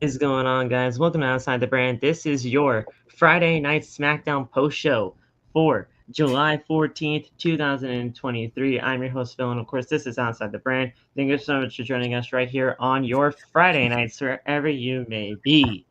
is going on, guys? Welcome to Outside the Brand. This is your Friday Night SmackDown post show for July 14th, 2023. I'm your host, Phil, and of course, this is Outside the Brand. Thank you so much for joining us right here on your Friday nights, wherever you may be.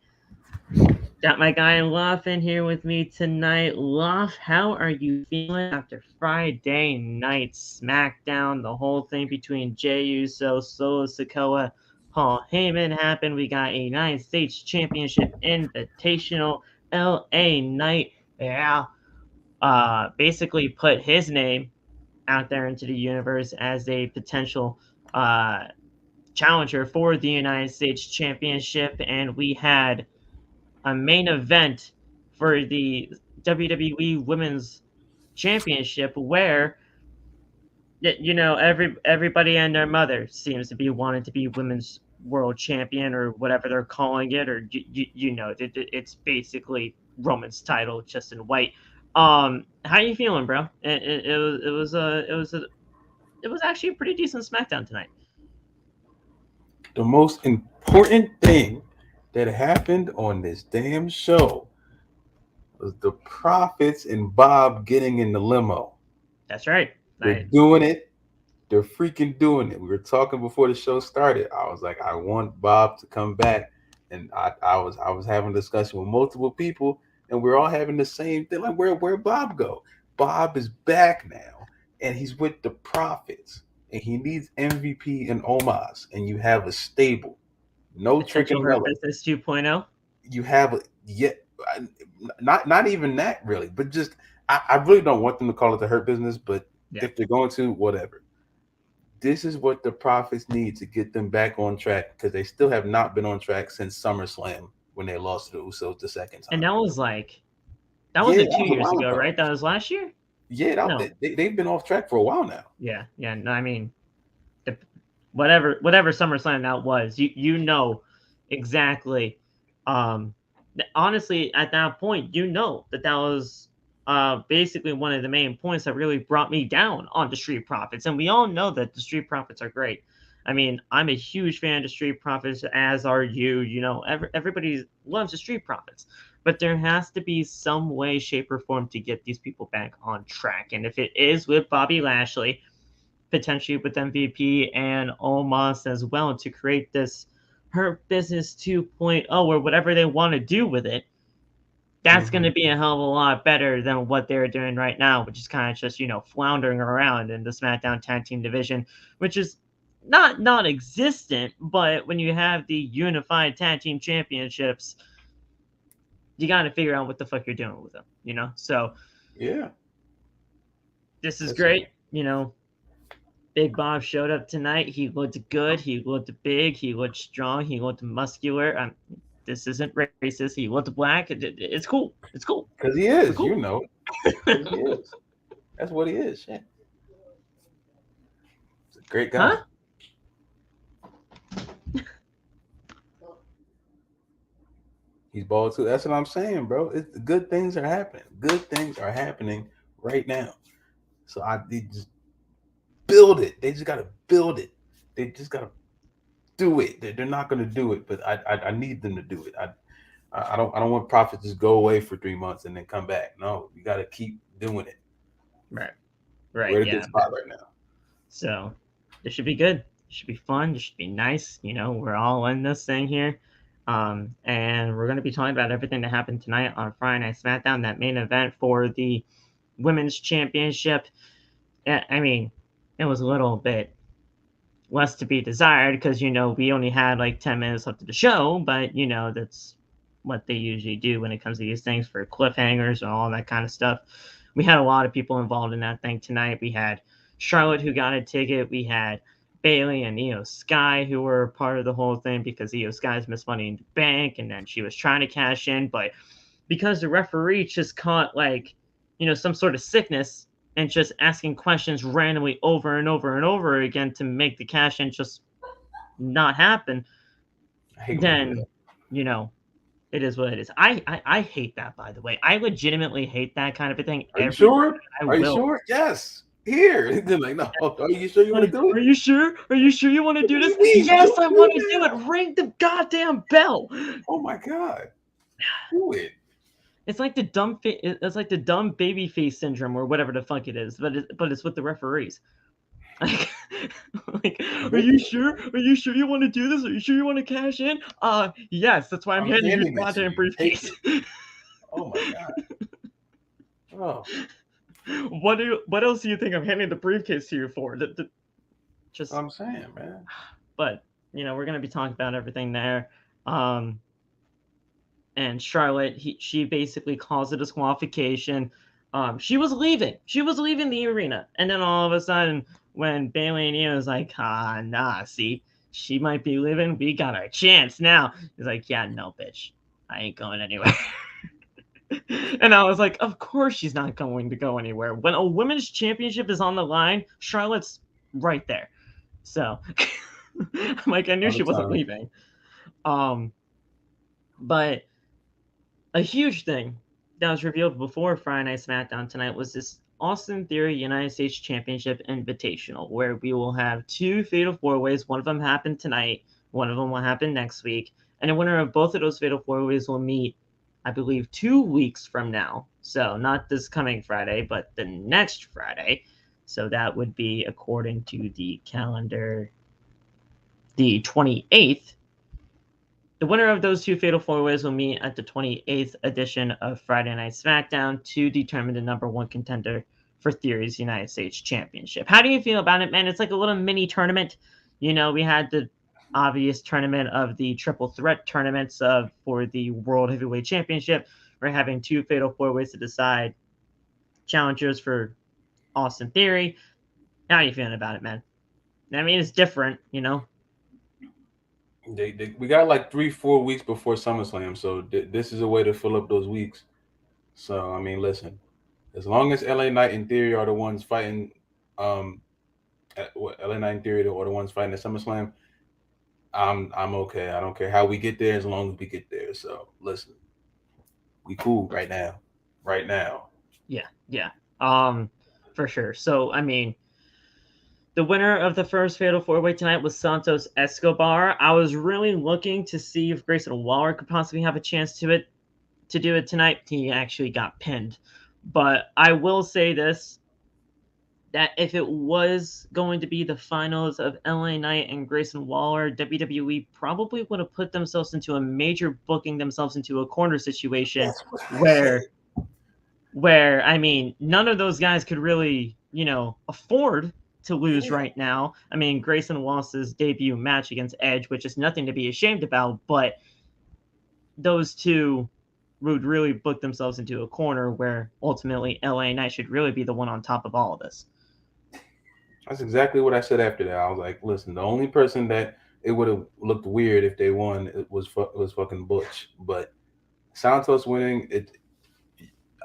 Got my guy Luff in here with me tonight. Luff, how are you feeling after Friday Night SmackDown? The whole thing between Jey Uso, Solo Sikoa, Paul Heyman happened. We got a United States Championship Invitational LA Knight. Yeah. Basically put his name out there into the universe as a potential challenger for the United States Championship. And we had a main event for the WWE Women's Championship where everybody and their mother seems to be wanting to be women's world champion or whatever they're calling it, or it's basically Roman's title just in white. How you feeling, bro? It was actually a pretty decent SmackDown tonight. The most important thing that happened on this damn show was the Profits and Bob getting in the limo. That's right. They're doing it. They're freaking doing it. We were talking before the show started. I was like, I want Bob to come back. And I was having a discussion with multiple people, and we're all having the same thing. Like, where Bob go? Bob is back now, and he's with the Profits. And he needs MVP and Omos, and you have a stable. No tricking Her business 2.0. You have not even that really, but just I really don't want them to call it the Hurt Business, but if they're going to, whatever. This is what the Profits need to get them back on track, because they still have not been on track since SummerSlam when they lost to the Usos the second time. And that was 2 years ago, right? That was last year? Yeah, they've been off track for a while now. Yeah. No, I mean, whatever SummerSlam that was, you know exactly. Honestly, at that point, that was basically one of the main points that really brought me down on the Street Profits. And we all know that the Street Profits are great. I mean, I'm a huge fan of the Street Profits, as are you. Everybody loves the Street Profits. But there has to be some way, shape, or form to get these people back on track. And if it is with Bobby Lashley, potentially with MVP and Omos as well, to create this Hurt Business 2.0 or whatever they want to do with it, that's going to be a hell of a lot better than what they're doing right now, which is kind of just, floundering around in the SmackDown Tag Team division, which is not non-existent, but when you have the Unified Tag Team Championships, you got to figure out what the fuck you're doing with them, So, yeah, this is great. Big Bob showed up tonight. He looked good. He looked big. He looked strong. He looked muscular. This isn't racist. He looked black. It's cool. It's cool. Because he is, cool. He is. That's what he is. Shit. He's a great guy. Huh? He's bald too. That's what I'm saying, bro. Good things are happening. Good things are happening right now. So they just build it. They just gotta build it. They just gotta do it. They're not gonna do it, but I need them to do it. I don't want Profits to just go away for 3 months and then come back. No, you gotta keep doing it. Right. We're in a good spot right now. So this should be good. It should be fun. It should be nice. We're all in this thing here. And we're going to be talking about everything that happened tonight on Friday Night SmackDown, that main event for the Women's Championship. I mean, it was a little bit less to be desired because, we only had 10 minutes left of the show, but, that's what they usually do when it comes to these things for cliffhangers and all that kind of stuff. We had a lot of people involved in that thing tonight. We had Charlotte, who got a ticket. We had Bailey and Io Sky, who were part of the whole thing because Io Sky's missed Money in the Bank, and then she was trying to cash in, but because the referee just caught some sort of sickness and just asking questions randomly over and over and over again to make the cash in just not happen, then it is what it is. I hate that, by the way. I legitimately hate that kind of a thing. Are you sure? Are you sure? Yes. here. They're like, no, are you sure you want to Like, do it? are you sure? Are you sure you want to do What do this? you mean? Yes, I Do want to do now. it. Ring the goddamn bell. Oh my god, do it. It's like the it's like the dumb baby face syndrome or whatever the fuck it is, but it's with the referees. Like, like, are you sure? Are you sure you want to do this? Are you sure you want to cash in? Yes, that's why I'm handing you the handing it to goddamn you. Take briefcase. it. Oh my god. Oh, What else do you think I'm handing the briefcase to you for? Just, I'm saying, man. but we're gonna be talking about everything there. Um, and Charlotte, she basically calls a disqualification. She was leaving. She was leaving the arena, and then all of a sudden, when Bayley and Io was like, nah, see, she might be leaving. We got our chance now. He's like, yeah, no, bitch, I ain't going anywhere. And I was like, of course she's not going to go anywhere. When a women's championship is on the line, Charlotte's right there. So, I'm like, I knew All the she wasn't time. leaving. But a huge thing that was revealed before Friday Night SmackDown tonight was this Austin Theory United States Championship Invitational, where we will have two Fatal 4-Ways. One of them happened tonight, one of them will happen next week, and the winner of both of those Fatal 4-Ways will meet, I believe, 2 weeks from now. So not this coming Friday, but the next Friday. So that would be, according to the calendar, the 28th. The winner of those two Fatal 4-Ways will meet at the 28th edition of Friday Night SmackDown to determine the number one contender for Theory's United States Championship. How do you feel about it, man? It's like a little mini tournament. We had the obvious tournament of the triple threat tournaments for the World Heavyweight Championship. We're having two Fatal 4-Ways to decide challengers for Austin Theory. How are you feeling about it, man? I mean, it's different. We got like 3-4 weeks before SummerSlam, so this is a way to fill up those weeks. So I mean, listen, as long as LA Knight and Theory are the ones fighting, LA Knight and Theory are the ones fighting at SummerSlam, I'm okay. I don't care how we get there as long as we get there. So listen, we cool right now, right now. Yeah, for sure. So I mean, the winner of the first Fatal 4-Way tonight was Santos Escobar. I was really looking to see if Grayson Waller could possibly have a chance to do it tonight. He actually got pinned. But I will say this, that if it was going to be the finals of LA Knight and Grayson Waller, WWE probably would have put themselves into a major booking themselves into a corner situation where I mean, none of those guys could really, afford to lose right now. I mean, Grayson lost his debut match against Edge, which is nothing to be ashamed about, but those two would really book themselves into a corner where ultimately LA Knight should really be the one on top of all of this. That's exactly what I said after that. I was like, listen, the only person that it would have looked weird if they won was fucking Butch, but Santos winning it.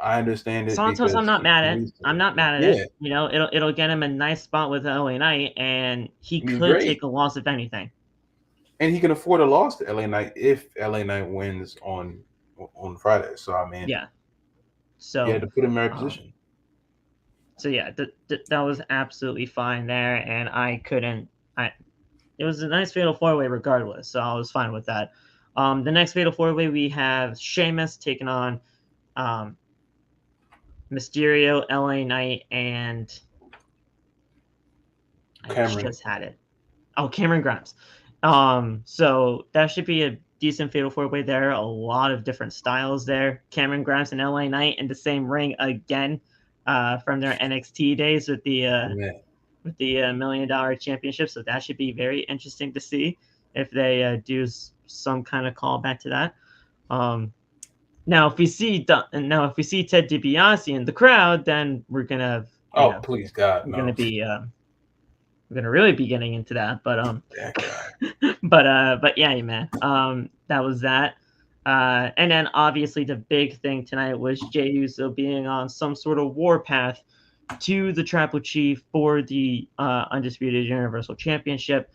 I understand it. Santos, I'm not mad at. I'm not mad at Yeah. it. It'll get him a nice spot with LA Knight, and he He's could great. take a loss if anything. And he can afford a loss to LA Knight if LA Knight wins on Friday. So I mean, yeah. So you had to put him in the right position. So yeah, that was absolutely fine there, and it was a nice Fatal 4-Way regardless, so I was fine with that. The next Fatal 4-Way, we have Sheamus taking on Mysterio, LA Knight, and Cameron. I just had it. Oh, Cameron Grimes. So that should be a decent Fatal 4-Way there. A lot of different styles there. Cameron Grimes and LA Knight in the same ring again. From their NXT days with the $1 million championship, so that should be very interesting to see if they do some kind of callback to that. Now, if we see Ted DiBiase in the crowd, then we're gonna please God, we're gonna be we're gonna really be getting into that. But yeah, but yeah, man. That was that. And then obviously the big thing tonight was Jey Uso being on some sort of warpath to the Tribal Chief for the Undisputed Universal Championship.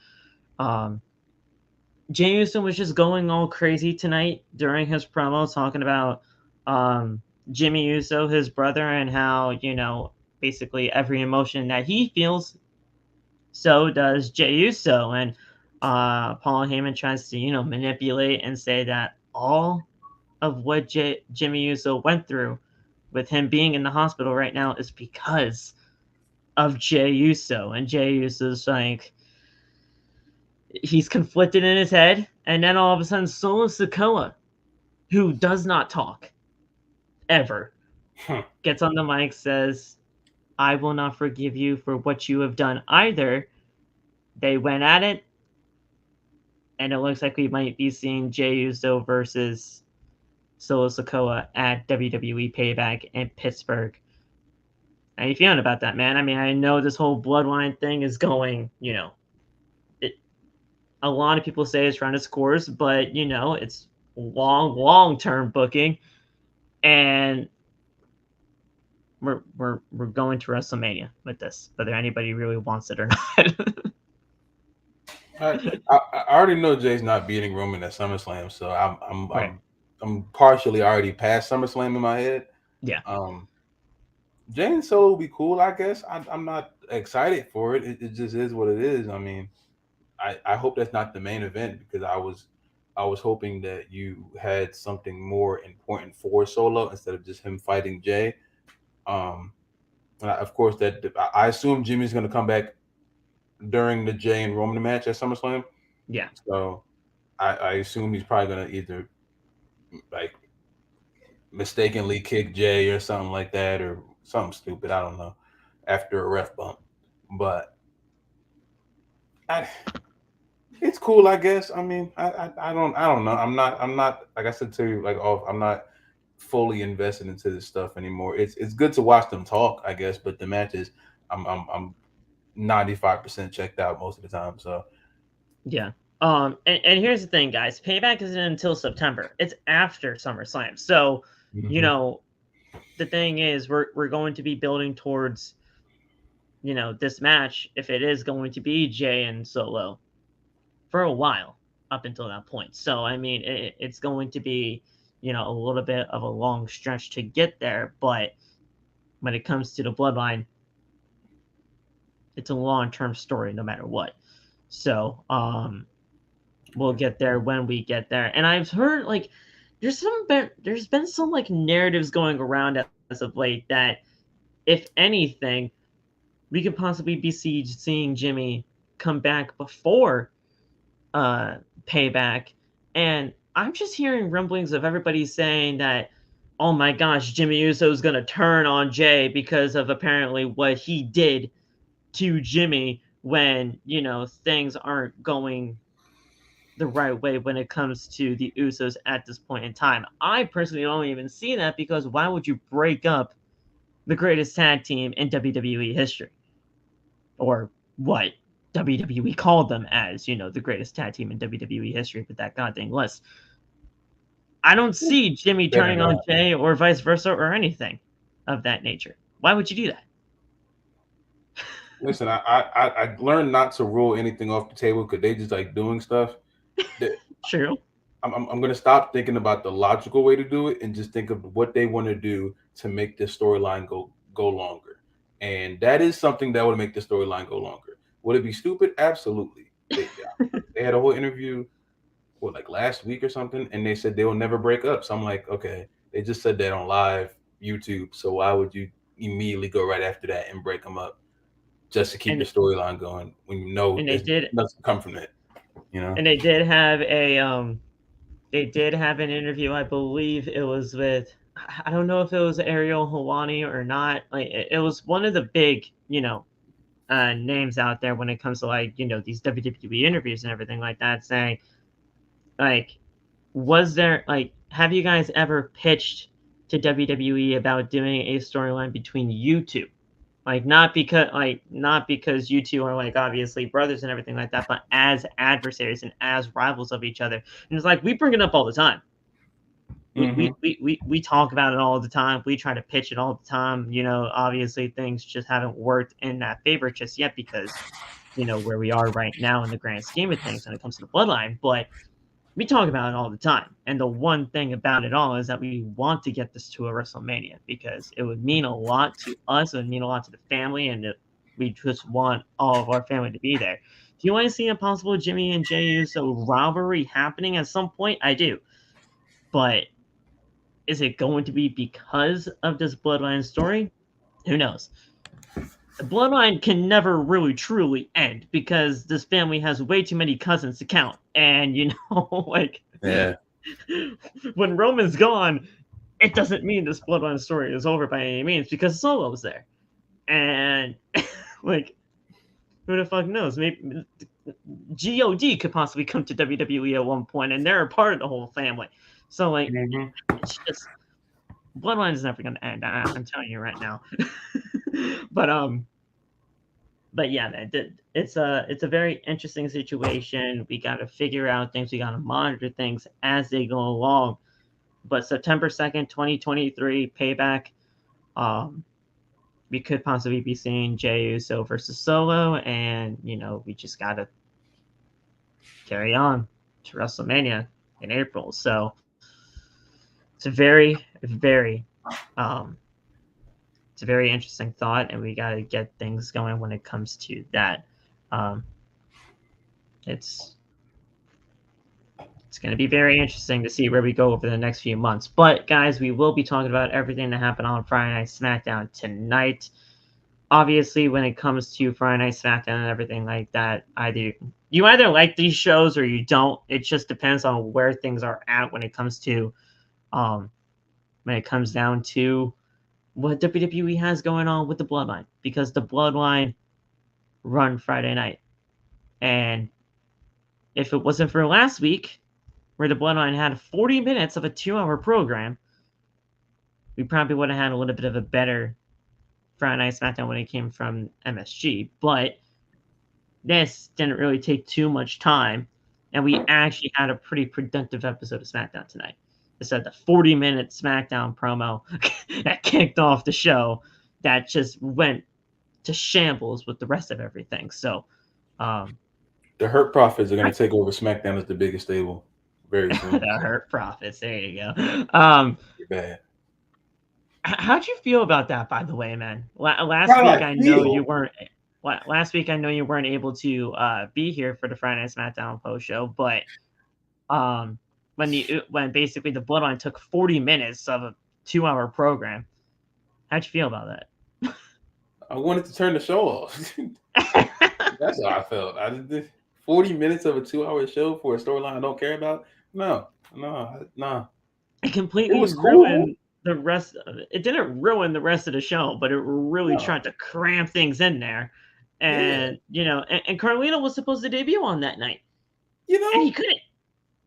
Jey Uso was just going all crazy tonight during his promo, talking about Jimmy Uso, his brother, and how, basically every emotion that he feels, so does Jey Uso. And Paul Heyman tries to, manipulate and say that all of what Jimmy Uso went through with him being in the hospital right now is because of Jey Uso. And Jey Uso's like, he's conflicted in his head. And then all of a sudden, Solo Sikoa, who does not talk ever, gets on the mic, says, I will not forgive you for what you have done either. They went at it, and it looks like we might be seeing Jey Uso versus Solo Sikoa at WWE Payback in Pittsburgh. How you feeling about that, man? I mean, I know this whole bloodline thing is going, a lot of people say it's around its course, but, it's long-term booking, and we're going to WrestleMania with this, whether anybody really wants it or not. I already know Jay's not beating Roman at SummerSlam, so Right. I'm partially already past SummerSlam in my head. Yeah. Jay and Solo will be cool, I guess. I'm not excited for it. It just is what it is. I mean, I hope that's not the main event, because I was hoping that you had something more important for Solo instead of just him fighting Jay. Of course, that I assume Jimmy's going to come back during the Jay and Roman match at SummerSlam. Yeah. So I assume he's probably going to either like mistakenly kick Jay or something like that, or something stupid. I don't know, after a ref bump. But it's cool, I guess. I mean, I don't know. I'm not like I said to you, like, I'm not fully invested into this stuff anymore. It's good to watch them talk, I guess, but the matches, I'm 95% checked out most of the time. So yeah. And here's the thing, guys. Payback isn't until September. It's after SummerSlam. So, the thing is, we're going to be building towards, this match, if it is going to be Jay and Solo, for a while up until that point. So, I mean, it's going to be, a little bit of a long stretch to get there. But when it comes to the bloodline, it's a long-term story no matter what. So, we'll get there when we get there. And I've heard, like, there's been some, like, narratives going around as of late that, if anything, we could possibly be seeing Jimmy come back before Payback. And I'm just hearing rumblings of everybody saying that, oh my gosh, Jimmy Uso is going to turn on Jay because of apparently what he did to Jimmy when, things aren't going the right way when it comes to the Usos at this point in time. I personally don't even see that, because why would you break up the greatest tag team in WWE history? Or what WWE called them as, the greatest tag team in WWE history with that goddamn list. I don't see Jimmy turning on Jay or vice versa or anything of that nature. Why would you do that? Listen, I learned not to rule anything off the table because they just like doing stuff. True. I'm going to stop thinking about the logical way to do it and just think of what they want to do to make this storyline go longer. And that is something that would make the storyline go longer. Would it be stupid? Absolutely. They had a whole interview, like last week or something, and they said they will never break up. So I'm like, okay, they just said that on live YouTube. So why would you immediately go right after that and break them up just to keep the storyline going when you know nothing come from that? And they did have an interview. I believe it was with, I don't know if it was Ariel Helwani or not. Like, it was one of the big, names out there when it comes to, like, these WWE interviews and everything like that, saying, like, was there, like, have you guys ever pitched to WWE about doing a storyline between you two? Like, not because you two are, like, obviously brothers and everything like that, but as adversaries and as rivals of each other. And it's like, we bring it up all the time. We talk about it all the time. We try to pitch it all the time. Obviously things just haven't worked in that favor just yet because, where we are right now in the grand scheme of things when it comes to the bloodline. But we talk about it all the time. And the one thing about it all is that we want to get this to a WrestleMania because it would mean a lot to us. It would mean a lot to the family, and we just want all of our family to be there. Do you want to see a possible Jimmy and Jey Uso rivalry happening at some point? I do. But is it going to be because of this Bloodline story? Who knows? The Bloodline can never really truly end because this family has way too many cousins to count. And, like, Yeah. when Roman's gone, it doesn't mean this Bloodline story is over by any means because Solo's there. And, like, who the fuck knows? Maybe God could possibly come to WWE at one point, and they're a part of the whole family. So, like, it's just Bloodline is never going to end. I'm telling you right now. but yeah, it's a very interesting situation. We got to figure out things. We got to monitor things as they go along. But September 2nd, 2023, Payback. We could possibly be seeing Jey Uso versus Solo, and we just got to carry on to WrestleMania in April. So it's a very, very it's a very interesting thought, and we got to get things going when it comes to that. It's going to be very interesting to see where we go over the next few months. But guys, we will be talking about everything that happened on Friday Night SmackDown tonight. Obviously, when it comes to Friday Night SmackDown and everything like that, you either like these shows or you don't. It just depends on where things are at when it comes to when it comes down to what WWE has going on with the Bloodline, because the Bloodline run Friday night. And if it wasn't for last week, where the Bloodline had 40 minutes of a 2-hour program, we probably would have had a little bit of a better Friday Night SmackDown when it came from MSG. But this didn't really take too much time, and we actually had a pretty productive episode of SmackDown tonight. Instead of the 40-minute SmackDown promo that kicked off the show, that just went to shambles with the rest of everything. So, the Hurt Profits are going to take over SmackDown as the biggest stable very soon. The Hurt Profits. There you go. Bad. How'd you feel about that, by the way, man? Last week, I know you weren't. Last week, I know you weren't able to be here for the Friday Night SmackDown post show, but when basically the Bloodline took 40 minutes of a 2-hour program, how'd you feel about that? I wanted to turn the show off. That's how I felt. 40 minutes of a 2-hour show for a storyline I don't care about. No. It completely ruined the rest of it. It didn't ruin the rest of the show, but it really tried to cram things in there. And and Carlito was supposed to debut on that night. And he couldn't.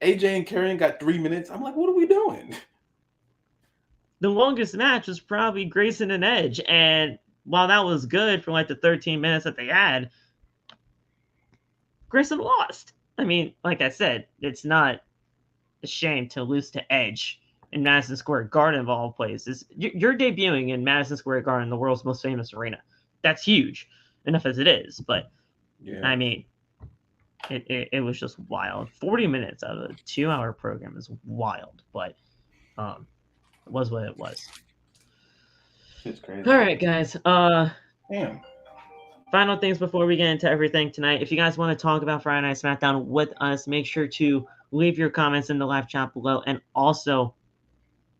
AJ and Karrion got 3 minutes. I'm like, what are we doing? The longest match was probably Grayson and Edge. And while that was good for like the 13 minutes that they had, Grayson lost. I mean, like I said, it's not a shame to lose to Edge in Madison Square Garden of all places. You're debuting in Madison Square Garden, the world's most famous arena. That's huge, enough as it is. But, I mean, it was just wild. 40 minutes out of a 2-hour program is wild, but it was what it was. It's crazy. All right, guys. Damn. Final things before we get into everything tonight. If you guys want to talk about Friday Night SmackDown with us, make sure to leave your comments in the live chat below. And also,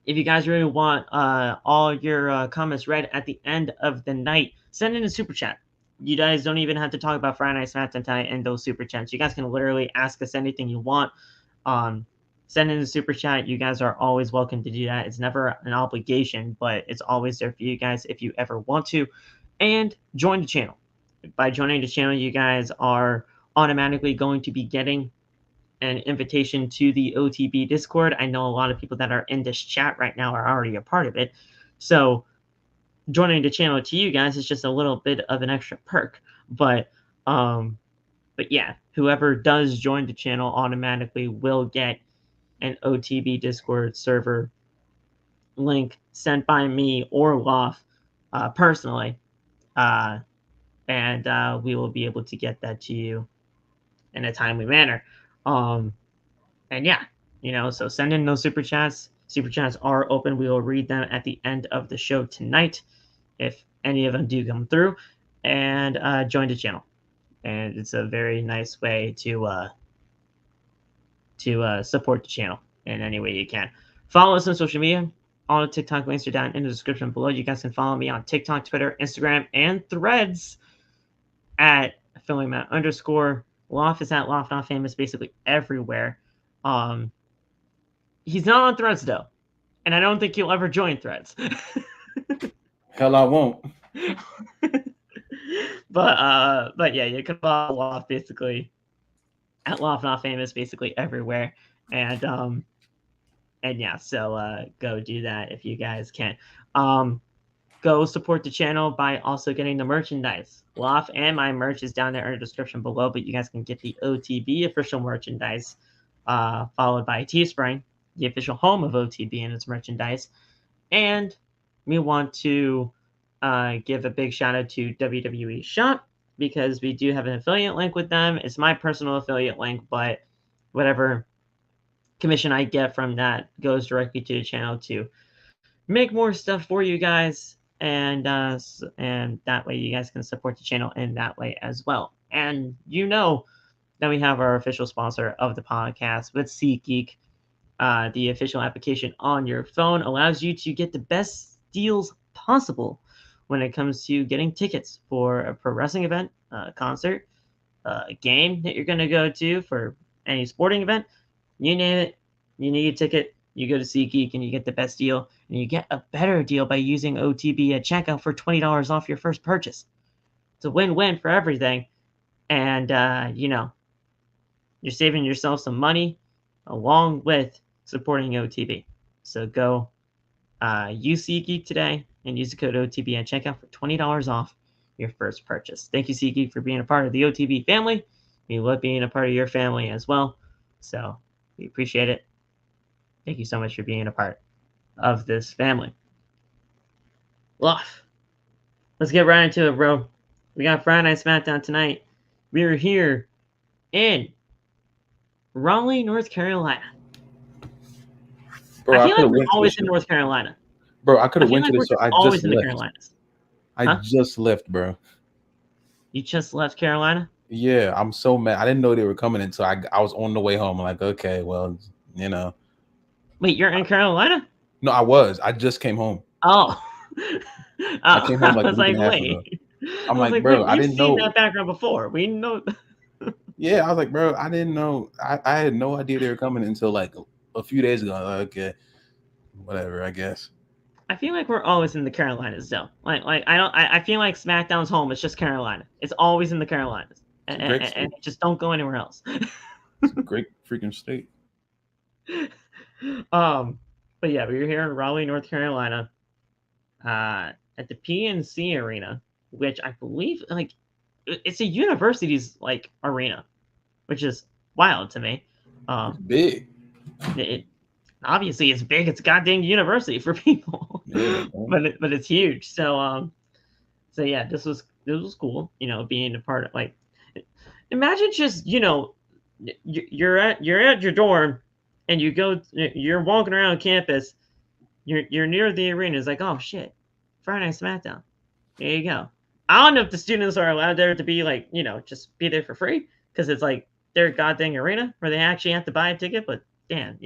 if you guys really want all your comments read at the end of the night, send in a super chat. You guys don't even have to talk about Friday Night SmackDown tonight in those super chats. You guys can literally ask us anything you want. Send in a super chat. You guys are always welcome to do that. It's never an obligation, but it's always there for you guys if you ever want to. And join the channel. By joining the channel, you guys are automatically going to be getting an invitation to the OTB Discord. I know a lot of people that are in this chat right now are already a part of it. So joining the channel to you guys is just a little bit of an extra perk. But yeah, whoever does join the channel automatically will get an OTB Discord server link sent by me or Loft personally. And we will be able to get that to you in a timely manner. And yeah, so send in those super chats. Super chats are open. We will read them at the end of the show tonight, if any of them do come through. And join the channel. And it's a very nice way to support the channel in any way you can. Follow us on social media. All the TikTok links are down in the description below. You guys can follow me on TikTok, Twitter, Instagram, and Threads at _. Loft is at Loft Not Famous basically everywhere. He's not on Threads though, and I don't think he'll ever join Threads. Hell, I won't. but yeah, you can follow Loft basically at Loft Not Famous basically everywhere, and yeah, so go do that if you guys can. Go support the channel by also getting the merchandise. Loft and my merch is down there in the description below, but you guys can get the OTB official merchandise, followed by Teespring, the official home of OTB and its merchandise. And we want to give a big shout out to WWE Shop, because we do have an affiliate link with them. It's my personal affiliate link, but whatever commission I get from that goes directly to the channel to make more stuff for you guys, and that way you guys can support the channel in that way as well. And that we have our official sponsor of the podcast with SeatGeek. The official application on your phone allows you to get the best deals possible when it comes to getting tickets for a pro wrestling event, a concert, a game that you're going to go to, for any sporting event. You name it, you need a ticket, you go to SeatGeek and you get the best deal, and you get a better deal by using OTB at checkout for $20 off your first purchase. It's a win-win for everything, and you're saving yourself some money along with supporting OTB. So go use SeatGeek today and use the code OTB at checkout for $20 off your first purchase. Thank you, SeatGeek, for being a part of the OTB family. We love being a part of your family as well, so we appreciate it. Thank you so much for being a part of this family. Loft, let's get right into it, bro. We got Friday Night SmackDown tonight. We are here in Raleigh, North Carolina. Bro, I feel like we're always in North Carolina. Bro, I could have went to this, so I always just in the left. Carolinas. I just left, bro. You just left Carolina? Yeah, I'm so mad. I didn't know they were coming until I was on the way home. I'm like, okay, well, Wait, you're in Carolina? No, I was. I just came home. Oh. I came home like a week and a half wait. ago. I'm like, bro, I didn't know that background before. We know. Yeah, I was like, bro, I didn't know. I had no idea they were coming until like a few days ago. Like, okay, whatever, I guess. I feel like we're always in the Carolinas, though. I feel like SmackDown's home is just Carolina. It's always in the Carolinas, and just don't go anywhere else. It's a great freaking state. But yeah, we were here in Raleigh, North Carolina, at the PNC Arena, which I believe it's a university's arena, which is wild to me. It's big. Obviously it's big. It's a goddamn university for people. Yeah, but it's huge. So yeah, this was cool. Being a part of imagine just you're at your dorm and you're walking around campus. You're near the arena. It's like, oh shit, Friday Night SmackDown. There you go. I don't know if the students are allowed there to be just be there for free, because it's their goddamn arena where they actually have to buy a ticket. But damn,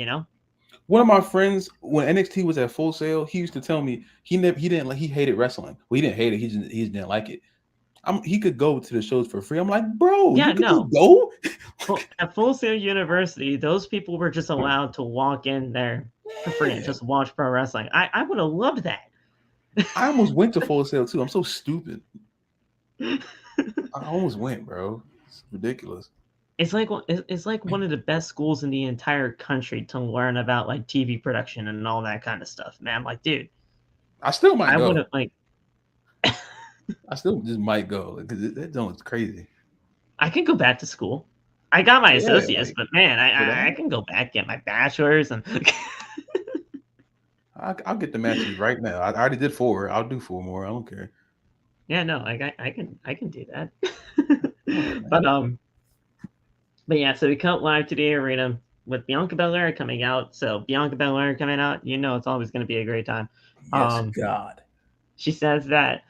One of my friends, when NXT was at Full Sail, he used to tell me he hated wrestling. Well, he didn't hate it. He just didn't like it. He could go to the shows for free. I'm like, bro, yeah, you could just go. Well, at Full Sail University, those people were just allowed to walk in there for free and just watch pro wrestling. I would have loved that. I almost went to Full Sail too. I'm so stupid. I almost went, bro. It's ridiculous. It's like one of the best schools in the entire country to learn about TV production and all that kind of stuff, man. I'm like, dude, I still might go. I wouldn't I still just might go because that sounds crazy. I can go back to school. I got my associates, but man, I can go back, get my bachelor's, and I'll get the matches right now. I already did 4. I'll do 4 more. I don't care. Yeah, no, I can do that. But yeah, so we cut live to the arena. with Bianca Belair coming out. So Bianca Belair coming out, it's always going to be a great time. Yes, Um, God. she says that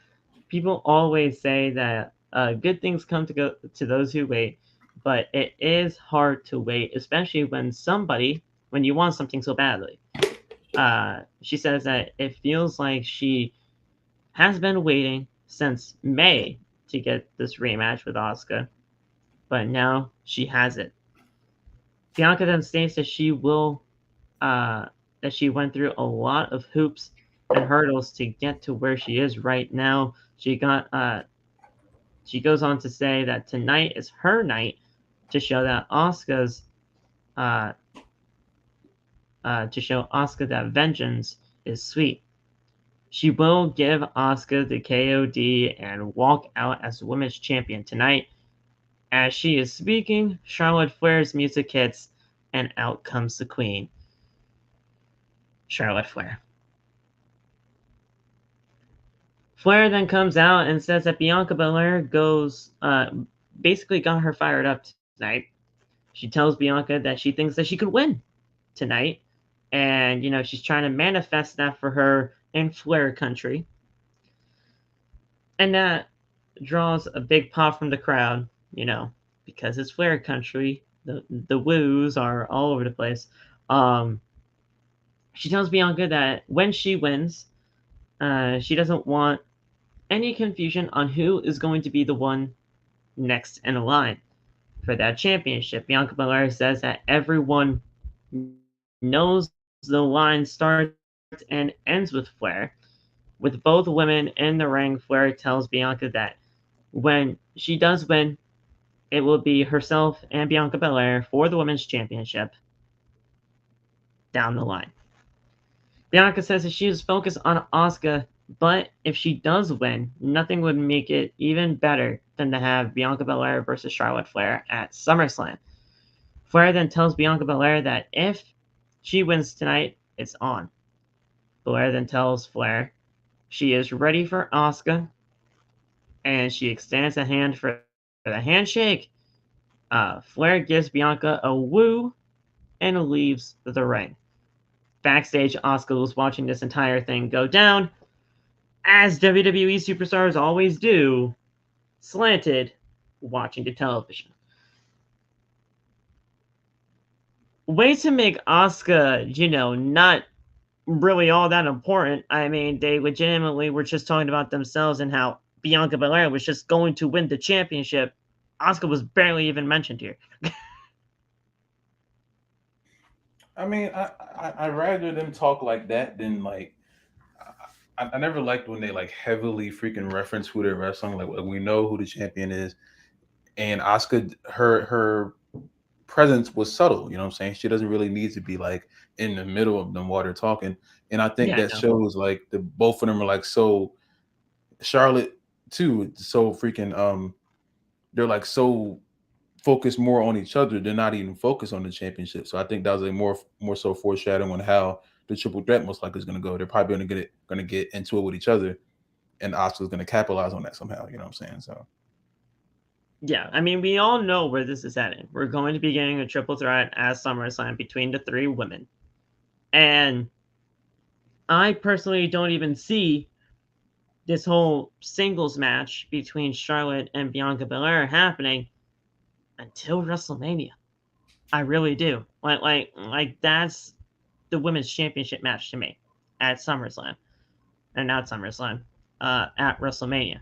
people always say that good things come to those who wait, but it is hard to wait, especially when you want something so badly. She says that it feels like she has been waiting since May to get this rematch with Asuka, but now she has it. Bianca then states uh, that she went through a lot of hoops and hurdles to get to where she is right now. She goes on to say that tonight is her night to show that uh, Asuka that vengeance is sweet. She will give Asuka the KOD and walk out as women's champion tonight. As she is speaking, Charlotte Flair's music hits, and out comes the Queen, Charlotte Flair. Flair then comes out and says that Bianca Belair basically got her fired up tonight. She tells Bianca that she thinks that she could win tonight, and she's trying to manifest that for her in Flair country, and that draws a big pop from the crowd, because it's Flair country. The woos are all over the place. Um, she tells Bianca that when she wins, she doesn't want any confusion on who is going to be the one next in line for that championship. Bianca Belair says that everyone knows the line starts and ends with Flair. With both women in the ring, Flair tells Bianca that when she does win, it will be herself and Bianca Belair for the women's championship down the line. Bianca says that she is focused on Asuka, but if she does win, nothing would make it even better than to have Bianca Belair versus Charlotte Flair at SummerSlam. Flair then tells Bianca Belair that if she wins tonight, it's on. Belair then tells Flair she is ready for Asuka, and she extends a hand for the handshake. Flair gives Bianca a woo and leaves the ring. Backstage, Asuka was watching this entire thing go down, as WWE superstars always do, slanted, watching the television. Way to make Asuka, not really all that important. I mean, they legitimately were just talking about themselves and how Bianca Belair was just going to win the championship. Asuka was barely even mentioned here. I mean, I rather them talk like that than like I never liked when they like heavily freaking reference who they're wrestling. Like we know who the champion is, and Asuka, her presence was subtle. You know what I'm saying? She doesn't really need to be like in the middle of them while they're talking. And I think Yeah, that no. shows like the both of them are like so Charlotte too, so freaking they're like so focused more on each other. They're not even focused on the championship. So I think that was a more so foreshadowing on how the triple threat most likely is going to go. They're probably going to get into it with each other, and Oscar's going to capitalize on that somehow. You know what I'm saying? So Yeah, I mean, we all know where this is heading. We're going to be getting a triple threat at SummerSlam between the three women. And I personally don't even see this whole singles match between Charlotte and Bianca Belair happening until WrestleMania. I really do. Like that's the women's championship match to me at SummerSlam, and not SummerSlam, at WrestleMania.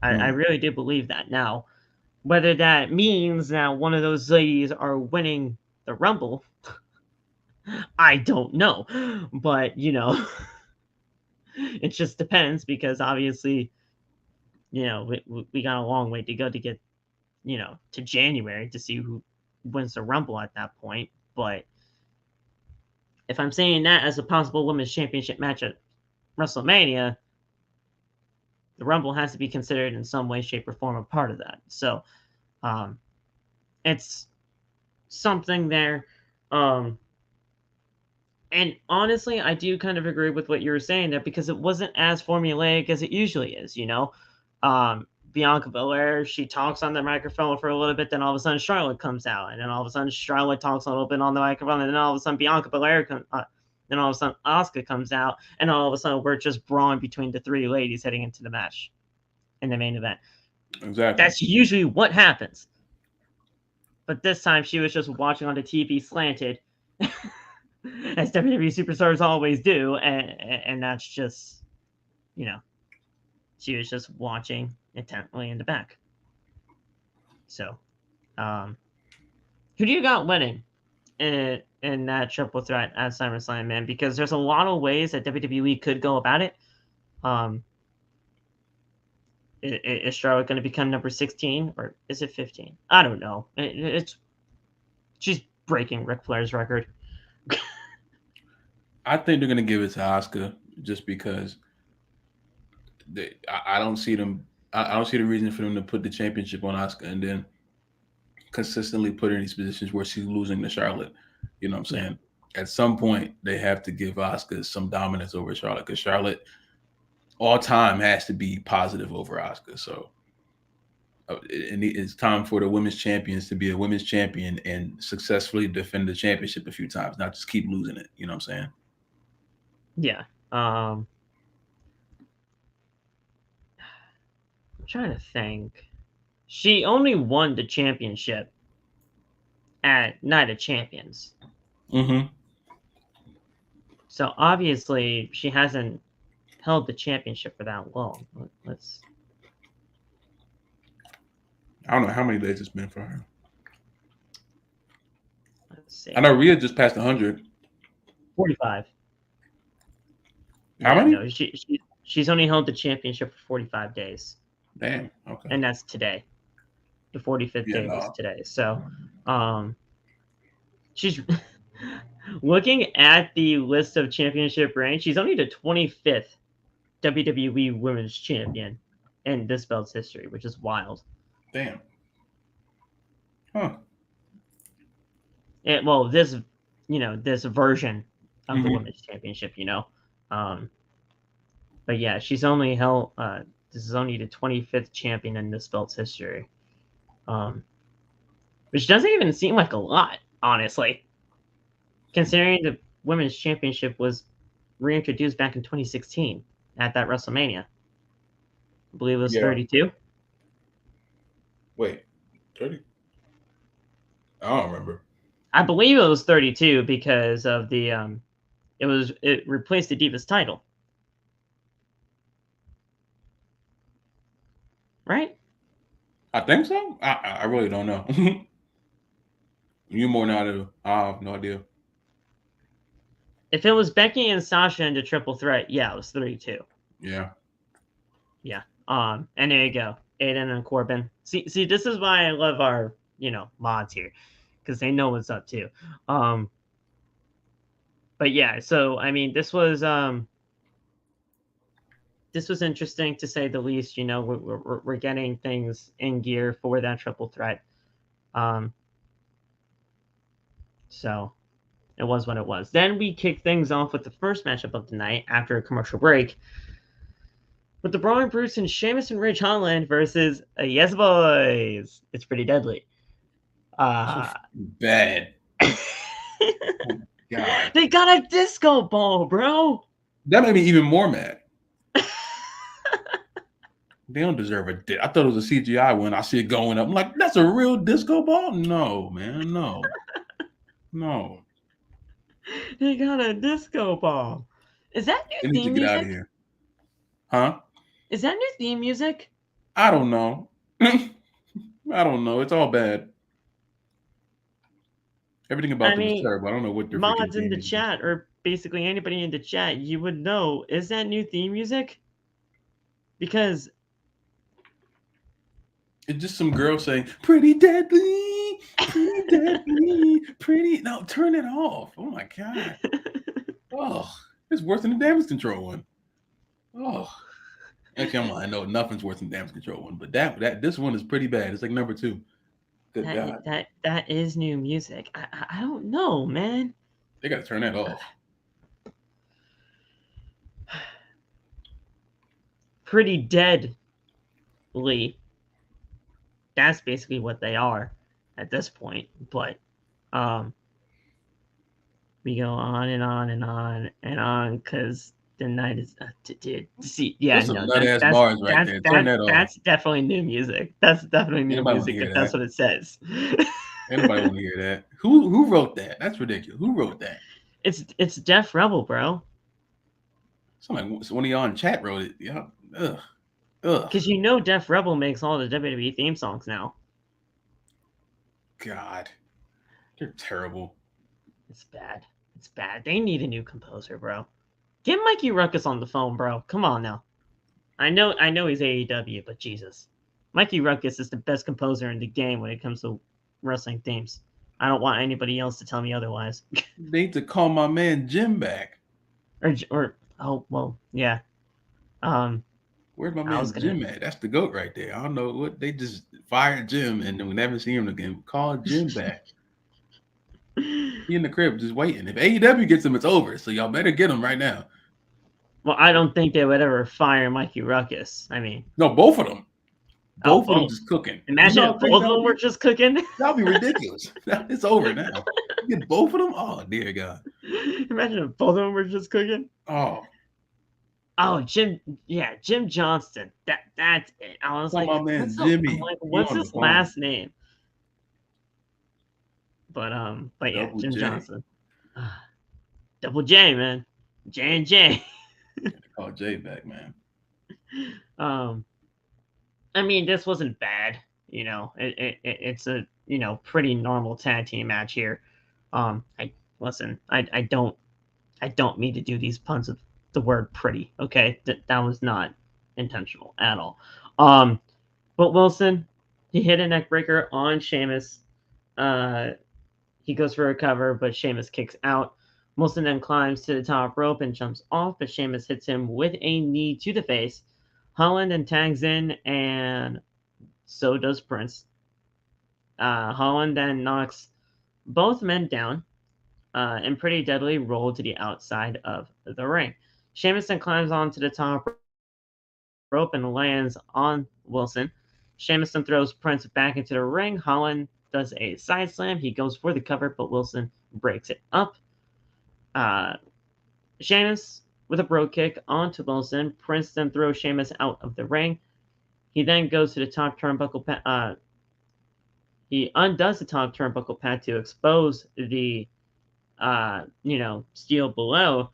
I mm. really do believe that. Now, whether that means that one of those ladies are winning the Rumble, I don't know. But it just depends because obviously, we got a long way to go to get to January to see who wins the Rumble at that point. But if I'm saying that as a possible women's championship match at WrestleMania, the Rumble has to be considered in some way, shape, or form a part of that. So um, it's something there. Um, and honestly, I do kind of agree with what you were saying there because it wasn't as formulaic as it usually is. Bianca Belair, she talks on the microphone for a little bit, then all of a sudden Charlotte comes out, and then all of a sudden Charlotte talks a little bit on the microphone, and then all of a sudden Bianca Belair comes. Then all of a sudden Asuka comes out, and all of a sudden we're just brawling between the three ladies heading into the match in the main event. Exactly. That's usually what happens. But this time she was just watching on the TV slanted, as WWE superstars always do, and that's just, she was just watching intently in the back. So, who do you got winning in that triple threat at SummerSlam, man? Because there's a lot of ways that WWE could go about it. Is Charlotte going to become number 16 or is it 15? I don't know. She's breaking Ric Flair's record. I think they're going to give it to Asuka just because I don't see them. I don't see the reason for them to put the championship on Asuka and then consistently put her in these positions where she's losing to Charlotte. You know what I'm saying? Yeah. At some point, they have to give Asuka some dominance over Charlotte because Charlotte all time has to be positive over Asuka. So it's time for the women's champions to be a women's champion and successfully defend the championship a few times, not just keep losing it. You know what I'm saying? Yeah. I'm trying to think. She only won the championship at Night of Champions. Mm-hmm. So obviously she hasn't held the championship for that long. I don't know how many days it's been for her. Let's see. I know Rhea just passed 100. 45. How many? No, she's only held the championship for 45 days. Damn. Okay. And that's today. The 45th day was today. So, she's looking at the list of championship reigns. She's only the 25th WWE Women's Champion in this belt's history, which is wild. Damn. Huh. This version of the Women's Championship, but yeah, she's only held. This is only the 25th champion in this belt's history, which doesn't even seem like a lot, honestly, considering the Women's Championship was reintroduced back in 2016 at that WrestleMania. I believe it was 32. Wait, 30? I don't remember. I believe it was 32 because of the it replaced the Divas title. Right? I think so. I really don't know. You more now too. I have no idea. If it was Becky and Sasha in the triple threat, yeah, it was 32. Yeah. Yeah. And there you go. Aiden and Corbin. See, this is why I love our, mods here. Because they know what's up too. But yeah, so I mean this was interesting to say the least. We're getting things in gear for that triple threat. So it was what it was. Then we kicked things off with the first matchup of the night after a commercial break, with the Braun Bruce and Sheamus and Ridge Holland versus Yes Boys. It's pretty deadly. Bad. Oh, God. They got a disco ball, bro. That made me even more mad. They don't deserve a I thought it was a CGI one. I see it going up. I'm like, that's a real disco ball? No, man. No. No. They got a disco ball. Is that new theme music? Get out of here. Huh? Is that new theme music? I don't know. I don't know. It's all bad. Everything about them is terrible. I don't know what they're mods in the chat, or basically anybody in the chat, you would know. Is that new theme music? Because it's just some girl saying, pretty deadly, pretty deadly, pretty. No, turn it off. Oh my God. Oh, it's worse than the damage control one. Oh. Actually, I know nothing's worse than damage control one, but this one is pretty bad. It's like number 2. Good God. That is new music. I don't know, man. They got to turn that off. Pretty deadly that's basically what they are at this point. But um, we go on and on and on and on because the night is see, yeah, Those some no, nut ass bars right there. Turn that off. that's definitely new music. That's definitely new Anybody want to music hear if that's that? what it says. Anybody want to hear that? Who wrote that? That's ridiculous. Who wrote that? It's Def Rebel, bro. Somebody, one of y'all in chat wrote it. Yeah. Ugh. Ugh. Because you know Def Rebel makes all the WWE theme songs now. God. They're terrible. It's bad. It's bad. They need a new composer, bro. Get Mikey Ruckus on the phone, bro. Come on now. I know he's AEW, but Jesus. Mikey Ruckus is the best composer in the game when it comes to wrestling themes. I don't want anybody else to tell me otherwise. They need to call my man Jim back. or oh well, yeah. Um, Where's my I was man gonna. Jim at? That's the GOAT right there. I don't know what they just fired Jim and then we never see him again. Call Jim back. He in the crib just waiting. If AEW gets him, it's over. So y'all better get him right now. Well, I don't think they would ever fire Mikey Ruckus. I mean, No, both of them. oh, Both of them both. just cooking. You Imagine know if how crazy both that of would them were be? just cooking. That'll be ridiculous. It's over now. You get both of them? Oh, dear God. Imagine if both of them were just cooking. Oh, Oh, Jim Johnston. That's it. I was call like, my man Jimmy. He what's on the his phone. last name? But yeah, Double Jim J. Johnston. Double J, man. J and J. Call Jay back, man. Um, I mean, this wasn't bad. You know, it's a pretty normal tag team match here. I listen. I don't mean to do these puns of the word pretty. Okay, that was not intentional at all. Um, but Wilson, he hit a neck breaker on Sheamus. Uh, he goes for a cover, but Sheamus kicks out. Wilson then climbs to the top rope and jumps off, but Sheamus hits him with a knee to the face. Holland then tags in, and so does Prince. Holland then knocks both men down and pretty deadly roll to the outside of the ring. Sheamus then climbs onto the top rope and lands on Wilson. Sheamus then throws Prince back into the ring. Holland does a side slam. He goes for the cover, but Wilson breaks it up. Uh, Sheamus with a brogue kick onto Wilson. Prince then throws Sheamus out of the ring. He then goes to the top turnbuckle. He undoes the top turnbuckle pad to expose the steel below.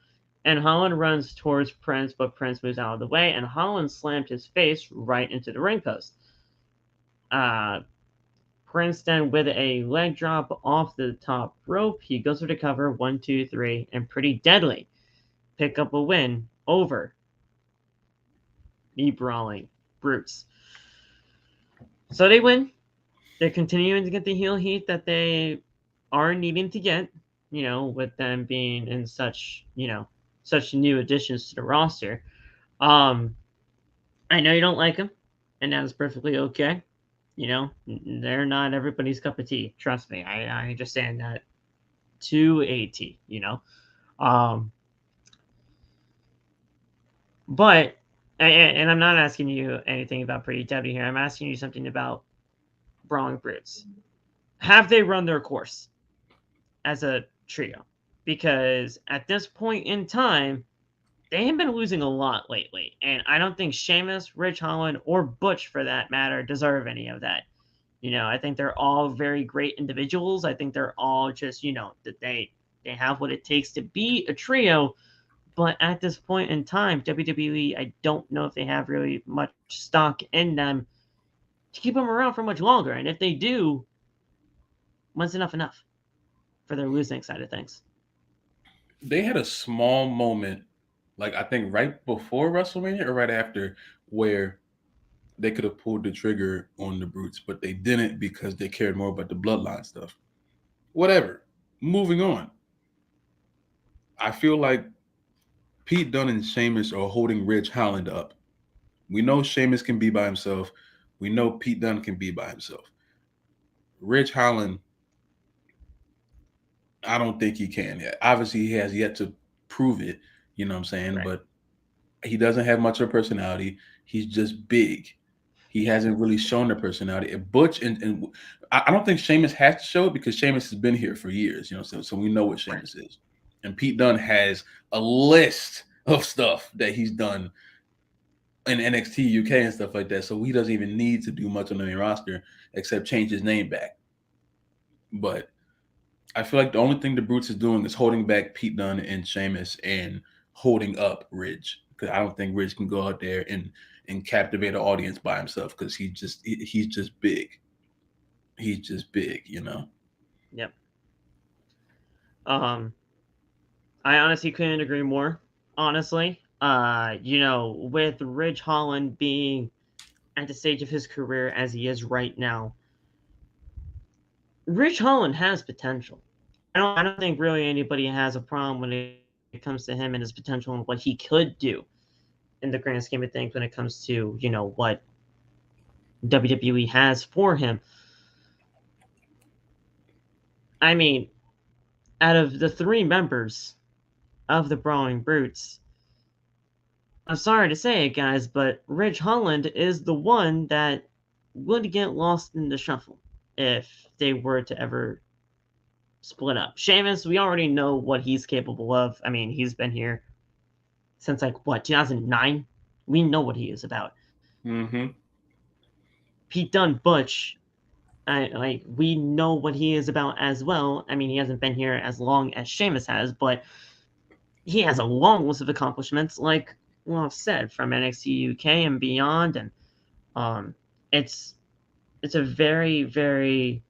And Holland runs towards Prince, but Prince moves out of the way, and Holland slammed his face right into the ring post. Prince then with a leg drop off the top rope. He goes for the cover, 1, 2, 3, and pretty deadly. Pick up a win over the Brawling Brutes. So they win. They're continuing to get the heel heat that they are needing to get, with them being in such new additions to the roster. I know you don't like them, and that is perfectly okay. They're not everybody's cup of tea. Trust me, I understand that to a T. Um, but and I'm not asking you anything about Pretty Debbie here. I'm asking you something about Brawling Brutes. Have they run their course as a trio? Because at this point in time, they have been losing a lot lately, and I don't think Sheamus, Rich Holland, or Butch, for that matter, deserve any of that. I think they're all very great individuals. I think they're all just, that they have what it takes to be a trio. But at this point in time, WWE, I don't know if they have really much stock in them to keep them around for much longer. And if they do, when's enough for their losing side of things? They had a small moment, like I think right before WrestleMania or right after, where they could have pulled the trigger on the Brutes, but they didn't because they cared more about the bloodline stuff. Whatever. Moving on. I feel like Pete Dunne and Sheamus are holding Rich Holland up. We know Sheamus can be by himself. We know Pete Dunne can be by himself. Rich Holland, I don't think he can yet. Obviously, he has yet to prove it, you know what I'm saying? Right. But he doesn't have much of a personality. He's just big. He hasn't really shown the personality. And Butch and I don't think Sheamus has to show it because Sheamus has been here for years, so we know what Sheamus is. And Pete Dunne has a list of stuff that he's done in NXT UK and stuff like that. So he doesn't even need to do much on the main roster except change his name back. But I feel like the only thing the Brutes is doing is holding back Pete Dunne and Sheamus and holding up Ridge, because I don't think Ridge can go out there and captivate an audience by himself, because he's just big. He's just big, Yep. I honestly couldn't agree more. Honestly, with Ridge Holland being at the stage of his career as he is right now, Ridge Holland has potential. I don't think really anybody has a problem when it comes to him and his potential and what he could do in the grand scheme of things when it comes to, what WWE has for him. I mean, out of the 3 members of the Brawling Brutes, I'm sorry to say it, guys, but Ridge Holland is the one that would get lost in the shuffle if they were to ever split up. Sheamus, we already know what he's capable of. I mean, he's been here since 2009. We know what he is about. Mm-hmm. Pete Dunne, Butch, we know what he is about as well. I mean, he hasn't been here as long as Sheamus has, but he has a long list of accomplishments, like I've said, from NXT UK and beyond, and it's a very, very.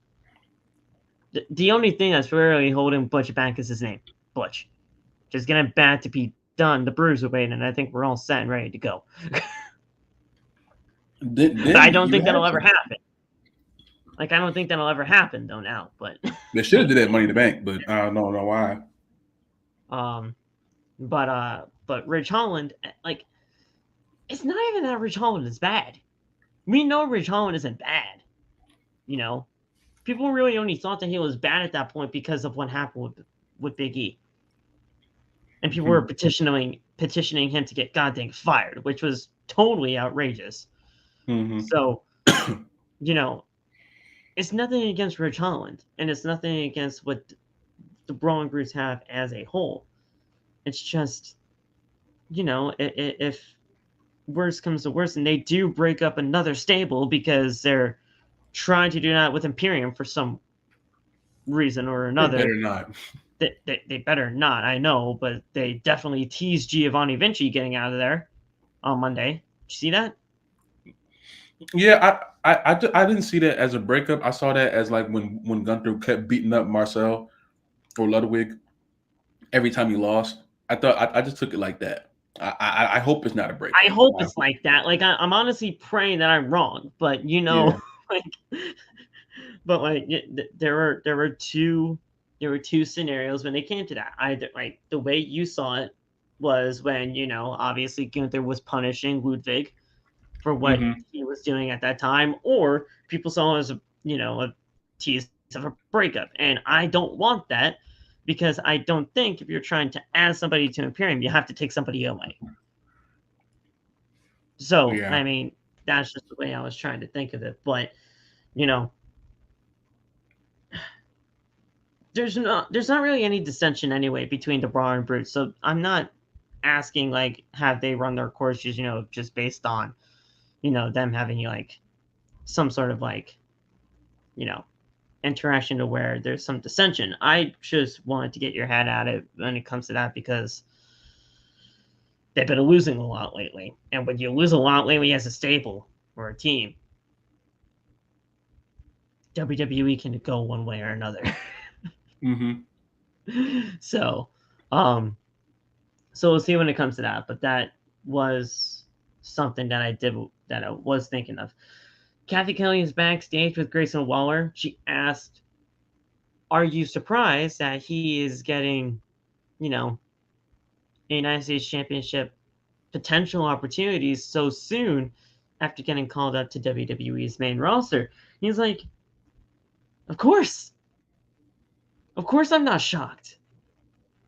The only thing that's really holding Butch back is his name, Butch. Just get him back to Pete Dunne, the Bruiserweight, and I think we're all set and ready to go. But I don't think that'll ever happen. I don't think that'll ever happen, though, now. But they should have did that Money in the Bank, but I don't know why. But Ridge Holland, it's not even that Ridge Holland is bad. We know Ridge Holland isn't bad. People really only thought that he was bad at that point because of what happened with Big E. And people were petitioning him to get goddamn fired, which was totally outrageous. Mm-hmm. So, it's nothing against Ridge Holland, and it's nothing against what the Brawling Brutes have as a whole. It's just, if worse comes to worse, and they do break up another stable because they're trying to do that with Imperium for some reason or another. They better not. They better not, I know, but they definitely teased Giovanni Vinci getting out of there on Monday. Did you see that? Yeah, I didn't see that as a breakup. I saw that as when Gunther kept beating up Marcel or Ludwig every time he lost. I just took it like that. I hope it's not a breakup. I hope it's like that. I'm honestly praying that I'm wrong, but yeah. There were two scenarios when they came to that. Either the way you saw it was when obviously Gunther was punishing Ludwig for what he was doing at that time, or people saw it as a tease of a breakup, and I don't want that, because I don't think if you're trying to add somebody to Imperium, you have to take somebody away. So yeah. I mean, that's just the way I was trying to think of it, but there's not really any dissension anyway between the Brawling Brutes, so I'm not asking have they run their courses just based on them having some sort of interaction to where there's some dissension. I just wanted to get your head at it when it comes to that, because they've been losing a lot lately, and when you lose a lot lately as a stable or a team, WWE can go one way or another. So we'll see when it comes to that, but that was something that I was thinking of. Kathy Kelly is backstage with Grayson Waller. She asked, are you surprised that he is getting a United States Championship potential opportunities so soon after getting called up to WWE's main roster? He's like, of course I'm not shocked.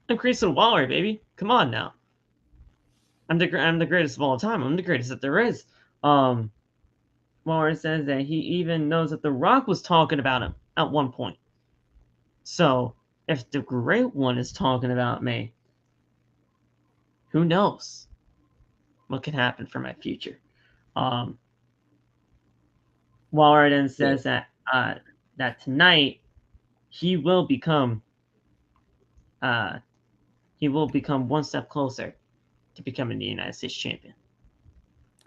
I'm Grayson Waller, baby. Come on now. I'm the greatest of all time. I'm the greatest that there is. Waller says that he even knows that The Rock was talking about him at one point. So if the Great One is talking about me, who knows what could happen for my future? Um, Waller then says that tonight he will become uh, he will become one step closer to becoming the United States champion.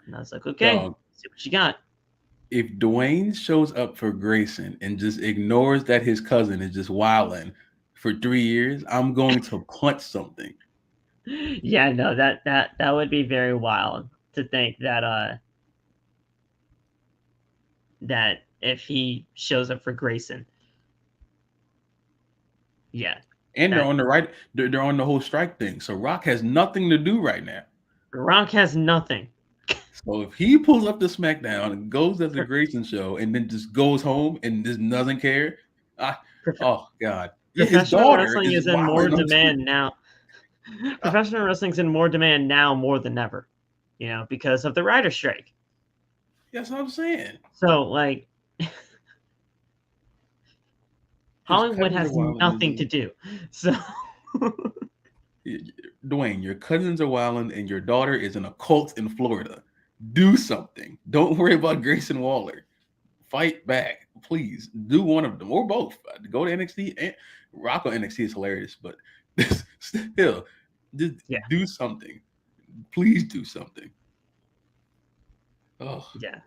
And I was like, okay, Dog, see what you got. if Dwayne shows up for Grayson and just ignores that his cousin is just wilding for 3 years, I'm going to punch something. Yeah, no, that would be very wild to think that if he shows up for Grayson, yeah, And they're that on the right, they're on the whole strike thing. So Rock has nothing to do right now. Rock has nothing. So if he pulls up to SmackDown and goes to the Grayson show and then just goes home and just doesn't care, I, Prof- oh God, yeah, his Professional daughter wrestling is is in more wilding on demand now. Professional wrestling's in more demand now more than ever, because of the writer strike. That's what I'm saying. So like His Hollywood cousins are has wilding. nothing to do. So Dwayne, your cousins are wilding and your daughter is in a cult in Florida. Do something. Don't worry about Grayson Waller. Fight back, please. Do one of them or both. Go to NXT and Rock on NXT is hilarious, but still, just yeah, do something. Please do something. Oh, yeah.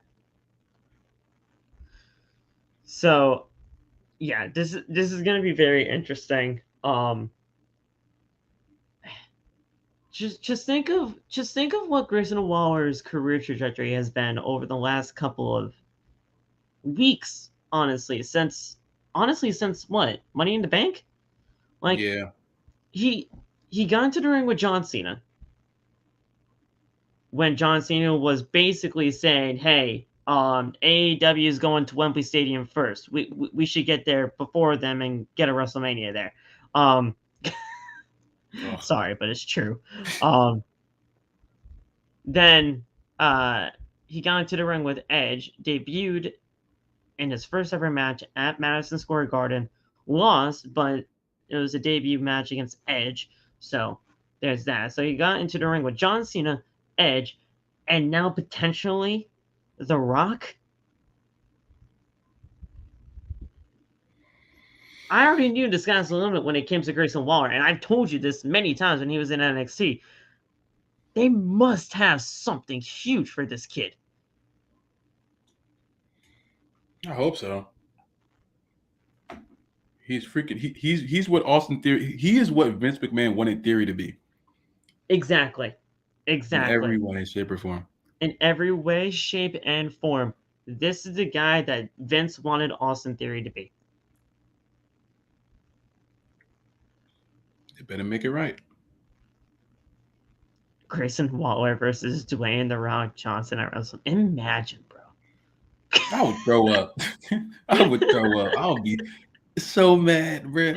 So yeah, this is gonna be very interesting. Just think of what Grayson Waller's career trajectory has been over the last couple of weeks, honestly since what? Money in the Bank? Like yeah. he he got into the ring with John Cena when John Cena was basically saying, "Hey, AEW is going to Wembley Stadium first. We should get there before them and get a WrestleMania there." Um, Oh, sorry, but it's true. Um, then he got into the ring with Edge, debuted in his first ever match at Madison Square Garden, lost, but it was a debut match against Edge. So there's that. So he got into the ring with John Cena, Edge, and now potentially The Rock. I already knew the sky's the limit when it came to Grayson Waller, and I've told you this many times when he was in NXT. They must have something huge for this kid. I hope so. He's freaking. He's what Austin Theory. He is what Vince McMahon wanted Theory to be Exactly. in Exactly. every way, shape, or form. In every way, shape, and form. This is the guy that Vince wanted Austin Theory to be. They better make it right. Grayson Waller versus Dwayne The Rock Johnson at Wrestle. Imagine, bro. I would throw up. I would throw up. I would be so mad, bro.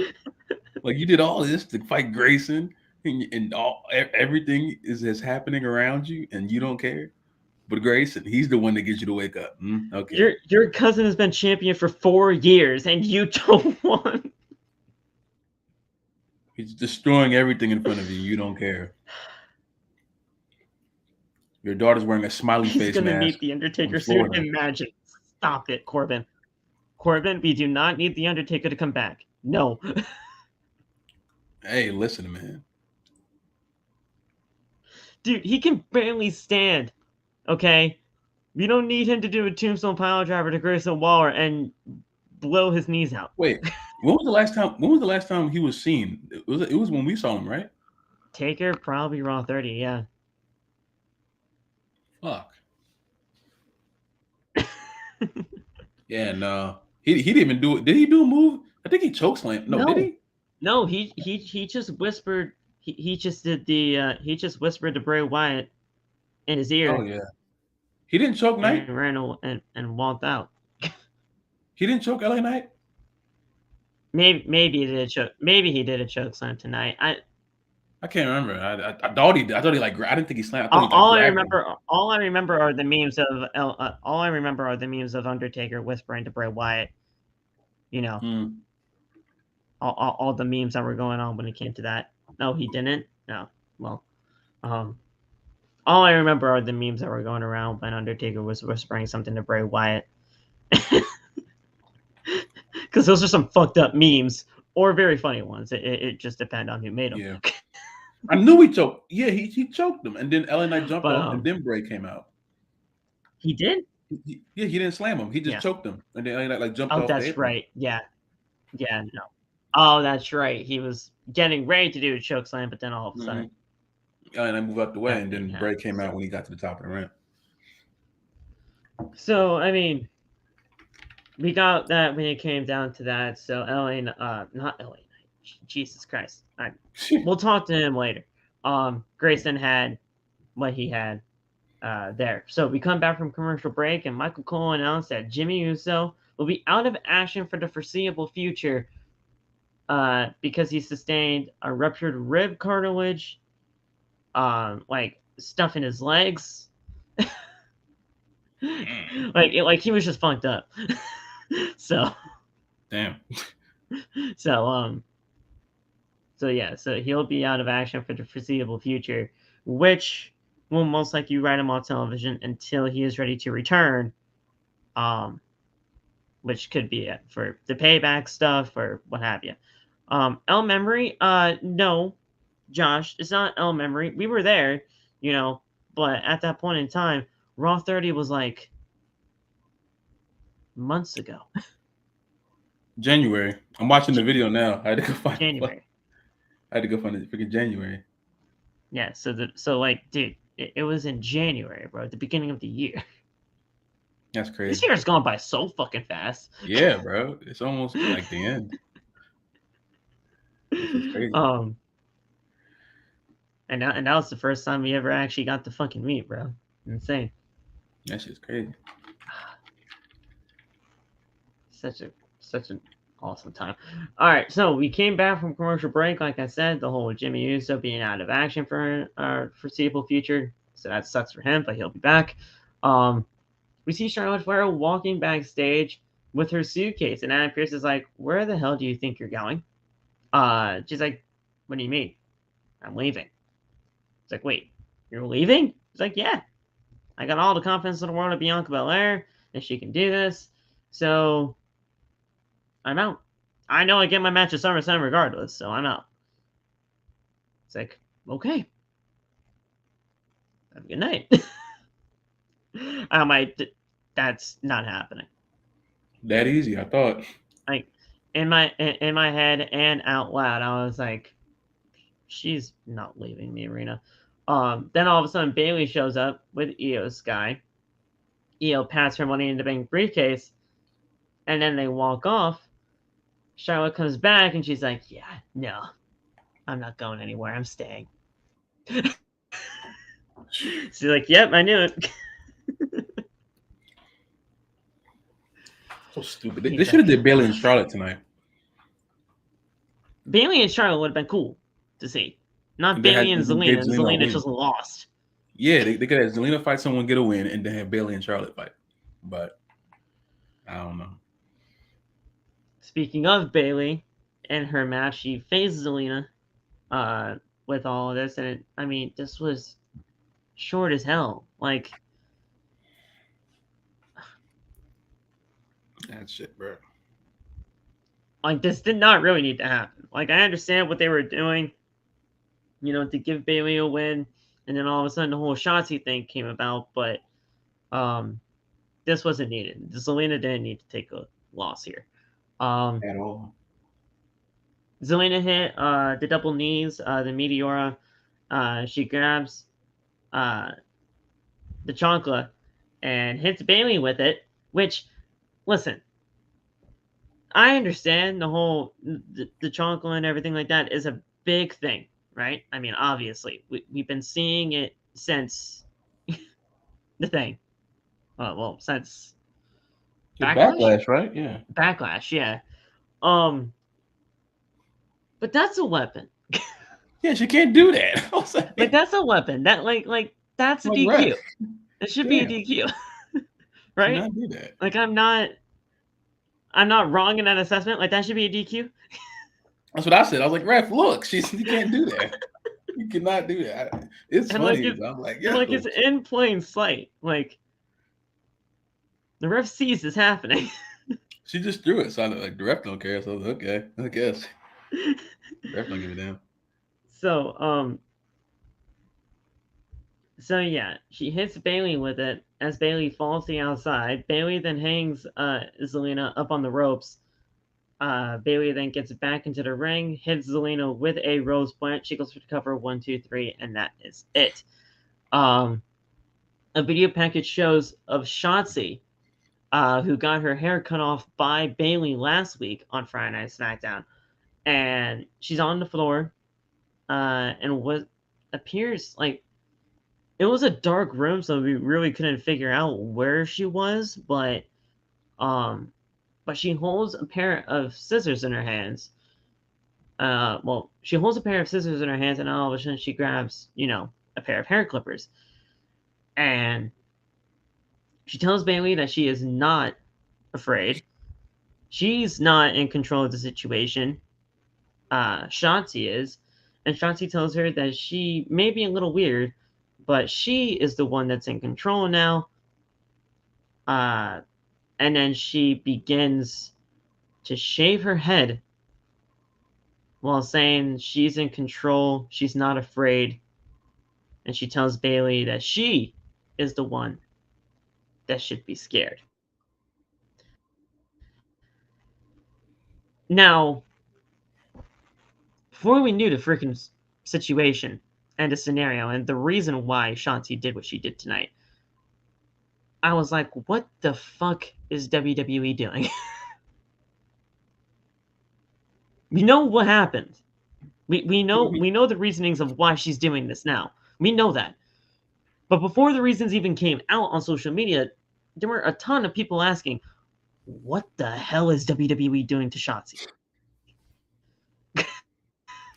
Like you did all this to fight Grayson, and everything is happening around you, and you don't care. But Grayson, he's the one that gets you to wake up. Okay, Your cousin has been champion for 4 years, and you don't want. he's destroying everything in front of you. You don't care. Your daughter's wearing a smiley He's face gonna mask need the from Undertaker soon. Florida. Imagine. Stop it, Corbin. Corbin, we do not need the Undertaker to come back. No. Hey, listen, man. Dude, he can barely stand. Okay? We don't need him to do a tombstone pile driver to Grayson Waller and blow his knees out. Wait, when was the last time? When was the last time he was seen? It was when we saw him, right? Taker, probably Raw 30, yeah. Fuck. Yeah, no. He didn't even do it. Did he do a move? I think he chokeslammed. No, did No. he? No, he just whispered he just did the he just whispered to Bray Wyatt in his Oh ear yeah. He didn't choke and Knight. ran and walked out. He didn't choke LA Knight. Maybe he did a choke slam tonight. I can't remember. I thought he did. I thought he like. I didn't think he slammed. I thought he like All grabbed him. I remember are the memes of all I remember are the memes of Undertaker whispering to Bray Wyatt. You know, all the memes that were going on when it came to that. No, he didn't. No, well, all I remember are the memes that were going around when Undertaker was whispering something to Bray Wyatt. Because those are some fucked up memes or very funny ones. It just depends on who made them. Yeah. I knew he choked. Yeah, he choked him, and then LA Knight jumped off, and then Bray came out. He did? He didn't slam him. He just choked him, and then LA Knight like jumped off. Oh, that's right. Yeah, no. Oh, that's right. He was getting ready to do a choke slam, but then all of a sudden, LA Knight moved out the way, and then Bray came out when he got to the top of the ramp. So I mean, we got that when it came down to that. So not LA Knight. Jesus Christ. We'll talk to him later. Grayson had what he had there. So we come back from commercial break, and Michael Cole announced that Jey Uso will be out of action for the foreseeable future because he sustained a ruptured rib cartilage, like stuff in his legs. like he was just funked up. So damn. So he'll be out of action for the foreseeable future, which will most likely write him off television until he is ready to return. Which could be it for the payback stuff or what have you. El Memory, no, Josh, it's not El Memory. We were there, but at that point in time, Raw 30 was like months ago. January. I'm watching the video now. I had to go find January. I had to go find it freaking January. Yeah, dude, it was in January, bro, at the beginning of the year. That's crazy. This year's gone by so fucking fast. Yeah, bro. It's almost like the end. Crazy. And that was the first time we ever actually got to fucking meet, bro. Insane. That shit's crazy. Such an awesome time. All right, so we came back from commercial break. Like I said, the whole Jey Uso being out of action for our foreseeable future. So that sucks for him, but he'll be back. We see Charlotte Flair walking backstage with her suitcase, and Adam Pearce is like, "Where the hell do you think you're going?" She's like, "What do you mean? I'm leaving." It's like, "Wait, you're leaving?" He's like, "Yeah. I got all the confidence in the world of Bianca Belair, and she can do this. So I'm out. I know I get my match at SummerSlam regardless, so I'm out." It's like, okay. Have a good night. That's not happening. That easy, I thought. Like in my head and out loud, I was like, she's not leaving the arena. Then all of a sudden Bayley shows up with Io Sky. Io pats her Money in the Bank briefcase, and then they walk off. Charlotte comes back and she's like, "Yeah, no, I'm not going anywhere. I'm staying." She's like, "Yep, I knew it." So stupid. They should have did Bayley and Charlotte tonight. Bayley and Charlotte would have been cool to see. Not Bayley and Zelina. Zelina just lost. Yeah, they could have Zelina fight someone, get a win, and then have Bayley and Charlotte fight. But I don't know. Speaking of Bayley and her match, she faced Zelina with all of this, and this was short as hell. Like, that shit, bro. Like, this did not really need to happen. Like, I understand what they were doing, to give Bayley a win, and then all of a sudden the whole Shotzi thing came about, but this wasn't needed. Zelina didn't need to take a loss here. At all. Zelina hit the double knees, the Meteora. She grabs the chancla and hits Bayley with it, which, listen, I understand the whole, the chancla and everything like that is a big thing, right? Obviously, we've been seeing it since the thing. Since Backlash, right? Yeah. Backlash, yeah. But that's a weapon. Yeah, she can't do that. I was Like that's a weapon. That like that's a like, DQ. ref, It should be a damn, DQ, right? cannot do that. Like I'm not wrong in that assessment. Like that should be a DQ. That's what I said. I was like, ref, look, you can't do that. You cannot do that. It's And funny. like I'm like, and yo. like it's in plain sight. Like the ref sees this happening. She just threw it. So I like the ref don't care. So I was like, okay, I guess. Ref don't give a damn. So yeah, she hits Bailey with it as Bailey falls to the outside. Bailey then hangs Zelina up on the ropes. Bailey then gets back into the ring, hits Zelina with a rose plant. She goes for the cover 1, 2, 3, and that is it. A video package shows of Shotzi, who got her hair cut off by Bailey last week on Friday Night SmackDown, and she's on the floor, and what appears like it was a dark room, so we really couldn't figure out where she was, but she holds a pair of scissors in her hands. She holds a pair of scissors in her hands, and all of a sudden she grabs, a pair of hair clippers. And she tells Bailey that she is not afraid. She's not in control of the situation. Shotzi is. And Shotzi tells her that she may be a little weird, but she is the one that's in control now. And then she begins to shave her head while saying she's in control, she's not afraid, and she tells Bailey that she is the one that should be scared. Now, before we knew the freaking situation and the scenario and the reason why Shotzi did what she did tonight, I was like, what the fuck is WWE doing? We know what happened. We know the reasonings of why she's doing this now. We know that. But before the reasons even came out on social media, there were a ton of people asking, what the hell is WWE doing to Shotzi? It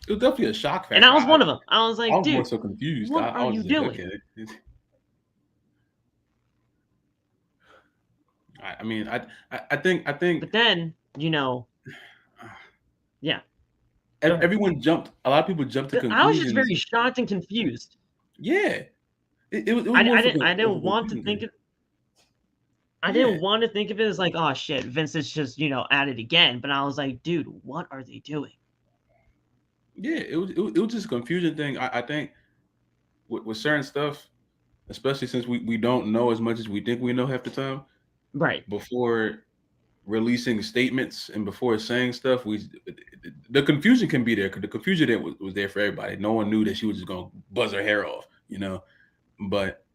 was definitely a shock factor. And I was one of them. I was like, I was dude, more so confused. what I are was you like, doing? okay. I mean, I think. But then, yeah. Everyone jumped. A lot of people jumped to conclusions. I was just very shocked and confused. Yeah, it was. I didn't want to think it. I didn't want to think of it as like, oh shit, Vince is just at it again. But I was like, dude, what are they doing? Yeah, it was just a confusion thing. I think with certain stuff, especially since we don't know as much as we think we know half the time. Right. Before releasing statements and before saying stuff, the confusion can be there because the confusion that was there for everybody. No one knew that she was just gonna buzz her hair off, But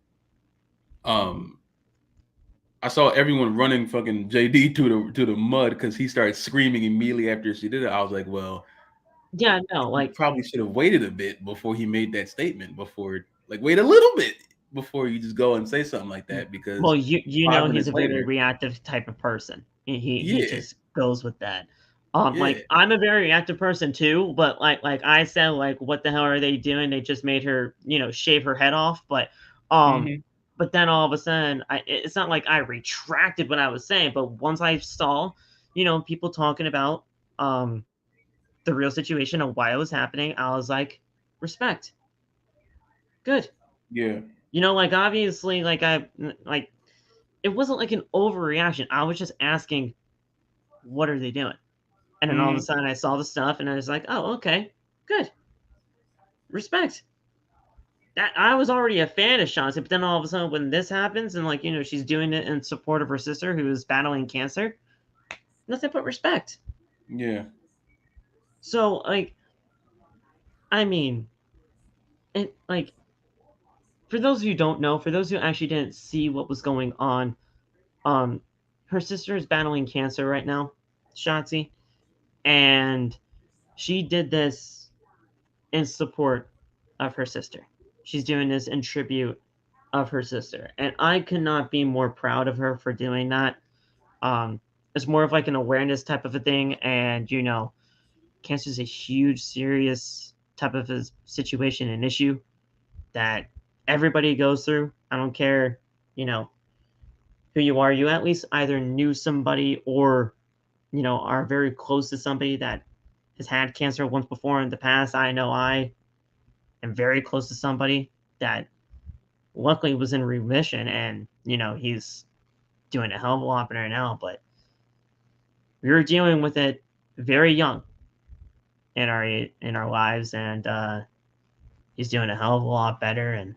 I saw everyone running fucking JD to the mud because he started screaming immediately after she did it. I was like, well, yeah, no, like probably should have waited a bit before he made that statement. Wait a little bit before you just go and say something like that because he's a very reactive type of person. He just goes with that. Like I'm a very reactive person too, but like I said, like what the hell are they doing? They just made her, shave her head off. But but then all of a sudden, it's not like I retracted what I was saying, but once I saw, people talking about the real situation and why it was happening, I was like, respect. Good. Yeah. Like obviously, like it wasn't like an overreaction. I was just asking, what are they doing? And then all of a sudden I saw the stuff and I was like, oh, okay, good. Respect. That I was already a fan of Shotzi, but then all of a sudden when this happens and like, she's doing it in support of her sister who is battling cancer, nothing but respect. Yeah. So like, I mean, it like, for those of you who don't know, for those who actually didn't see what was going on, her sister is battling cancer right now, Shotzi, and she did this in support of her sister. She's doing this in tribute of her sister, and I could not be more proud of her for doing that. It's more of like an awareness type of a thing, and cancer is a huge, serious type of a situation and issue that everybody goes through. I don't care, who you are. You at least either knew somebody or, are very close to somebody that has had cancer once before in the past. I know I am very close to somebody that luckily was in remission, and, he's doing a hell of a lot better now, but we were dealing with it very young in our lives, and he's doing a hell of a lot better, and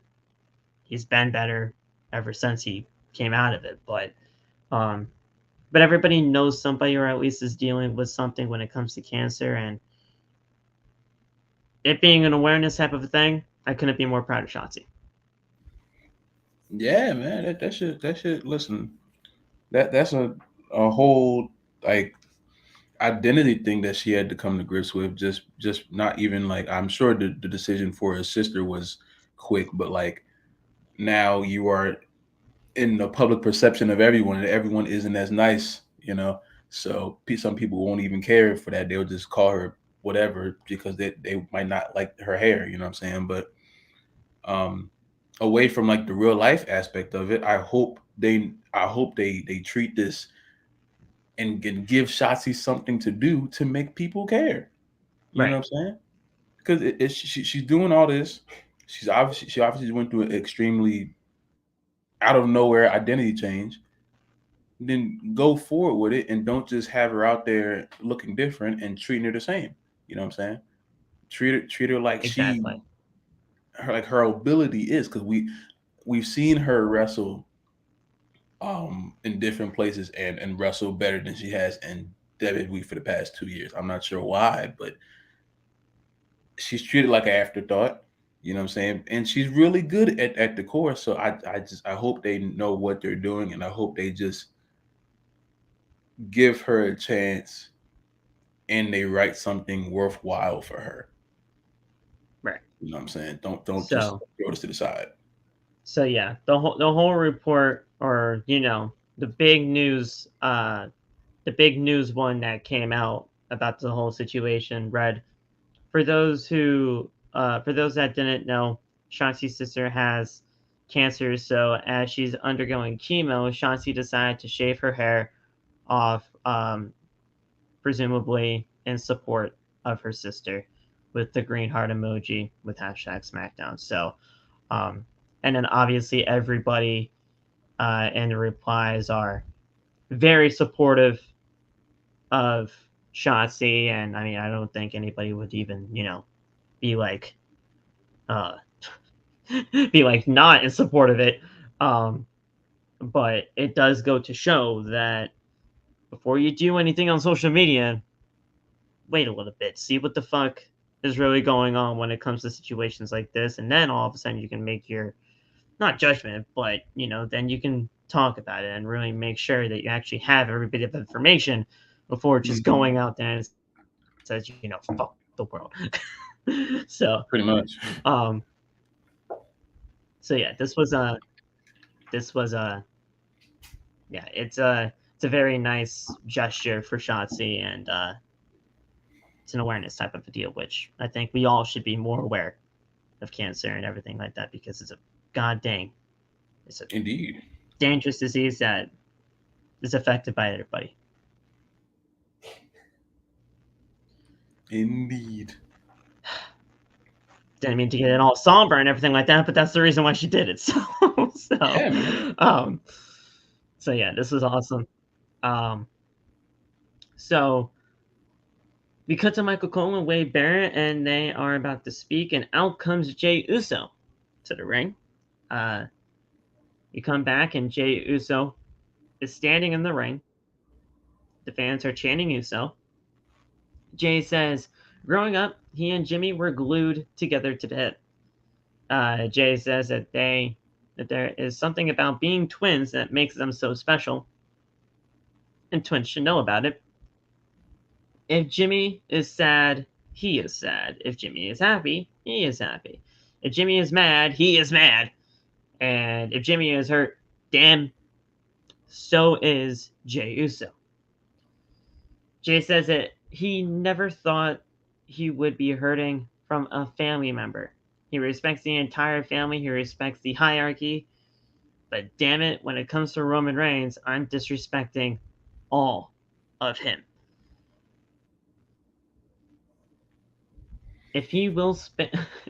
he's been better ever since he came out of it. But everybody knows somebody, or at least is dealing with something when it comes to cancer, and it being an awareness type of a thing, I couldn't be more proud of Shotzi. Yeah, man, that shit. Listen, that's a whole like identity thing that she had to come to grips with. Just not even like, I'm sure the decision for her sister was quick, but like now you are in the public perception of everyone, and everyone isn't as nice, So some people won't even care for that. They'll just call her whatever because they might not like her hair, you know what I'm saying? But away from like the real life aspect of it, I hope they treat this and give Shotzi something to do to make people care. You know what I'm saying? Because she's doing all this. She obviously went through an extremely out of nowhere identity change. Then go forward with it, and don't just have her out there looking different and treating her the same. You know what I'm saying? Treat her like exactly. her ability is, because we've seen her wrestle in different places and wrestle better than she has in WWE for the past 2 years. I'm not sure why, but she's treated like an afterthought. You know what I'm saying? And she's really good at the core. So I hope they know what they're doing, and I hope they just give her a chance and they write something worthwhile for her. Right. You know what I'm saying? Don't just throw this to the side. So yeah, the whole report, or the big news one that came out about the whole situation read, for those that didn't know, Shotzi's sister has cancer, so as she's undergoing chemo, Shotzi decided to shave her hair off, presumably in support of her sister, with the green heart emoji with #SmackDown. So, and then obviously everybody in the replies are very supportive of Shotzi, and I mean, I don't think anybody would even, be like, not in support of it. But it does go to show that before you do anything on social media, wait a little bit, see what the fuck is really going on when it comes to situations like this, and then all of a sudden you can make your, not judgment, but then you can talk about it and really make sure that you actually have every bit of information before just going out there and says, fuck the world. So pretty much. So yeah, this was yeah, it's a very nice gesture for Shotzi, and it's an awareness type of a deal, which I think we all should be more aware of cancer and everything like that, because it's a Indeed dangerous disease that is affected by everybody. Indeed. Didn't mean to get it all somber and everything like that, but that's the reason why she did it. So yeah, this was awesome. So we cut to Michael Cole and Wade Barrett, and they are about to speak, and out comes Jey Uso to the ring. You come back, and Jey Uso is standing in the ring. The fans are chanting Uso. Jey says, growing up, he and Jimmy were glued together to the hip. Jey says that there is something about being twins that makes them so special, and twins should know about it. If Jimmy is sad, he is sad. If Jimmy is happy, he is happy. If Jimmy is mad, he is mad. And if Jimmy is hurt, damn, so is Jey Uso. Jey says that he never thought he would be hurting from a family member. He respects the entire family. He respects the hierarchy. But damn it, when it comes to Roman Reigns, I'm disrespecting all of him. If he will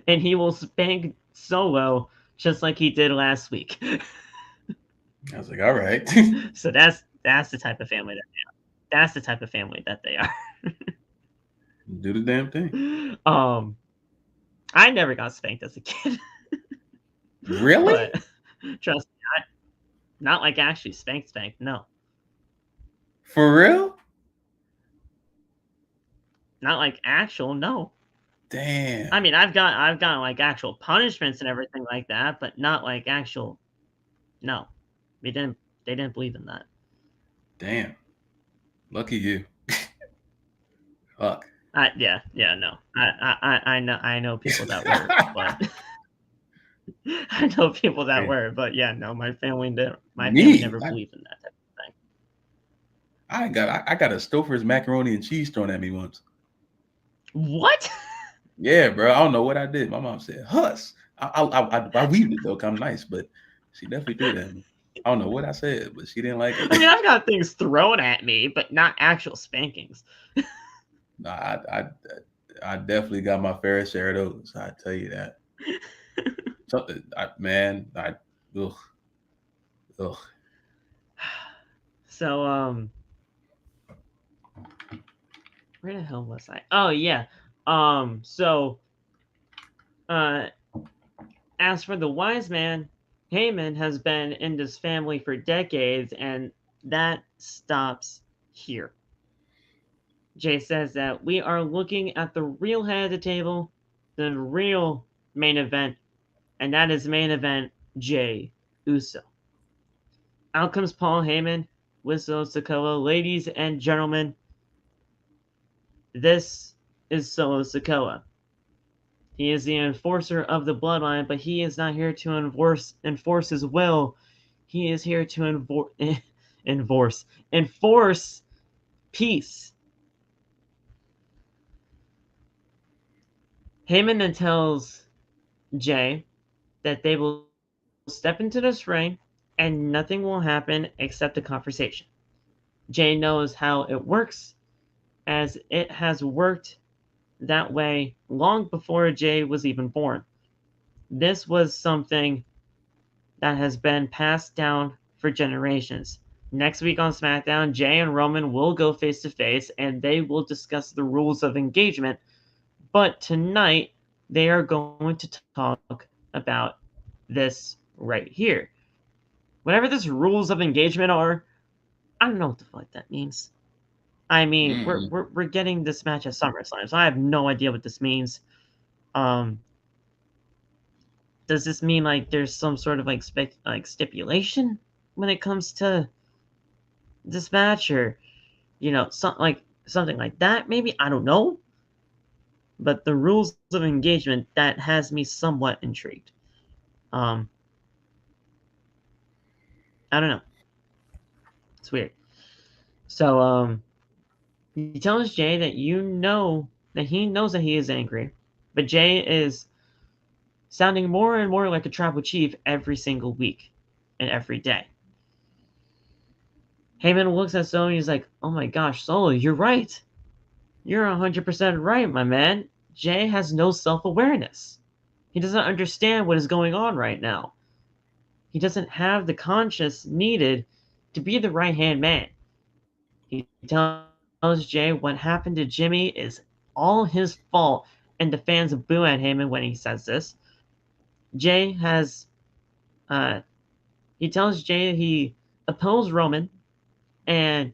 and he will spank Solo just like he did last week. I was like, all right. So that's the type of family that they are. That's the type of family that they are. Do the damn thing. I never got spanked as a kid. Really? But trust me, not like actually spanked. No. For real? Not like actual. No. Damn. I mean, I've got like actual punishments and everything like that, but not like actual. No, they didn't believe in that. Damn. Lucky you. Fuck. Yeah, no. I know people that were, but I know people that were, but yeah, no, my family didn't. My family never believed in that type of thing. I got a Stouffer's macaroni and cheese thrown at me once. What? Yeah, bro. I don't know what I did. My mom said, "Huss." I weaved it though, 'cause I'm nice, but she definitely threw it at me. I don't know what I said, but she didn't like it. I mean, I've got things thrown at me, but not actual spankings. Nah, I definitely got my fair share of those. I tell you that. Ugh. So where the hell was I? Oh yeah. So as for the wise man, Heyman has been in this family for decades, and that stops here. Jey says that we are looking at the real head of the table, the real main event, and that is main event Jey Uso. Out comes Paul Heyman with Solo Sikoa. Ladies and gentlemen, this is Solo Sikoa. He is the enforcer of the bloodline, but he is not here to enforce his will. He is here to enforce peace. Heyman then tells Jey that they will step into this ring and nothing will happen except a conversation. Jey knows how it works, as it has worked that way long before Jey was even born. This was something that has been passed down for generations. Next week on SmackDown, Jey and Roman will go face to face and they will discuss the rules of engagement. But tonight, they are going to talk about this right here. Whatever this rules of engagement are, I don't know what the fuck that means. I mean, we're getting this match at SummerSlam, so I have no idea what this means. Does this mean like there's some sort of like stipulation when it comes to this match, or something like that? Maybe, I don't know. But the rules of engagement, that has me somewhat intrigued. I don't know. It's weird. So he tells Jey that he knows that he is angry, but Jey is sounding more and more like a tribal chief every single week and every day. Heyman looks at Solo and he's like, "Oh my gosh, Solo, you're right. You're 100% right, my man. Jey has no self-awareness. He doesn't understand what is going on right now. He doesn't have the conscience needed to be the right-hand man." He tells Jey what happened to Jimmy is all his fault, and the fans boo at Heyman when he says this. He tells Jey he opposed Roman, and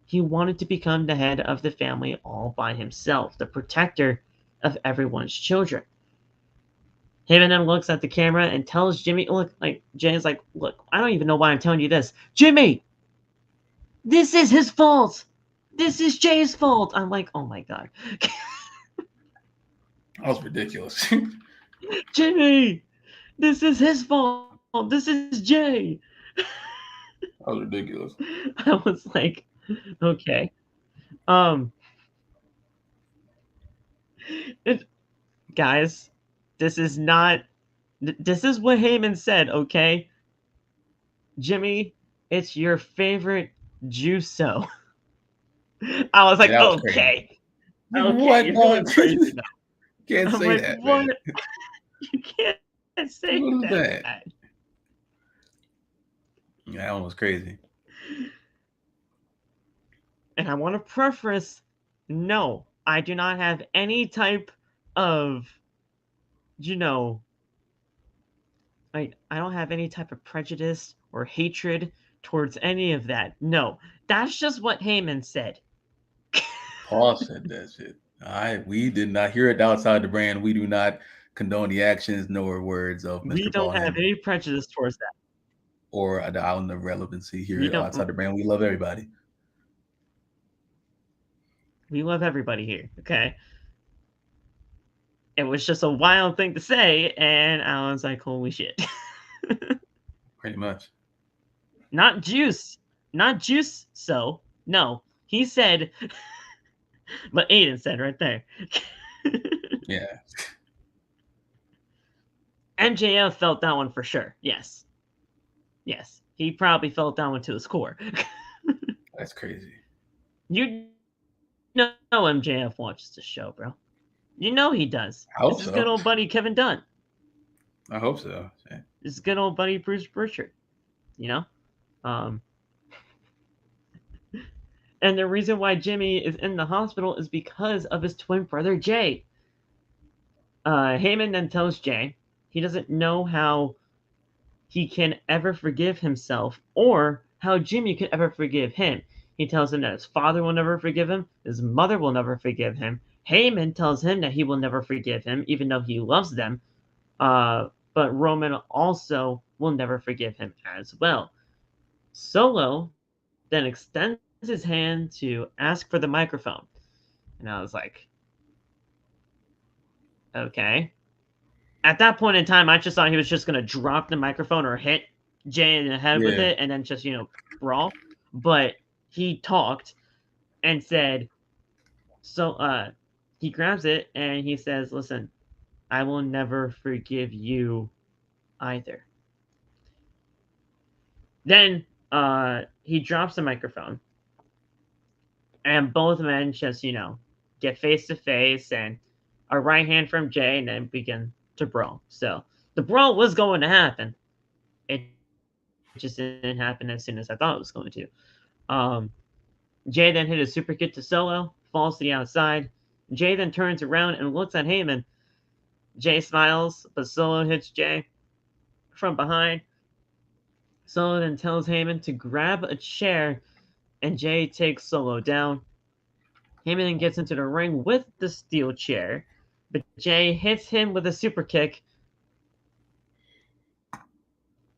he wanted to become the head of the family all by himself, the protector of everyone's children. Heyman then looks at the camera and tells Jimmy, Jey's like, "Look, I don't even know why I'm telling you this. Jimmy, this is his fault. This is Jey's fault." I'm like, oh my God. That was ridiculous. Jimmy, this is his fault. This is Jey. That was ridiculous. I was like, okay. guys, this is not. This is what Heyman said. Okay, Jimmy, it's your favorite Juso. I was like, Yeah, that was crazy. okay, What, you're dog? going crazy now. Can't I'm say like, that, what? man. You can't say What was that. that? Yeah, that one was crazy. And I want to preface, no, I do not have any type of, you know, I don't have any type of prejudice or hatred towards any of that. No, that's just what Heyman said. Paul said that shit. We did not hear it outside the brand. We do not condone the actions nor words of Mr. We Paul don't have Heyman any prejudice towards that. or the island of relevancy We here don't. outside the brand. We love everybody. We love everybody here. Okay. It was just a wild thing to say, and I was like, holy shit. Pretty much. Not juice. Not juice, so. No. He said, but Aiden said right there. Yeah. MJF felt that one for sure. Yes. Yes. He probably felt that one to his core. That's crazy. You know MJF watches the show, bro. You know he does. I hope This is so. good old buddy Kevin Dunn. I hope so. Yeah. This is good old buddy Bruce Pritchard. You know? And the reason why Jimmy is in the hospital is because of his twin brother Jey. Heyman then tells Jey he doesn't know how he can ever forgive himself or how Jimmy could ever forgive him. He tells him that his father will never forgive him, his mother will never forgive him. Heyman tells him that he will never forgive him, even though he loves them. But Roman also will never forgive him as well. Solo then extends his hand to ask for the microphone. And I was like, okay. At that point in time, I just thought he was just going to drop the microphone or hit Jey in the head with it and then just, brawl. But he talked and said, so he grabs it and he says, listen, I will never forgive you either. Then he drops the microphone and both men just, get face to face and a right hand from Jey and then begin to brawl. So the brawl was going to happen. It just didn't happen as soon as I thought it was going to. Jey then hit a super kick to Solo, falls to the outside. Jey then turns around and looks at Heyman. Jey smiles, but Solo hits Jey from behind. Solo then tells Heyman to grab a chair, and Jey takes Solo down. Heyman then gets into the ring with the steel chair, but Jey hits him with a super kick.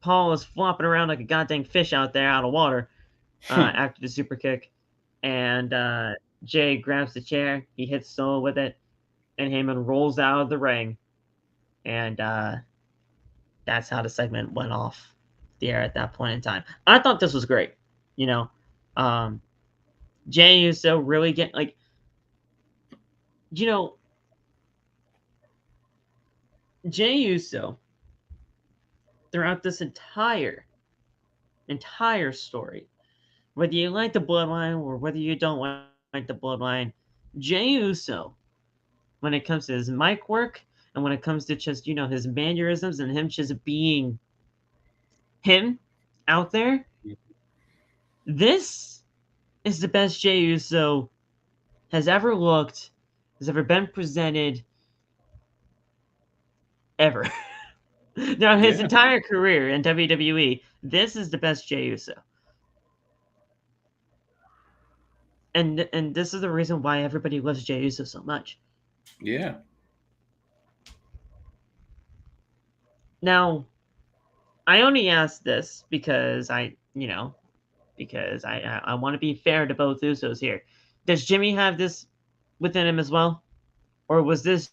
Paul is flopping around like a goddamn fish out there out of water after the super kick. And Jey grabs the chair. He hits Solo with it. And Heyman rolls out of the ring. And that's how the segment went off the air at that point in time. I thought this was great. Jey Uso really get Jey Uso throughout this entire story, whether you like the bloodline or whether you don't like the bloodline, Jey Uso, when it comes to his mic work and when it comes to just, his mannerisms and him just being him out there, this is the best Jey Uso has ever looked, has ever been presented, ever. Now, his entire career in WWE, this is the best Jey Uso. And this is the reason why everybody loves Jey Uso so much. Yeah. Now, I only asked this because I want to be fair to both Usos here. Does Jimmy have this within him as well? Or was this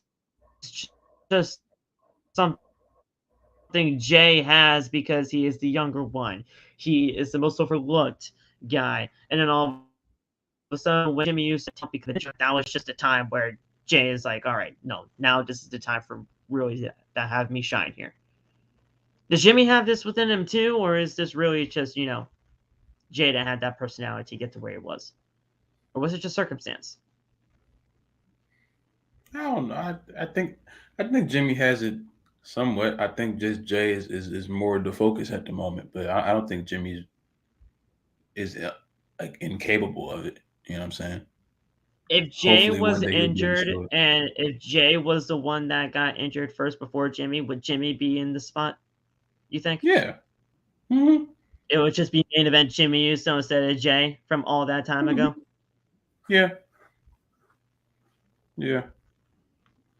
just something Jey has because he is the younger one? He is the most overlooked guy. And then all of a sudden, when Jimmy used to because that was just a time where Jey is like, all right, no, now this is the time for really to have me shine here. Does Jimmy have this within him too, or is this really just, Jey that had that personality to get to where he was? Or was it just circumstance? I don't know. I think Jimmy has it somewhat. I think just Jey is more the focus at the moment, but I don't think Jimmy is like incapable of it. You know what I'm saying? If Jey Hopefully was one day he'll be able to injured, show it. and if Jey was the one that got injured first before Jimmy, would Jimmy be in the spot, you think? Yeah. Mm-hmm. It would just be main event Jimmy Uso instead of Jey from all that time ago? Yeah. Yeah.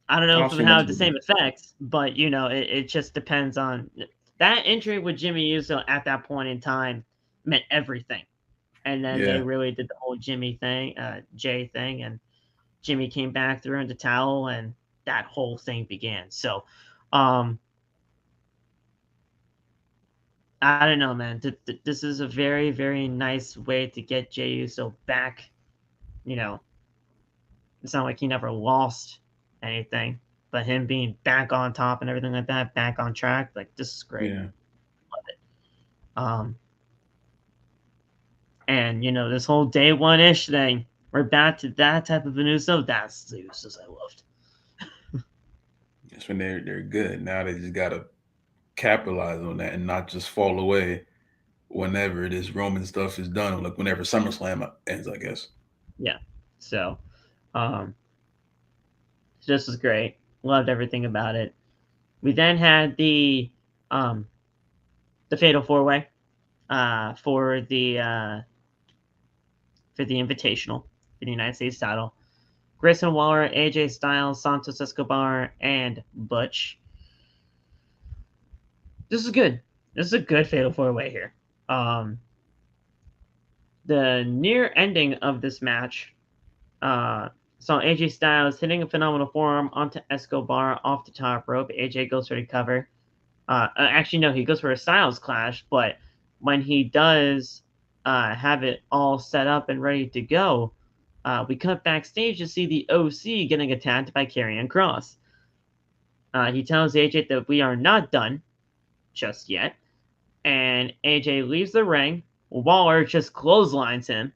I don't I know don't if it see would much have of the a same difference. effects, but it just depends on that injury with Jimmy Uso at that point in time meant everything. And then they Yeah. really did the whole Jimmy thing, Jey thing, and Jimmy came back, threw in the towel, and that whole thing began. So, I don't know, man. This is a very, very nice way to get Jey Uso back. You know, it's not like he never lost anything, but him being back on top and everything like that, back on track, like this is great. Yeah. Love it. And this whole day one ish thing, we're back to that type of an Uso. That's the Usos I loved. That's when they're good. Now they just gotta capitalize on that and not just fall away whenever this Roman stuff is done, like whenever SummerSlam ends, I guess. Yeah. So, um, this was great. Loved everything about it. We then had um the Fatal 4-Way for the Invitational for the United States title. Grayson Waller, AJ Styles, Santos Escobar, and Butch. This is good. This is a good Fatal 4-Way here. The near ending of this match saw AJ Styles hitting a phenomenal forearm onto Escobar off the top rope. AJ goes for the cover. Actually, no, he goes for a Styles clash, but when he does have it all set up and ready to go, we cut backstage to see the OC getting attacked by Karrion Kross. He tells AJ that we are not done just yet, and AJ leaves the ring. Waller just clotheslines him.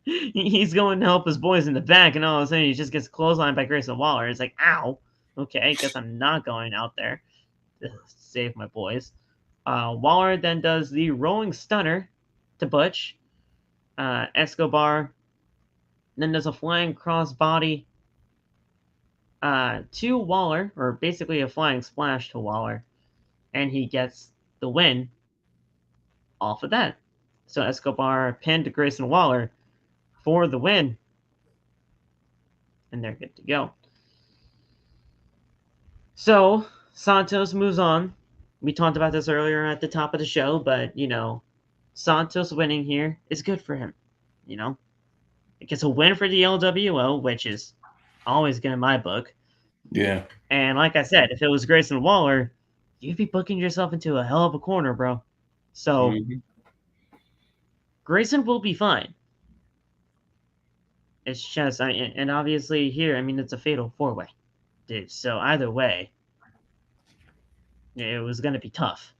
He's going to help his boys in the back, and all of a sudden he just gets clotheslined by Grayson Waller. It's like, ow, okay, guess I'm not going out there to save my boys. Waller then does the rolling stunner to Butch. Escobar then does a flying crossbody to Waller, or basically a flying splash to Waller, and he gets the win off of that. So Escobar pinned Grayson Waller for the win, and they're good to go. So Santos moves on. We talked about this earlier at the top of the show, but Santos winning here is good for him. It gets a win for the LWO, which is always good in my book. Yeah. And like I said, if it was Grayson Waller, you'd be booking yourself into a hell of a corner, bro. So Grayson will be fine. It's just, and obviously here, it's a fatal 4-way, dude. So either way, it was going to be tough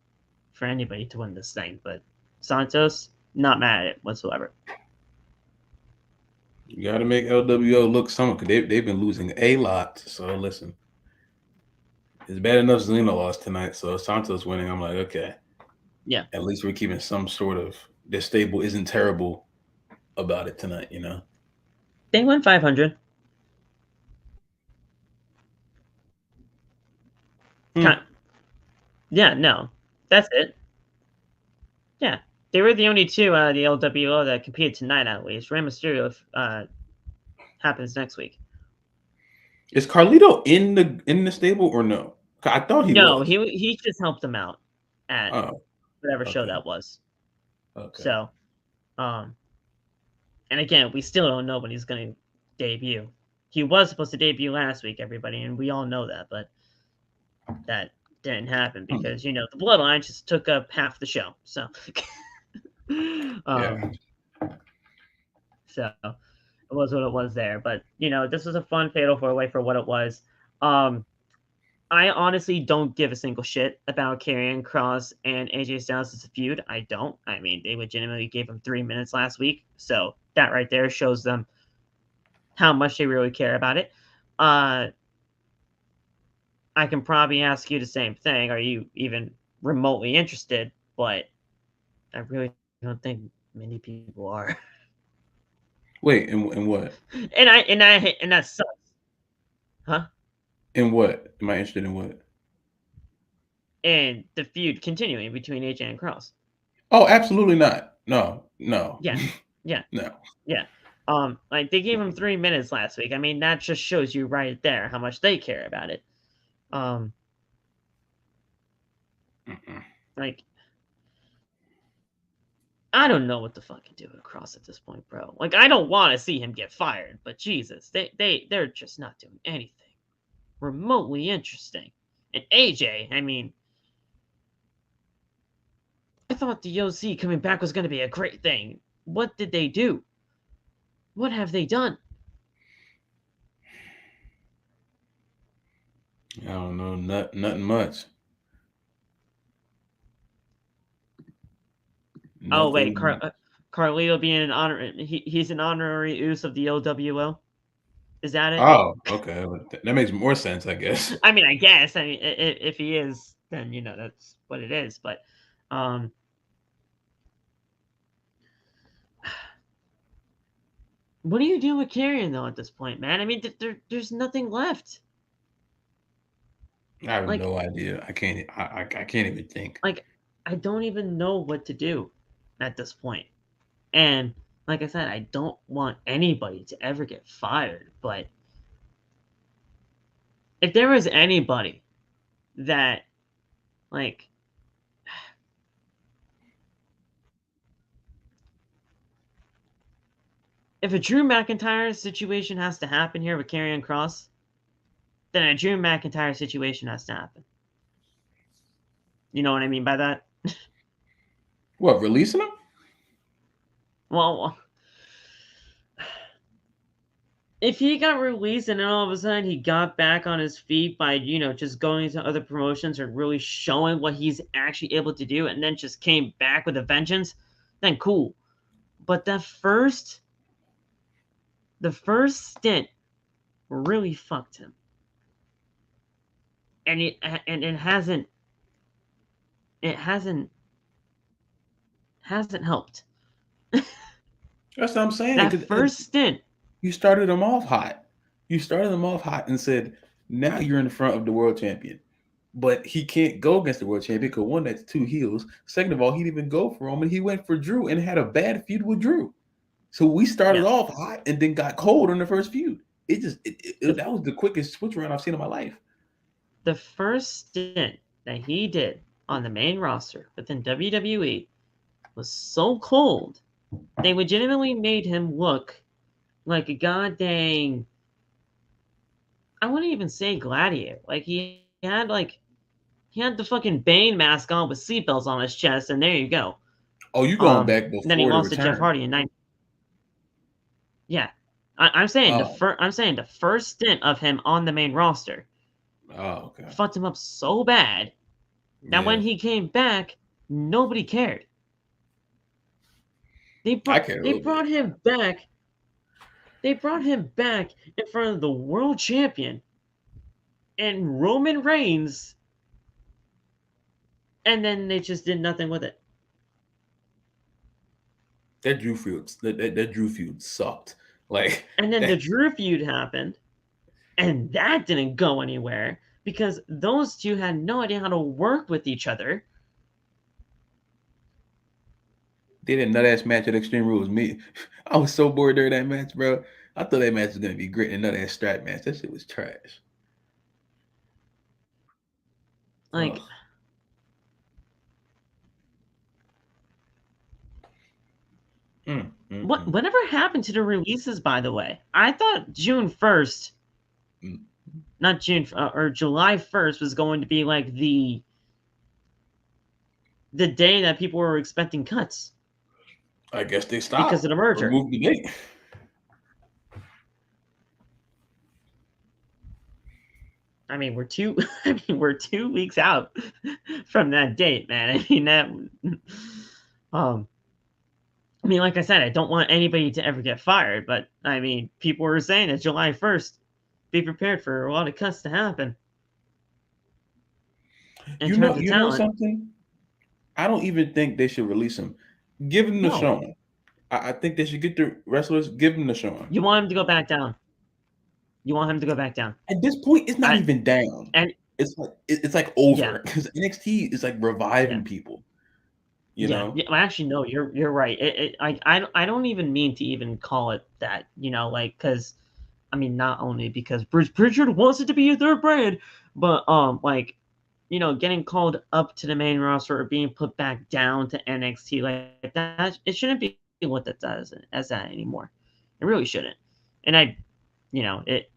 for anybody to win this thing. But Santos, not mad at it whatsoever. You got to make LWO look somewhat, because they've been losing a lot. So listen, it's bad enough Zelina lost tonight. So Santos winning, I'm like, okay. Yeah. At least we're keeping some sort of, their stable isn't terrible about it tonight, They went 500. Yeah, no. That's it. Yeah. They were the only two out of the LWO that competed tonight, at least. Rey Mysterio happens next week. Is Carlito in the stable or no? I thought he was. No, he just helped them out at whatever show that was. Okay. So, and again, we still don't know when he's going to debut. He was supposed to debut last week, everybody, and we all know that, but that didn't happen because the Bloodline just took up half the show. So, yeah. So was what it was there. But this was a fun Fatal 4-Way for what it was. I honestly don't give a single shit about Karrion Kross and AJ Styles' feud. I don't. I mean, they legitimately gave him 3 minutes last week, so that right there shows them how much they really care about it. I can probably ask you the same thing. Are you even remotely interested? But I really don't think many people are. Wait, and what? And that sucks. Huh? In what? Am I interested in what? And the feud continuing between AJ and Kross. Oh, absolutely not. No. Yeah. Yeah. No. Yeah. Like they gave him 3 minutes last week. I mean, that just shows you right there how much they care about it. Like I don't know what to fucking do with Kross at this point, bro. Like I don't want to see him get fired, but Jesus, they're just not doing anything remotely interesting. And AJ, I mean, I thought the OC coming back was going to be a great thing. What did they do? What have they done? I don't know. Nothing much. Oh wait, Carlito being an honor, he's an honorary use of the OWO. Is that it? Oh, okay. That makes more sense, I guess. I mean, I guess. I mean, if he is, then that's what it is. But, what do you do with Karrion though at this point, man? I mean, there's nothing left. I have no idea. I can't. I can't even think. Like, I don't even know what to do at this point. And like I said, I don't want anybody to ever get fired. But if there was anybody that, like, if a Drew McIntyre situation has to happen here with Karrion Kross, then a Drew McIntyre situation has to happen. You know what I mean by that? What, releasing him? Well, if he got released and then all of a sudden he got back on his feet by, just going to other promotions and really showing what he's actually able to do and then just came back with a vengeance, then cool. But the first stint really fucked him. And it hasn't helped. That's what I'm saying. That first stint. You started him off hot. You started him off hot and said, now you're in front of the world champion. But he can't go against the world champion because one, that's 2 heels. Second of all, he didn't even go for Roman. He went for Drew and had a bad feud with Drew. So we started off hot and then got cold on the first feud. That was the quickest switch around I've seen in my life. The first stint that he did on the main roster within WWE was so cold, they legitimately made him look like a goddamn, I wouldn't even say gladiator. Like he had the fucking Bane mask on with seatbelts on his chest, and there you go. Oh, you going back before then he lost to Jeff Hardy in 9. Yeah, I'm saying the first stint of him on the main roster. Oh, okay. Fucked him up so bad that when he came back, nobody cared. They brought him back. They brought him back in front of the world champion and Roman Reigns, and then they just did nothing with it. That Drew feud sucked. And then the Drew feud happened, and that didn't go anywhere because those two had no idea how to work with each other. They did a nut-ass match at Extreme Rules. I was so bored during that match, bro. I thought that match was going to be great in a nut-ass strap match. That shit was trash. Whatever happened to the releases, by the way? I thought June 1st, not June, or July 1st was going to be like the day that people were expecting cuts. I guess they stopped because of the merger. Moved the date. I mean, we're 2 weeks out from that date, man. I mean that. Um, I mean, like I said, I don't want anybody to ever get fired, but I mean, people were saying it's July 1st. Be prepared for a lot of cuts to happen. In terms of You know talent, something? I don't even think they should release him. Give him the no. Sean. I think they should get the wrestlers. Give him the Sean. You want him to go back down. You want him to go back down. At this point, it's not I even down. and It's like yeah, over because NXT is like reviving yeah. people. Yeah, well, actually, no, you're right. I don't even mean to even call it that, like, because I mean, not only because Bruce Pritchard wants it to be a third brand, but like, getting called up to the main roster or being put back down to NXT like that, it shouldn't be looked at as that anymore. It really shouldn't. And it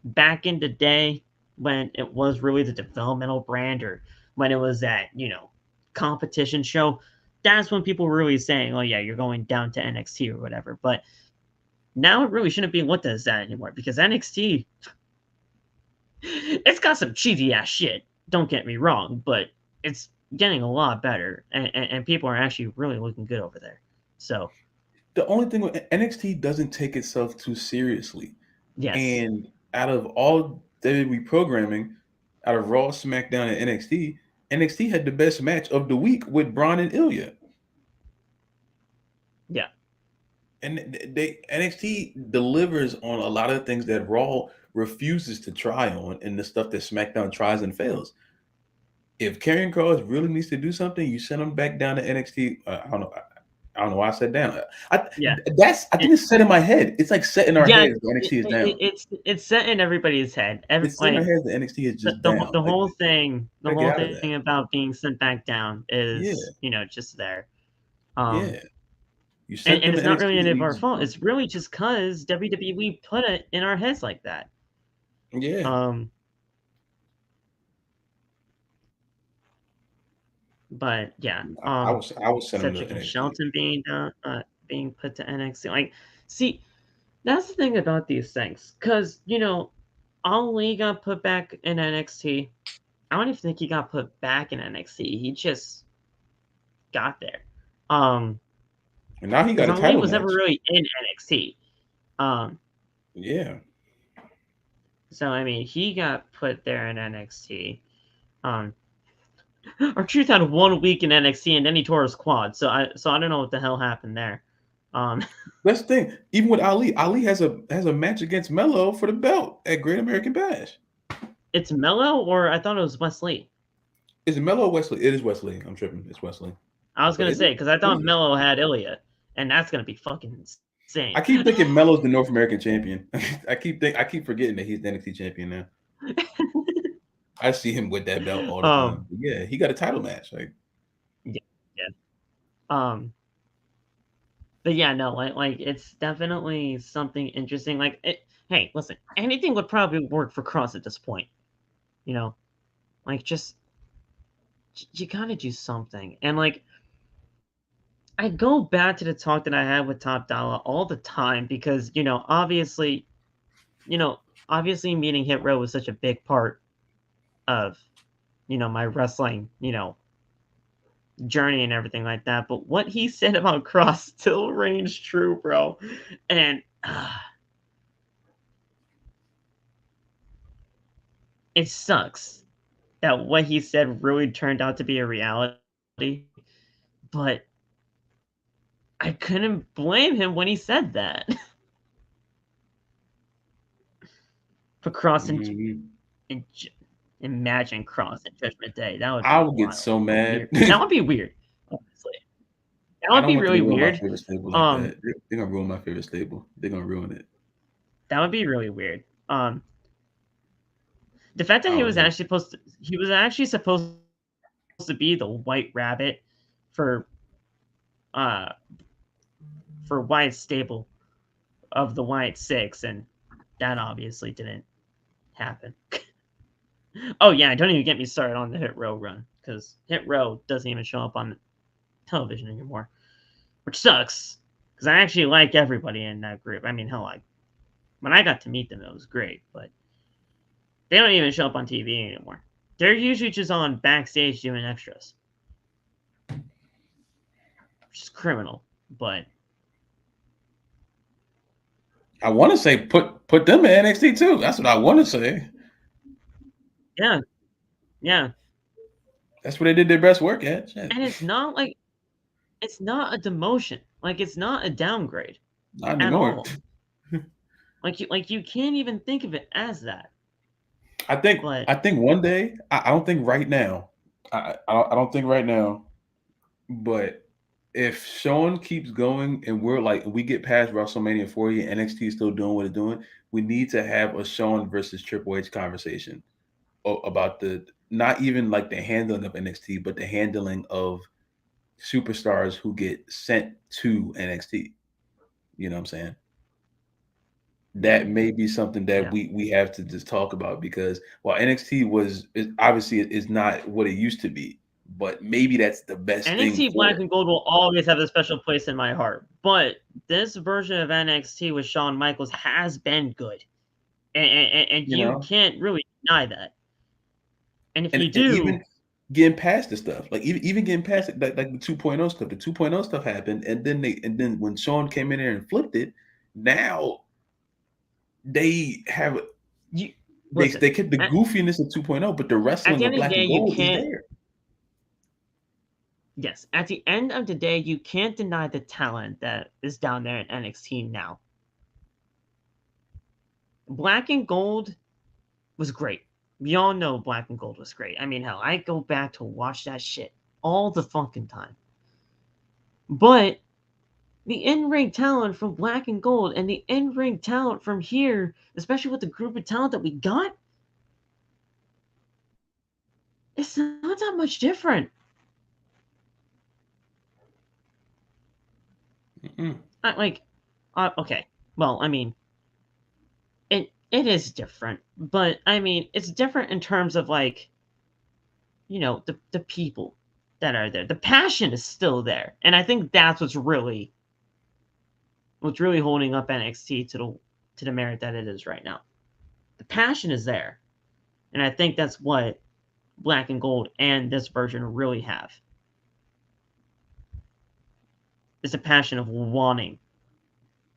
back in the day when it was really the developmental brand or when it was that, competition show, that's when people were really saying, oh yeah, you're going down to NXT or whatever. But now it really shouldn't be looked at as that anymore because NXT, it's got some cheesy ass shit. Don't get me wrong, but it's getting a lot better, and people are actually really looking good over there. So the only thing with NXT doesn't take itself too seriously, yes, and out of all WWE programming, out of Raw, SmackDown, and NXT had the best match of the week with Braun and Ilya. yeah, And NXT delivers on a lot of things that Raw refuses to try on, and the stuff that SmackDown tries and fails. If Karrion Kross really needs to do something, you send him back down to NXT. I don't know. I don't know why I said down. I yeah. think it's set in my head. It's like set in our Yeah, heads. The NXT is down. it's set in everybody's head. It's set in our heads. The NXT is just down. The Like, whole thing, gotta get out of that. about being sent back down Yeah, is just there. yeah. You sent And them to it's not NXT. really any And of you our just, fault. It's really just because WWE put it in our heads like that. yeah. But yeah, I was sent them to Cedric and NXT. Shelton being put to NXT. Like, see, that's the thing about these things, because Ali got put back in NXT. I don't even think he got put back in NXT. He just got there. And now he got Because a Ali title was never match. really in NXT. Yeah. So I mean, he got put there in NXT. R-Truth had 1 week in NXT and then he tore his quad. So I don't know what the hell happened there. That's the thing. Even with Ali has a match against Melo for the belt at Great American Bash. It's Melo, or I thought it was Wesley. Is it Melo or Wesley? It is Wesley. I'm tripping. It's Wesley. I was gonna say, because I What thought is it? Melo had Ilya, and that's gonna be fucking insane. I keep thinking Melo's the North American champion. I keep forgetting that he's the NXT champion now. I see him with that belt all the time. But yeah, he got a title match. Like, yeah. But yeah, no, like it's definitely something interesting. Like, hey, listen, anything would probably work for Cross at this point. Like just you gotta do something. And like, I go back to the talk that I had with Top Dollar all the time because obviously meeting Hit Row was such a big part of my wrestling journey and everything like that. But what he said about Cross still reigns true, bro. And it sucks that what he said really turned out to be a reality. But I couldn't blame him when he said that. For Cross and imagine Cross at Judgment Day. That would be I would get wild. so mad. That would be weird. Honestly, that would be really weird. My favorite stable like that. They're gonna ruin my favorite stable. They're gonna ruin it. That would be really weird. The fact that he was actually supposed to be the White Rabbit for Wyatt's stable of the Wyatt Six, and that obviously didn't happen. Oh yeah, don't even get me started on the Hit Row run, because Hit Row doesn't even show up on television anymore, which sucks, because I actually like everybody in that group. I mean, hell, when I got to meet them, it was great, but They don't even show up on TV anymore. They're usually just on backstage doing extras. Which is criminal, but I want to say put them in NXT too. That's what I want to say. yeah. Yeah. That's where they did their best work at. Shit. And it's not like it's not a demotion. Like it's not a downgrade Not at anymore. all. like you can't even think of it as that. I think one day. I don't think right now. I don't think right now. But if Sean keeps going and we get past WrestleMania 40 and NXT is still doing what it's doing, we need to have a Sean versus Triple H conversation about not even like the handling of NXT, but the handling of superstars who get sent to NXT. You know what I'm saying? That may be something that we have to just talk about, because while NXT obviously is not what it used to be, but maybe that's the best thing. NXT Black and Gold will always have a special place in my heart. But this version of NXT with Shawn Michaels has been good. And you can't really deny that. And if you do, even getting past the stuff, like even getting past it, like the 2.0 stuff, the 2.0 stuff happened, and then when Sean came in there and flipped it, now they have they kept the goofiness of 2.0 but the wrestling of Black and Gold is there. Yes, at the end of the day, you can't deny the talent that is down there in NXT now. Black and Gold was great. We all know Black and Gold was great. I mean, hell, I go back to watch that shit all the fucking time. But the in-ring talent from Black and Gold and the in-ring talent from here, especially with the group of talent that we got, it's not that much different. Okay. Well, I mean, it is different, but I mean, it's different in terms of like, the people that are there. The passion is still there, and I think that's what's really holding up NXT to the merit that it is right now. The passion is there, and I think that's what Black and Gold and this version really have. It's a passion of wanting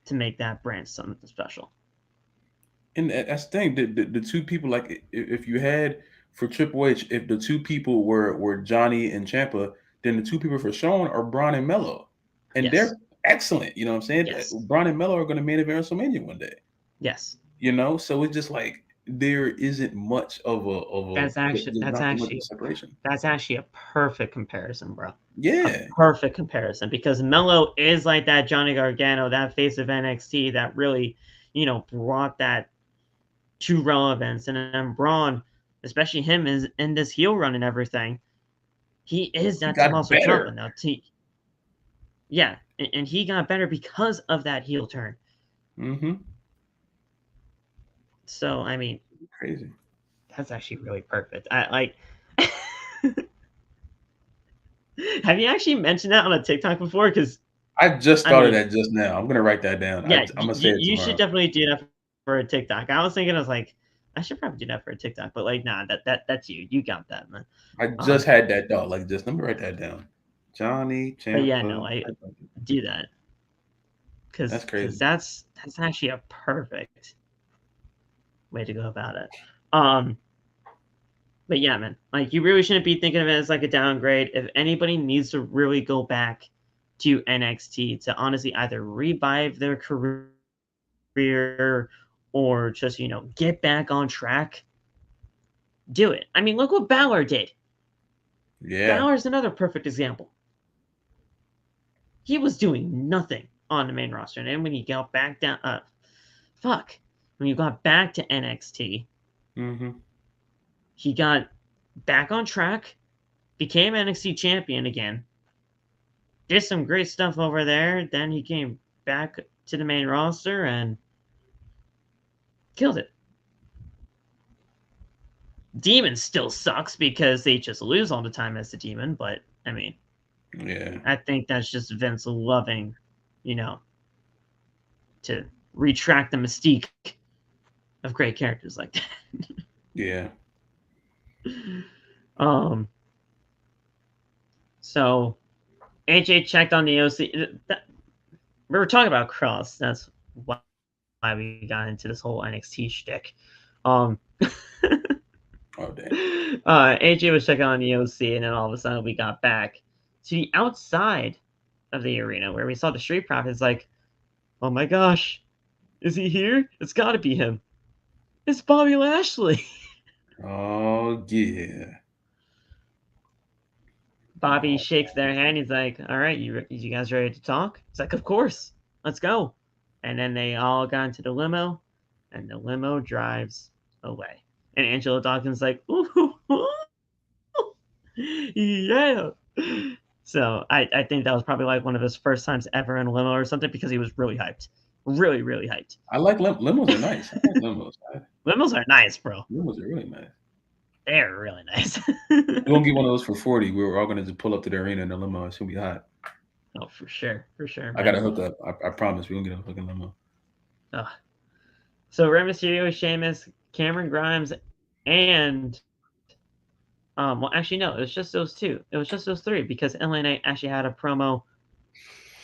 to make that brand something special. And that's the thing. The two people, like if you had for Triple H, if the two people were Johnny and Ciampa, then the two people for Sean are Braun and Melo, and they're excellent. You know what I'm saying? Yes. Braun and Melo are going to main event WrestleMania one day. Yes. So it's just like there isn't much of a that's actually separation. That's actually a perfect comparison, bro. Yeah, a perfect comparison, because Melo is like that Johnny Gargano, that face of NXT that really, brought that to relevance. And then Braun, especially him, is in this heel run and everything. He is that Tommaso Ciampa now. Yeah, and he got better because of that heel turn. Mm-hmm. So I mean, crazy. That's actually really perfect. I like. Have you actually mentioned that on a TikTok before? Because I just thought of that just now. I'm gonna write that down. Yeah, I'm gonna say it you should definitely do that for a TikTok. I was thinking, I was like, I should probably do that for a TikTok, but like, nah, that's you. You got that, man. I just had that thought. Like, just let me write that down. Johnny Ciampa. But yeah, no, I do that because that's crazy. Because that's actually a perfect way to go about it. But yeah, man, like you really shouldn't be thinking of it as like a downgrade. If anybody needs to really go back to NXT to honestly either revive their career or just, get back on track, do it. I mean, look what Balor did. Yeah. Balor's another perfect example. He was doing nothing on the main roster. And then when he got back down, when you got back to NXT, he got back on track, became NXT champion again, did some great stuff over there. Then he came back to the main roster and killed it. Demon still sucks because they just lose all the time as the Demon, but I mean, yeah, I think that's just Vince loving, to retract the mystique of great characters like that. Yeah. So AJ checked on the OC. We were talking about Cross. That's why we got into this whole NXT shtick. Um, Oh damn. AJ was checking on the OC, and then all of a sudden we got back to the outside of the arena where we saw the Street Profits. Like, oh my gosh, is he here? It's got to be him. It's Bobby Lashley. Oh yeah. Bobby Oh, shakes their hand. He's like, all right, you guys ready to talk? It's like, of course, let's go. And then they all got into the limo, and the limo drives away. And Angelo Dawkins like, ooh, yeah. So I think that was probably like one of his first times ever in a limo or something because he was really hyped. Really, really hyped. I like limos are nice. I like limos. Limos are nice, bro. Limos are really nice. They're really nice. We're gonna get one of those for 40. We're all gonna just pull up to the arena in the limo. It's gonna be hot. Oh, for sure, for sure. I got to hook up. I promise. We're gonna get a fucking limo. So Rey Mysterio, Sheamus, Cameron Grimes, and well, actually no, it was just those two. It was just those three because LA Knight actually had a promo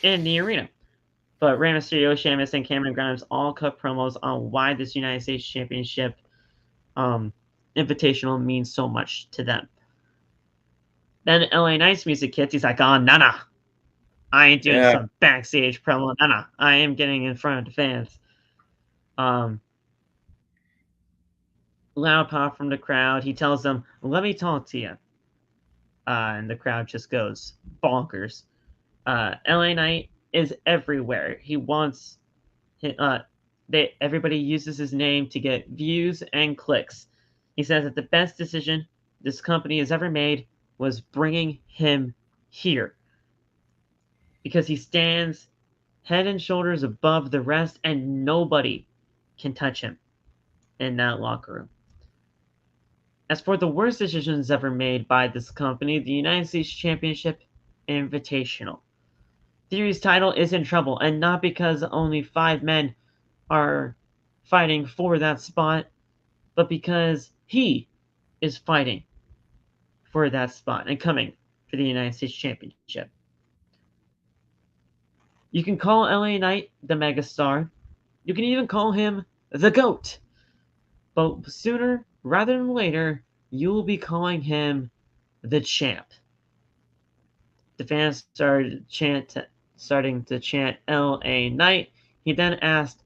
in the arena. But Rey Mysterio, Sheamus, and Cameron Grimes all cut promos on why this United States Championship Invitational means so much to them. Then LA Knight's music hits. He's like, oh, nah. I ain't doing some backstage promo. Nah. I am getting in front of the fans. Loud pop from the crowd. He tells them, let me talk to you. And the crowd just goes bonkers. LA Knight is everywhere. He wants... everybody uses his name to get views and clicks. He says that the best decision this company has ever made was bringing him here. Because he stands head and shoulders above the rest, and nobody can touch him in that locker room. As for the worst decisions ever made by this company, the United States Championship Invitational. Theory's title is in trouble, and not because only 5 men are fighting for that spot, but because he is fighting for that spot and coming for the United States Championship. You can call LA Knight the megastar. You can even call him the GOAT. But sooner rather than later, you will be calling him the champ. The fans starting to chant LA Knight. He then asked,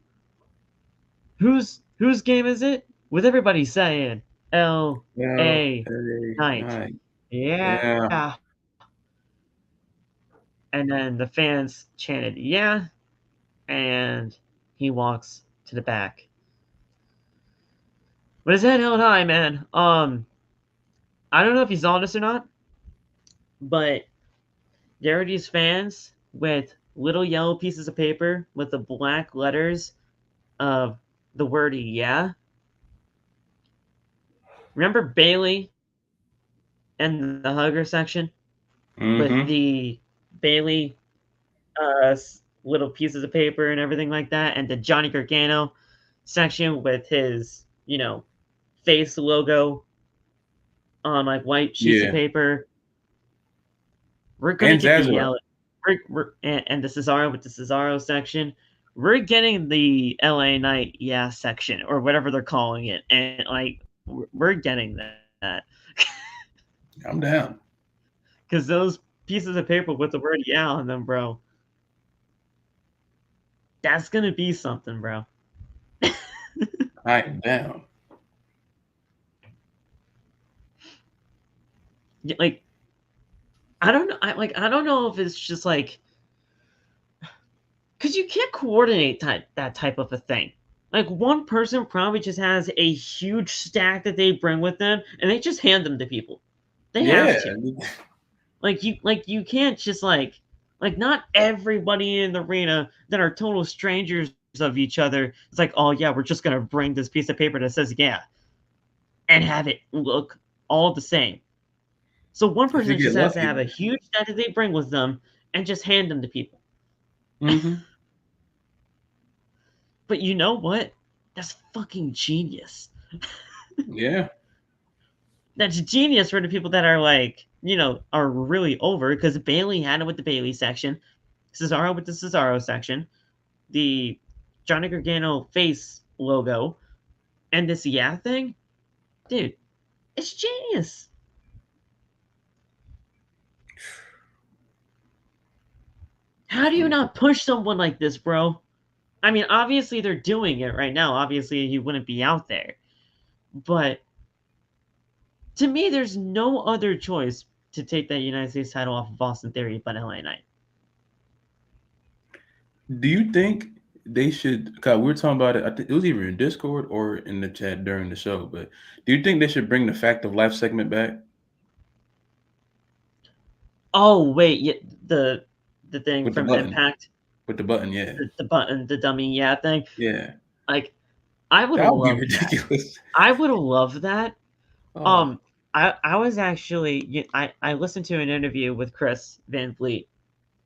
whose game is it? With everybody saying LA Knight. Yeah. And then the fans chanted, yeah. And he walks to the back. But his head held high, man. I don't know if he saw this or not, but there are these fans with little yellow pieces of paper with the black letters of the word yeah. Remember Bailey in the hugger section with the Bailey little pieces of paper and everything like that, and the Johnny Gargano section with his, face logo on like white sheets of paper. We're gonna get the yellow. And the Cesaro with the Cesaro section. We're getting the LA Knight section or whatever they're calling it, and like we're getting that. I'm down. Because those pieces of paper with the word yeah on them, bro. That's gonna be something, bro. I am down. Like, I don't know. I don't know if it's just like, because you can't coordinate that type of a thing. Like, one person probably just has a huge stack that they bring with them, and they just hand them to people. They have to. Like you can't just like not everybody in the arena that are total strangers of each other. It's like, oh yeah, we're just gonna bring this piece of paper that says yeah, and have it look all the same. So one person just has to have a huge stack that they bring with them and just hand them to people. But you know what? That's fucking genius. Yeah. That's genius for the people that are like, are really over, because Bailey had it with the Bailey section, Cesaro with the Cesaro section, the Johnny Gargano face logo, and this thing. Dude, it's genius. How do you not push someone like this, bro? I mean, obviously they're doing it right now. Obviously he wouldn't be out there. But to me, there's no other choice to take that United States title off of Austin Theory but LA Knight. Do you think they should? Cause we were talking about it. I think it was either in Discord or in the chat during the show. But do you think they should bring the Fact of Life segment back? Oh wait, yeah, the thing With the from button. Impact. With the button, yeah. The button, the dummy, thing. Yeah. Like, I would have That would be loved ridiculous. that. I would have loved that. Oh. I was actually I listened to an interview with Chris Van Vliet,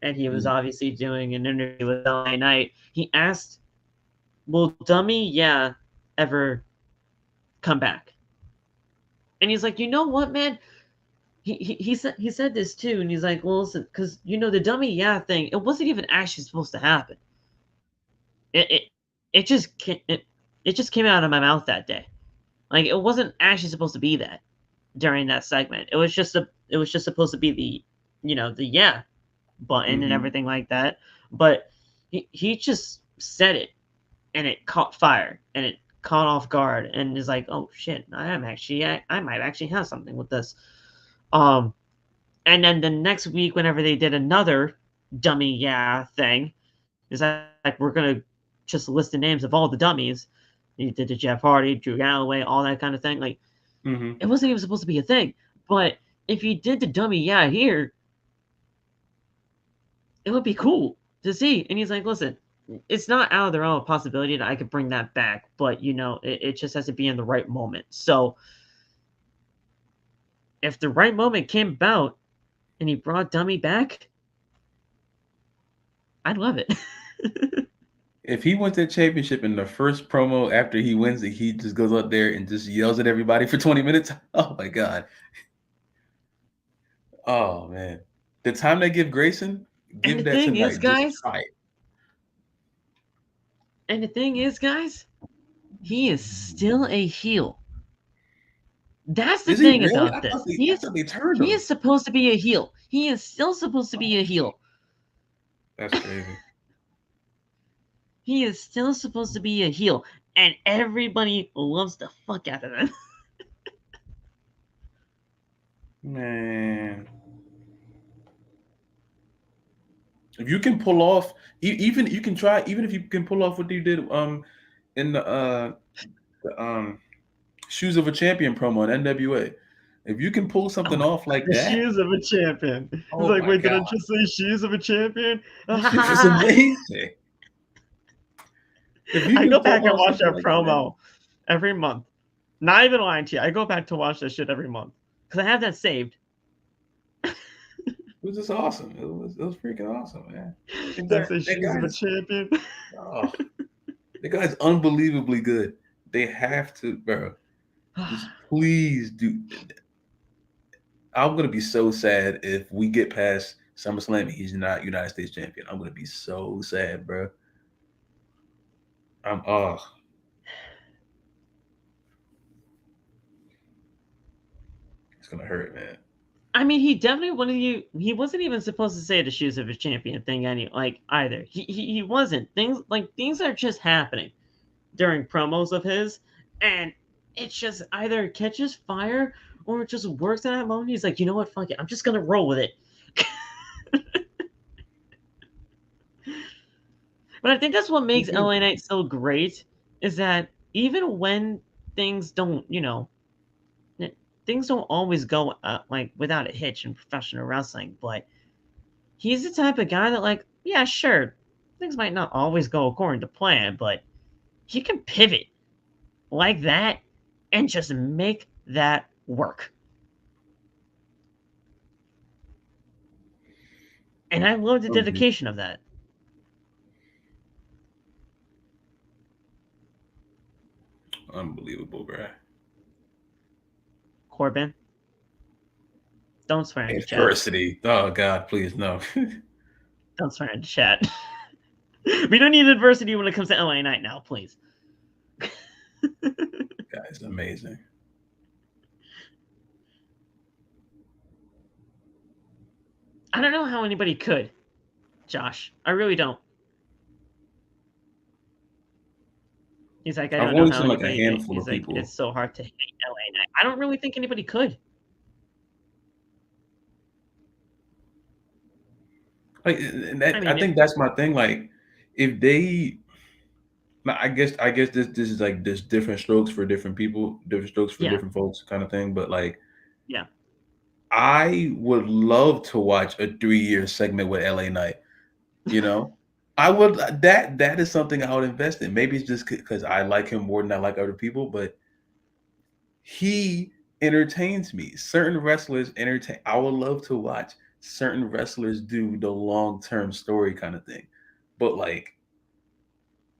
and he was obviously doing an interview with LA Knight. He asked, "Will Dummy ever come back?" And he's like, "You know what, man?" He said this too, and he's like, "Well, listen, because the Dummy thing, it wasn't even actually supposed to happen. It just it just came out of my mouth that day. Like, it wasn't actually supposed to be that during that segment. It was just supposed to be the the button and everything like that. But he just said it, and it caught fire, and it caught off guard, and is like, oh shit, I might actually have something with this. And then the next week, whenever they did another dummy thing, is like, we're gonna just list the names of all the dummies. You did the Jeff Hardy, Drew Galloway, all that kind of thing. Like, it wasn't even supposed to be a thing. But if you did the dummy here, it would be cool to see. And he's like, listen, it's not out of the realm of possibility that I could bring that back, but it just has to be in the right moment. So if the right moment came about and he brought Dummy back, I'd love it. If he wins that championship in the first promo after he wins it, he just goes up there and just yells at everybody for 20 minutes. Oh my God. Oh man. The time they give Grayson, give that tonight. Just try it. And the thing is, guys, he is still a heel. That's the thing about this. He is supposed to be a heel. He is still supposed to be a heel. That's crazy. He is still supposed to be a heel, and everybody loves the fuck out of him. Man. If you can pull off, even you can try, even if you can pull off what you did in the Shoes of a Champion promo in NWA. If you can pull something off like that. Shoes of a Champion. Oh it's like, wait, God. Did I just say Shoes of a Champion? It's amazing. I go back and watch that promo every month. Not even lying to you. I go back to watch that shit every month because I have that saved. It was just awesome. It was freaking awesome, man. That Shoes of a Champion. Oh, the guy's unbelievably good. They have to, bro. Just please do. I'm gonna be so sad if we get past SummerSlam and he's not United States champion. I'm gonna be so sad, bro. It's gonna hurt, man. I mean, he definitely he wasn't even supposed to say the Shoes of a Champion thing either. He wasn't. Things are just happening during promos of his, and it just either catches fire or it just works at that moment. He's like, you know what, fuck it, I'm just gonna roll with it. But I think that's what makes LA Knight so great, is that even when things don't, things don't always go without a hitch in professional wrestling, but he's the type of guy that, yeah, sure, things might not always go according to plan, but he can pivot like that and just make that work. And I love the dedication of that. Unbelievable, bro. Corbin. Don't swear in the chat. Adversity. Oh God, please no. Don't swear in the chat. We don't need adversity when it comes to LA Knight now, please. Guy's amazing. I don't know how anybody could, Josh. I really don't. He's like, I don't know how seen like a anybody. handful He's of like, people. it's so hard to hate LA Knight. I don't really think anybody could. Like, and that, I think that's my thing. Like, if they, I guess this is like this different strokes for different people, different strokes for different folks, kind of thing. But like, yeah, I would love to watch a 3-year segment with LA Knight. You know, I would. That is something I would invest in. Maybe it's just because I like him more than I like other people, but he entertains me. Certain wrestlers entertain. I would love to watch certain wrestlers do the long-term story kind of thing. But like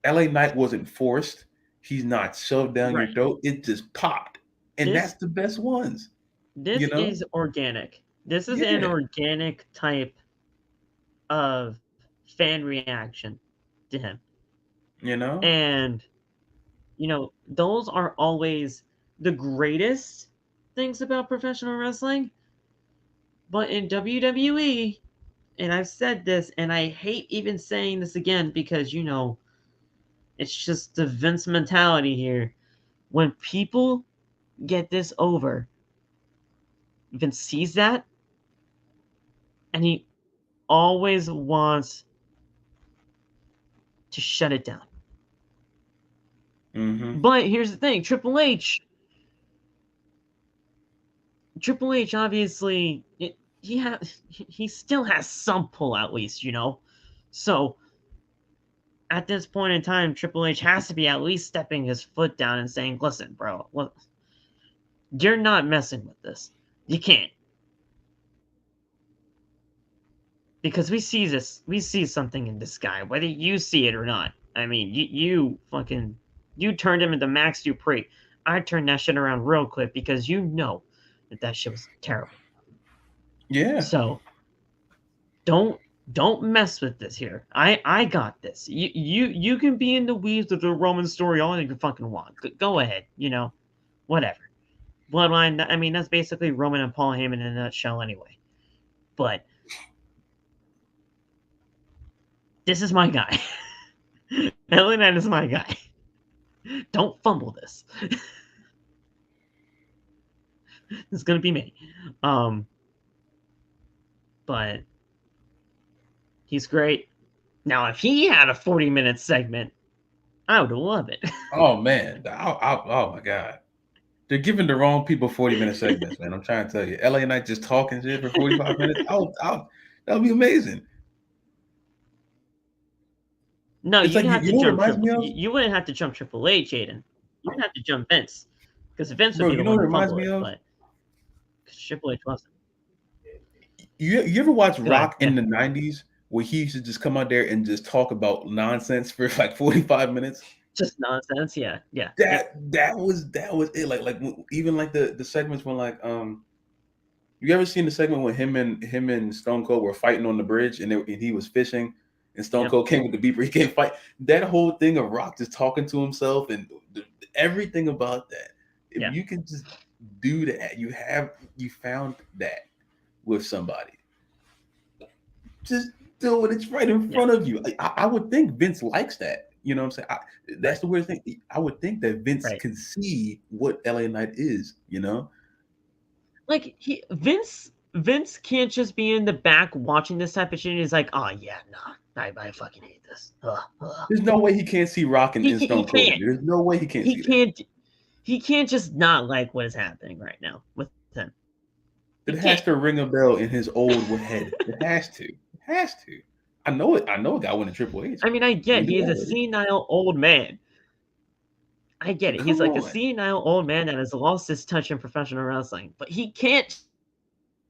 LA Knight wasn't forced. He's not shoved down your throat. It just popped. And that's the best ones. This is organic. This is an organic type of fan reaction to him. And those are always the greatest things about professional wrestling. But in WWE, and I've said this, and I hate even saying this again because, it's just the Vince mentality here. When people get this over, Vince sees that, and he always wants to shut it down. Mm-hmm. But here's the thing, Triple H obviously he still has some pull at least, So at this point in time, Triple H has to be at least stepping his foot down and saying, "Listen, bro, you're not messing with this. You can't." Because we see something in this guy, whether you see it or not. I mean, you turned him into Max Dupree. I turned that shit around real quick because that shit was terrible. Yeah. So don't mess with this here. I got this. You can be in the weeds of the Roman story all you can fucking want. Go ahead, whatever. Bloodline. I mean, that's basically Roman and Paul Heyman in a nutshell, anyway. But this is my guy. LA Knight is my guy. Don't fumble this. It's gonna be me. But he's great. Now, if he had a 40-minute segment, I would love it. Oh man, oh my God, they're giving the wrong people 40-minute segments, man. I'm trying to tell you, LA Knight just talking shit for 45 minutes. That would be amazing. No, you wouldn't have to jump Triple H, Aiden. You would have to jump Vince, because Vince would be the one to fumble it. But Triple H wasn't. You ever watch Rock in the 90s where he used to just come out there and just talk about nonsense for like 45 minutes? Just nonsense, yeah. That was it. Like even like the segments when like you ever seen the segment when him and Stone Cold were fighting on the bridge and he was fishing and Stone Cold came with the beeper, he can't fight. That whole thing of Rock just talking to himself and everything about that. If you can just do that, you found that with somebody. Just do it. It's right in front of you. I would think Vince likes that. You know what I'm saying? That's the weird thing. I would think that Vince can see what LA Knight is, Like Vince can't just be in the back watching this type of shit and he's like, oh yeah, nah, I fucking hate this. There's no way he can't see Rock and Stone Cold. There's no way he can't see that. He can't just not like what is happening right now with him. It has to ring a bell in his old head. It has to. I know it. I know a guy went to Triple H. I mean, I get he's a senile old man. I get it. He's like a senile old man that has lost his touch in professional wrestling, but he can't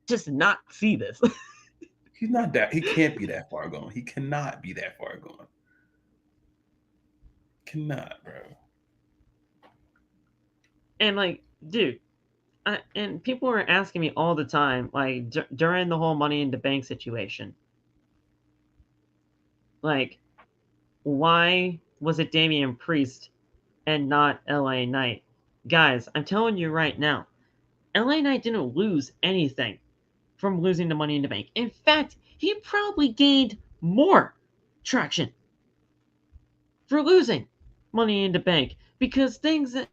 just not see this. He's not that. He can't be that far gone. He cannot be that far gone. Cannot, bro. And like, dude, and people are asking me all the time, like during the whole Money in the Bank situation, like, why was it Damian Priest and not LA Knight? Guys, I'm telling you right now, LA Knight didn't lose anything from losing the Money in the Bank. In fact, he probably gained more traction for losing Money in the Bank, because thing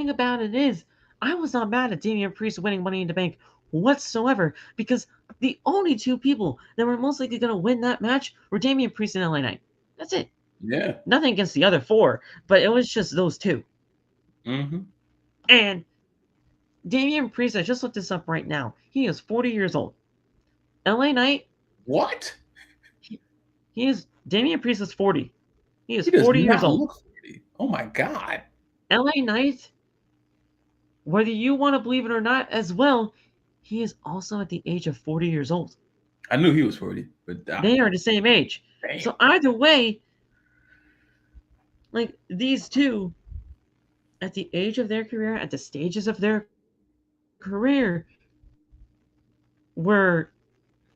about it is, I was not mad at Damian Priest winning Money in the Bank whatsoever, because the only two people that were most likely going to win that match were Damian Priest and LA Knight. That's it. Yeah. Nothing against the other four, but it was just those two. Mm-hmm. And Damian Priest, I just looked this up right now. He is 40 years old. LA Knight. What? He is. Damian Priest is 40. He is He does 40 years not old. look 40. Oh my God. LA Knight, whether you want to believe it or not, as well, he is also at the age of 40 years old. I knew he was 40, but they are the same age. Damn. So either way, like, these two, at the age of their career, at the stages of their career, were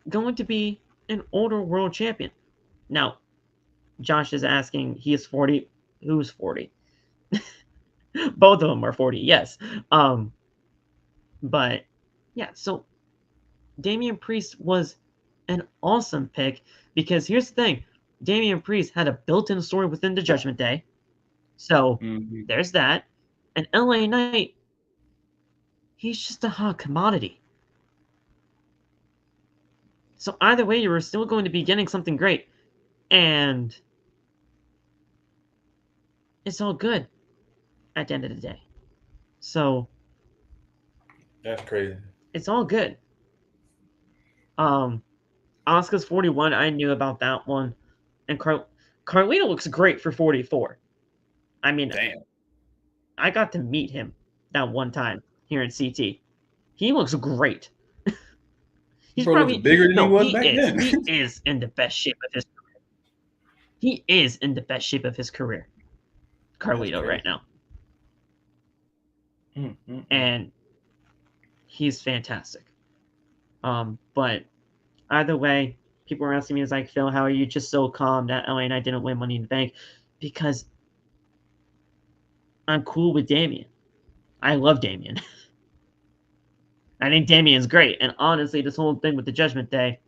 going to be an older world champion. Now, Josh is asking, he is 40. Who's 40? Both of them are 40, yes. But yeah, so Damian Priest was an awesome pick, because here's the thing. Damian Priest had a built-in story within the Judgment Day. So there's that. And LA Knight, he's just a hot commodity. So either way, you were still going to be getting something great. And it's all good at the end of the day. So that's crazy. It's all good. Asuka's 41. I knew about that one. And Carlito looks great for 44. I mean, damn. I got to meet him that one time here in CT. He looks great. He's Bro probably looks bigger than he was back then. He is in the best shape of his career. He is in the best shape of his career, Carlito, right now. And he's fantastic. But either way, people are asking me, is like, Phil, how are you just so calm that LA Knight didn't win Money in the Bank? Because I'm cool with Damian. I love Damian. I think Damian's great. And honestly, this whole thing with the Judgment Day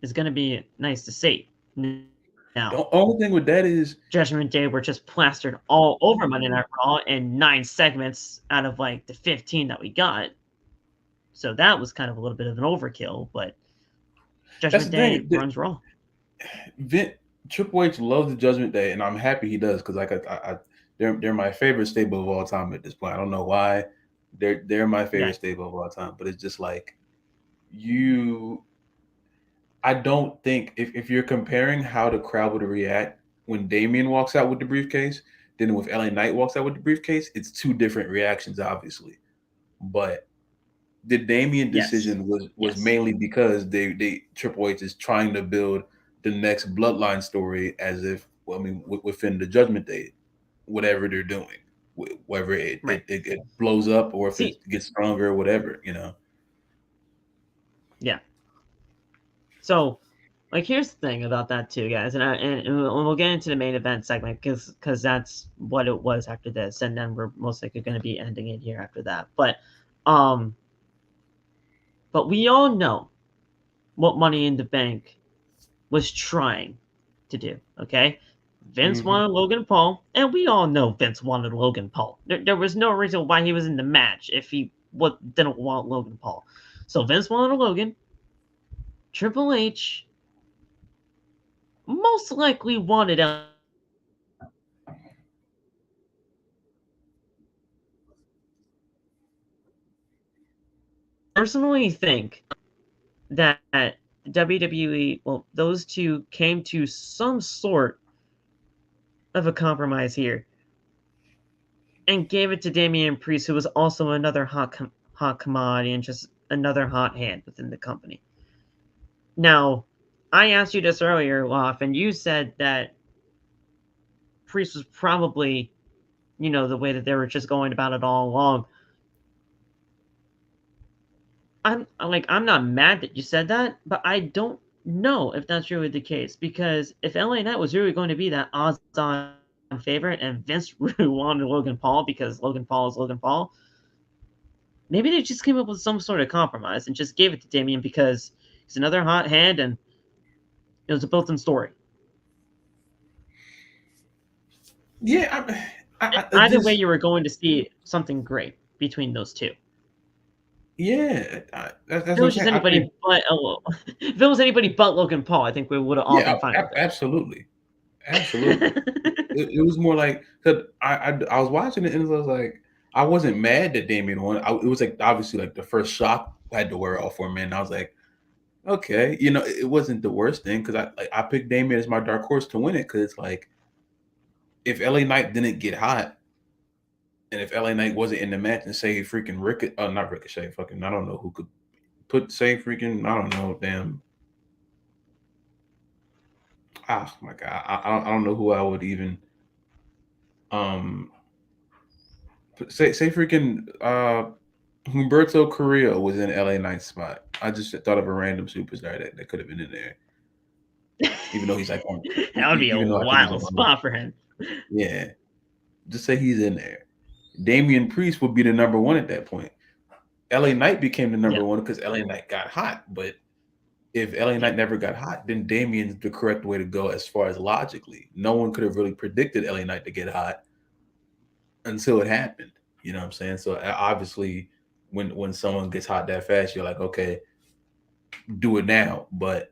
is going to be nice to see. Now, the only thing with that is Judgment Day were just plastered all over Monday Night Raw in 9 segments out of like the 15 that we got. So that was kind of a little bit of an overkill, but Judgment Day runs Raw. Triple H loves the Judgment Day, and I'm happy he does, because like they're my favorite stable of all time at this point. I don't know why. They're my favorite stable of all time, but it's just like I don't think if you're comparing how the crowd would react when Damian walks out with the briefcase, then with LA Knight walks out with the briefcase, it's two different reactions, obviously. But the Damian decision was mainly because they Triple H is trying to build the next bloodline story, as if, well, I mean, within the Judgment Day, whatever they're doing, whether it blows up or if it gets stronger or whatever, you know. Yeah. So, like, here's the thing about that too, guys, and we'll get into the main event segment, because that's what it was after this, and then we're most likely going to be ending it here after that. But we all know what Money in the Bank was trying to do. Okay, Vince wanted Logan Paul, and we all know Vince wanted Logan Paul. There was no reason why he was in the match if he didn't want Logan Paul. So Vince wanted Logan. Triple H most likely wanted LA. Personally think that WWE, well, those two came to some sort of a compromise here and gave it to Damian Priest, who was also another hot commodity and just another hot hand within the company. Now, I asked you this earlier, Loff, and you said that Priest was probably, you know, the way that they were just going about it all along. I'm not mad that you said that, but I don't know if that's really the case, because if LA Knight was really going to be that odds-on favorite and Vince really wanted Logan Paul because Logan Paul is Logan Paul, maybe they just came up with some sort of compromise and just gave it to Damian because he's another hot hand and it was a built-in story. Yeah, Either way, you were going to see something great between those two. Yeah, that's if it was just anybody but if it was anybody but Logan Paul, I think we would have all been fine with it. Absolutely. It was more like, cause I was watching it and I was like, I wasn't mad that Damian won. It was like obviously like the first shock I had to wear off for a minute. I was like, okay, you know, it wasn't the worst thing because I picked Damian as my dark horse to win it because it's like if LA Knight didn't get hot. And if LA Knight wasn't in the match and say freaking not Ricochet, fucking, I don't know who could freaking, I don't know, damn. Oh my God. I don't know who I would even, say freaking, Humberto Carrillo was in LA Knight's spot. I just thought of a random superstar that could have been in there. Even though he's like, that would be a wild spot for him. Yeah. Just say he's in there. Damian Priest would be the number one at that point. LA Knight became the number one because LA Knight got hot. But if LA Knight never got hot, then Damian's the correct way to go as far as logically. No one could have really predicted LA Knight to get hot until it happened. You know what I'm saying? So obviously, when someone gets hot that fast, you're like, okay, do it now. But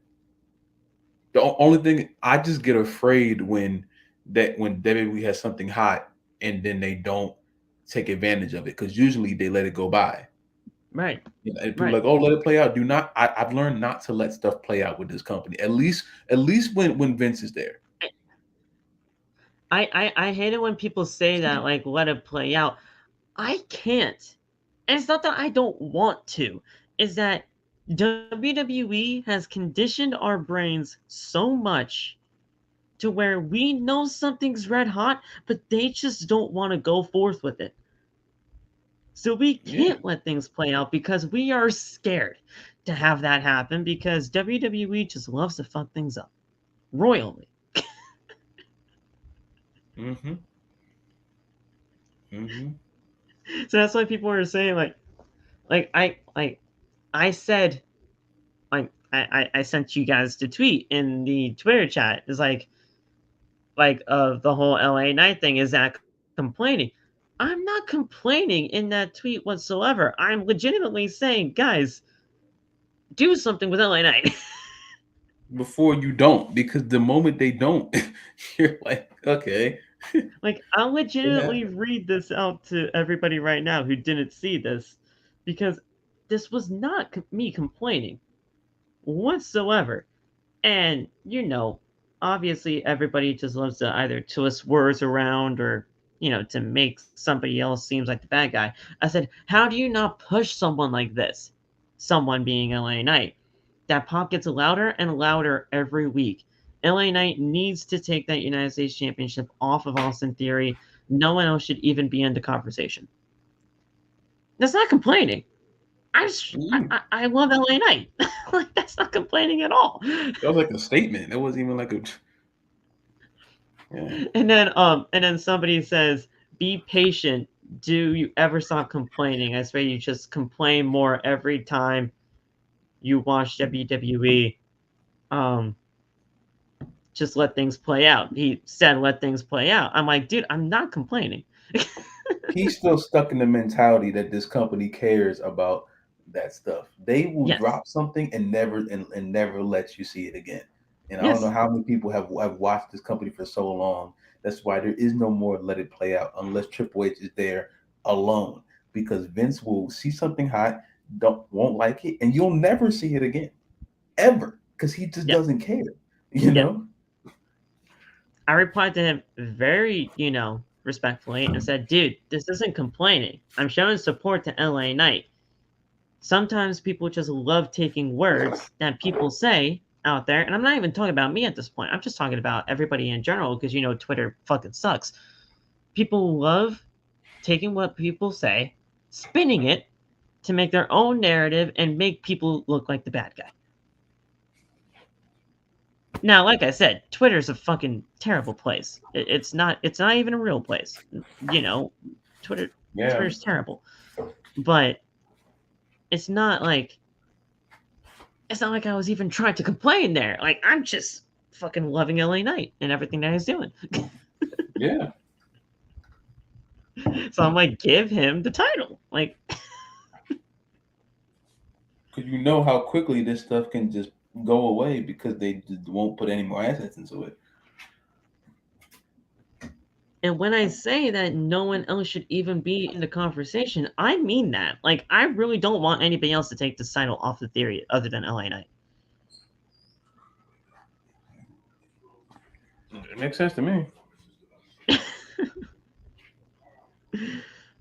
the only thing, I just get afraid when WWE has something hot and then they don't take advantage of it, because usually they let it go by. Right. You know, and people are like, oh, let it play out. Do not. I've learned not to let stuff play out with this company. At least when Vince is there. I hate it when people say that, like, let it play out. I can't. And it's not that I don't want to. It's that WWE has conditioned our brains so much to where we know something's red hot, but they just don't want to go forth with it. So we can't let things play out because we are scared to have that happen, because WWE just loves to fuck things up royally. Mm-hmm. Mm-hmm. So that's why people are saying I said, I sent you guys the tweet in the Twitter chat. It's like the whole LA Knight thing, is that complaining? I'm not complaining in that tweet whatsoever. I'm legitimately saying, guys, do something with LA Knight. Before you don't, because the moment they don't, you're like, okay. Like, I'll legitimately read this out to everybody right now who didn't see this, because this was not me complaining whatsoever. And, you know, obviously everybody just loves to either twist words around or, you know, to make somebody else seems like the bad guy. I said, how do you not push someone like this? Someone being LA Knight. That pop gets louder and louder every week. LA Knight needs to take that United States Championship off of Austin Theory. No one else should even be in the conversation. That's not complaining. I love LA Knight. Like, that's not complaining at all. That was like a statement. That wasn't even like a. Yeah. And then somebody says, "Be patient. Do you ever stop complaining? I swear you just complain more every time you watch WWE. Just let things play out." He said, "Let things play out." I'm like, dude, I'm not complaining. He's still stuck in the mentality that this company cares about that stuff. They will drop something and never let you see it again. And I don't know how many people have watched this company for so long. That's why there is no more let it play out unless Triple H is there alone. Because Vince will see something hot, won't like it, and you'll never see it again. Ever. Because he just doesn't care. You know? I replied to him very, respectfully and said, dude, this isn't complaining. I'm showing support to LA Knight. Sometimes people just love taking words that people say out there, and I'm not even talking about me at this point. I'm just talking about everybody in general, because Twitter fucking sucks. people love taking what people say, spinning it to make their own narrative and make people look like the bad guy. Now, like I said, Twitter's a fucking terrible place. It's not even a real place. You know, Twitter's terrible. But it's not like I was even trying to complain there. Like, I'm just fucking loving LA Knight and everything that he's doing. Yeah. So I'm like, give him the title. Like, because you know how quickly this stuff can just go away because they just won't put any more assets into it. and when I say that no one else should even be in the conversation, I mean that. Like, I really don't want anybody else to take this title off the theory other than LA Knight. It makes sense to me.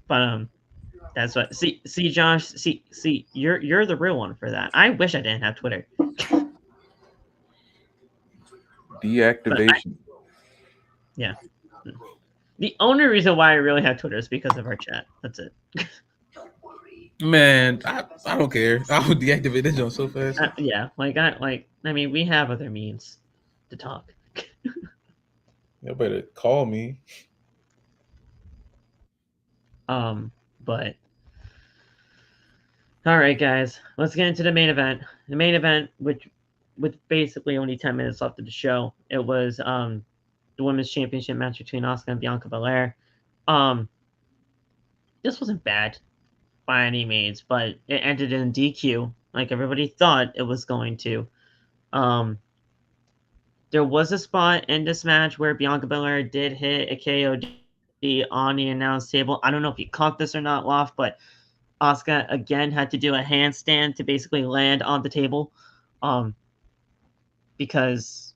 But that's what. See, Josh. See, you're the real one for that. I wish I didn't have Twitter. Deactivation. Yeah. The only reason why I really have Twitter is because of our chat. That's it. Man, I don't care. I would deactivate this joint so fast. Yeah, I mean, we have other means to talk. You better call me. But all right, guys, let's get into the main event. The main event, which with basically only 10 minutes left of the show, it was the women's championship match between Asuka and Bianca Belair. This wasn't bad by any means, but it ended in DQ, like everybody thought it was going to. There was a spot in this match where Bianca Belair did hit a KOD on the announce table. I don't know if you caught this or not, Loft, but Asuka again had to do a handstand to basically land on the table, because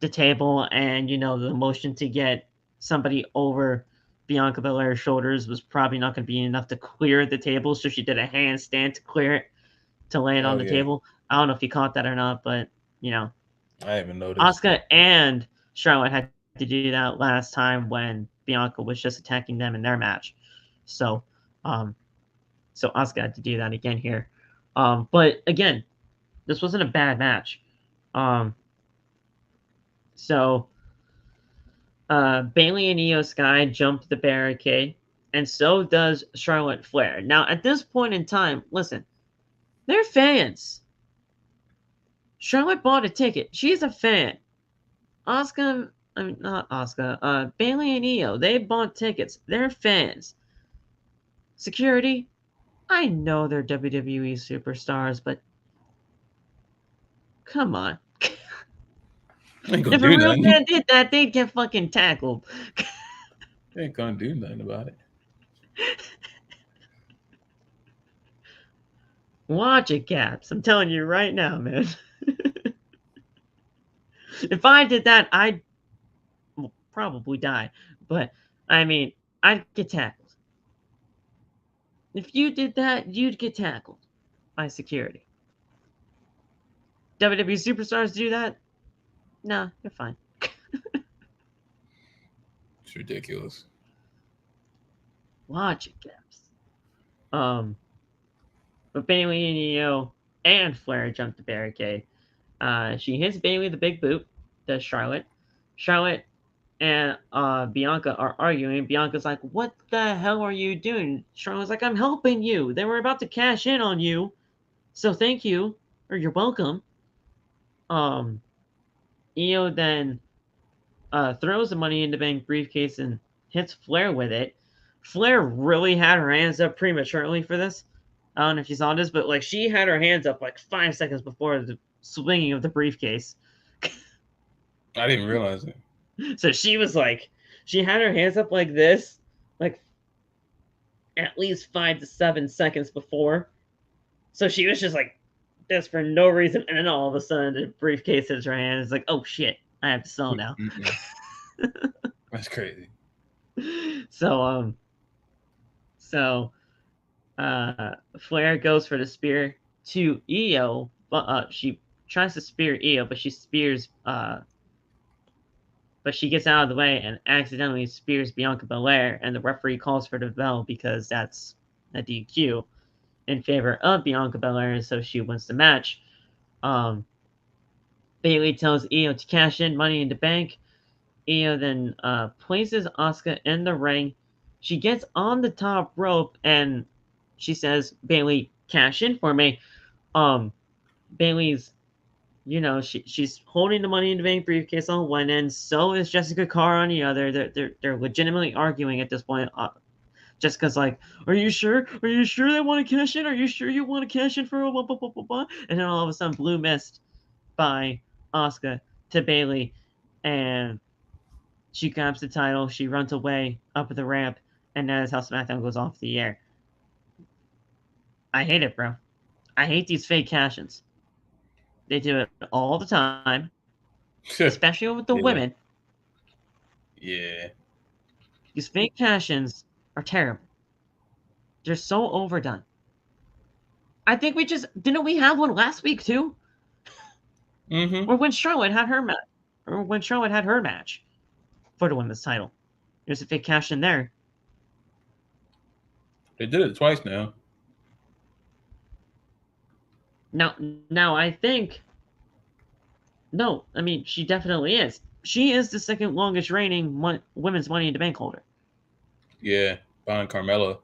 the table and the motion to get somebody over Bianca Belair's shoulders was probably not going to be enough to clear the table, so she did a handstand to clear it to land on the table. I don't know if you caught that or not, but I haven't noticed. Asuka and Charlotte had to do that last time when Bianca was just attacking them in their match. So Asuka had to do that again here. But again, this wasn't a bad match. Bayley and Io Sky jump the barricade, and so does Charlotte Flair. Now, at this point in time, listen, they're fans. Charlotte bought a ticket. She's a fan. Asuka, I mean, not Asuka, Bayley and Io, they bought tickets. They're fans. Security, I know they're WWE superstars, but come on. If a real fan did that, they'd get fucking tackled. They ain't gonna do nothing about it. Watch it, Caps. I'm telling you right now, man. If I did that, I'd probably die. But, I mean, I'd get tackled. If you did that, you'd get tackled by security. WWE superstars do that? Nah, you're fine. It's ridiculous. Watch it, Caps. But Bayley and Io and Flair jump the barricade. She hits Bayley the big boot, does Charlotte. Charlotte and Bianca are arguing. Bianca's like, what the hell are you doing? Charlotte's like, I'm helping you. They were about to cash in on you. So thank you, or you're welcome. Io then throws the Money in the Bank briefcase and hits Flair with it. Flair really had her hands up prematurely for this. I don't know if you saw this, but like she had her hands up like 5 seconds before the swinging of the briefcase. I didn't realize it. So she was like, she had her hands up like this, like at least 5 to 7 seconds before. So she was just like this for no reason, and then all of a sudden the briefcase hits her hand. It's like, oh shit, I have to sell now. That's crazy. So Flair goes for the spear to Io, but she tries to spear Io, but she spears but she gets out of the way and accidentally spears Bianca Belair, and the referee calls for the bell because that's a DQ in favor of Bianca Belair, so she wins the match. Bayley tells Io to cash in Money in the Bank. Io then places Asuka in the ring. She gets on the top rope and she says, Bayley, cash in for me. Bayley's, she's holding the Money in the Bank briefcase on one end. So is Jessica Carr on the other. They're legitimately arguing at this point. Jessica's like, "Are you sure? Are you sure they want to cash in? Are you sure you want to cash in for a blah, blah, blah, blah, blah?" And then all of a sudden, blue mist by Asuka to Bayley, and she grabs the title. She runs away up the ramp, and that is how SmackDown goes off the air. I hate it, bro. I hate these fake cash-ins. They do it all the time, especially with the women. Yeah. These fake cash-ins are terrible. They're so overdone. I think didn't we have one last week too? Mm-hmm. Or when Charlotte had her match for the women's title. There's a fake cash in there. They did it twice now. Now I think. No, I mean she definitely is. She is the second longest reigning women's Money in the Bank holder. Yeah, behind Carmella.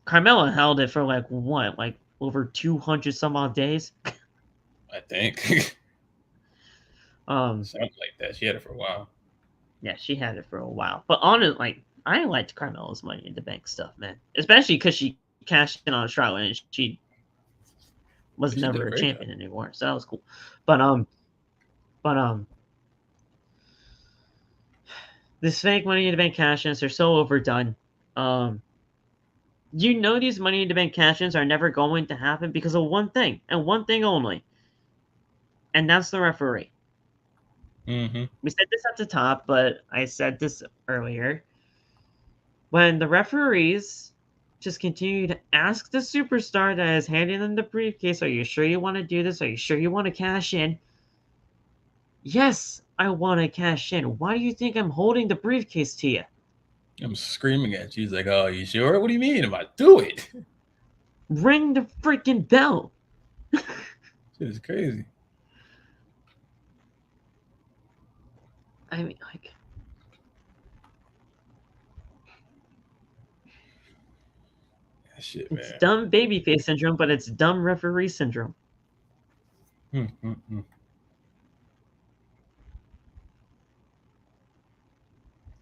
Carmella held it for like over 200 some odd days. I think. Something like that. She had it for a while. Yeah, she had it for a while. But honestly, I liked Carmella's Money in the Bank stuff, man. Especially because she cashed in on Charlotte and she was never a champion anymore. So that was cool. But this fake Money in the Bank cash-ins are so overdone. These Money in the Bank cash-ins are never going to happen because of one thing, and one thing only. And that's the referee. Mm-hmm. We said this at the top, but I said this earlier. When the referees just continue to ask the superstar that is handing them the briefcase, "Are you sure you want to do this? Are you sure you want to cash in?" Yes, I want to cash in. Why do you think I'm holding the briefcase to you? I'm screaming at you. He's like, "Oh, you sure? What do you mean? If I do it, ring the freaking bell." Shit is crazy. I mean, like, Shit, it's man. dumb babyface syndrome, but it's dumb referee syndrome.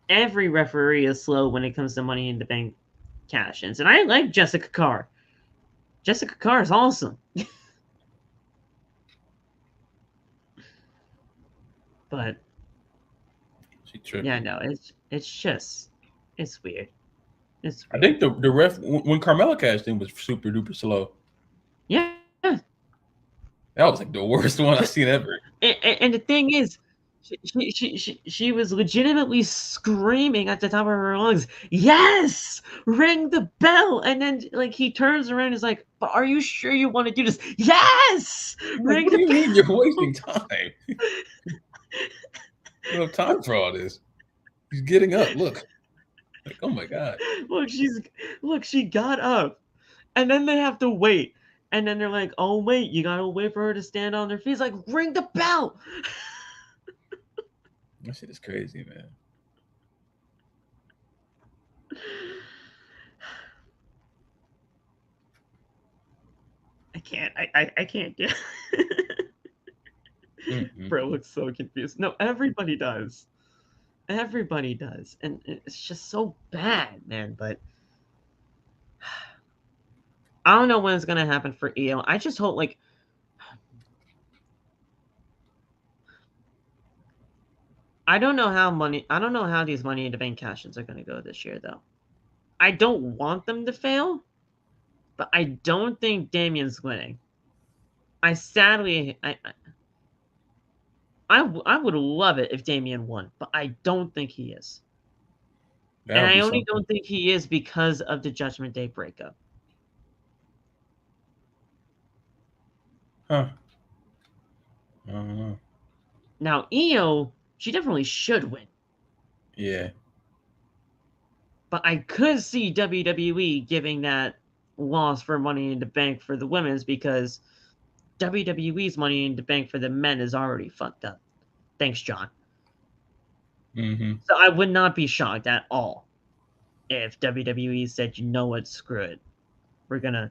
Every referee is slow when it comes to Money in the Bank cash-ins, and I like Jessica Carr. Jessica Carr is awesome. But yeah, no, it's weird. It's weird. I think the ref when Carmella cashed in was super duper slow. Yeah. That was like the worst one I've seen ever. And the thing is, she was legitimately screaming at the top of her lungs, "Yes! Ring the bell!" And then like he turns around and is like, "But are you sure you want to do this?" "Yes! Ring what do you the mean you're wasting time? You don't have time for all this. He's getting up. Look. Like, oh my God. She got up. And then they have to wait. And then they're like, "Oh wait, you gotta wait for her to stand on their feet." It's like, ring the bell. That shit is crazy, man. I can't. I can't do it. Bro looks so confused. No, everybody does. Everybody does. And it's just so bad, man. But I don't know when it's gonna happen for Io. I just hope like I don't know how these Money in the Bank cash-ins are gonna go this year though. I don't want them to fail, but I don't think Damien's winning. I would love it if Damien won, but I don't think he is. And I only don't think he is because of the Judgment Day breakup. Huh. I don't know. Now, Io She definitely should win. Yeah. But I could see WWE giving that loss for Money in the Bank for the women's because WWE's Money in the Bank for the men is already fucked up. Thanks, John. Mm-hmm. So I would not be shocked at all if WWE said, you know what, screw it. We're going to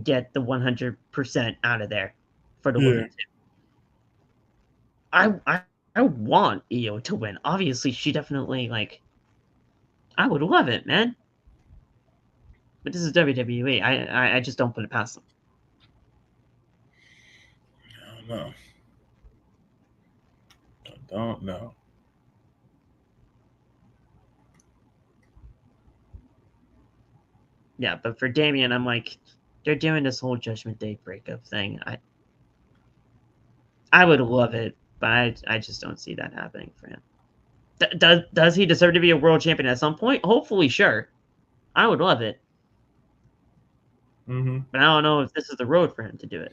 get the 100% out of there for the women too. I want Io to win. Obviously, she definitely, like, I would love it, man. But this is WWE. I just don't put it past them. I don't know. I don't know. Yeah, but for Damian, I'm like, they're doing this whole Judgment Day breakup thing. I would love it, but I just don't see that happening for him. Does he deserve to be a world champion at some point? Hopefully, sure. I would love it. Mm-hmm. But I don't know if this is the road for him to do it.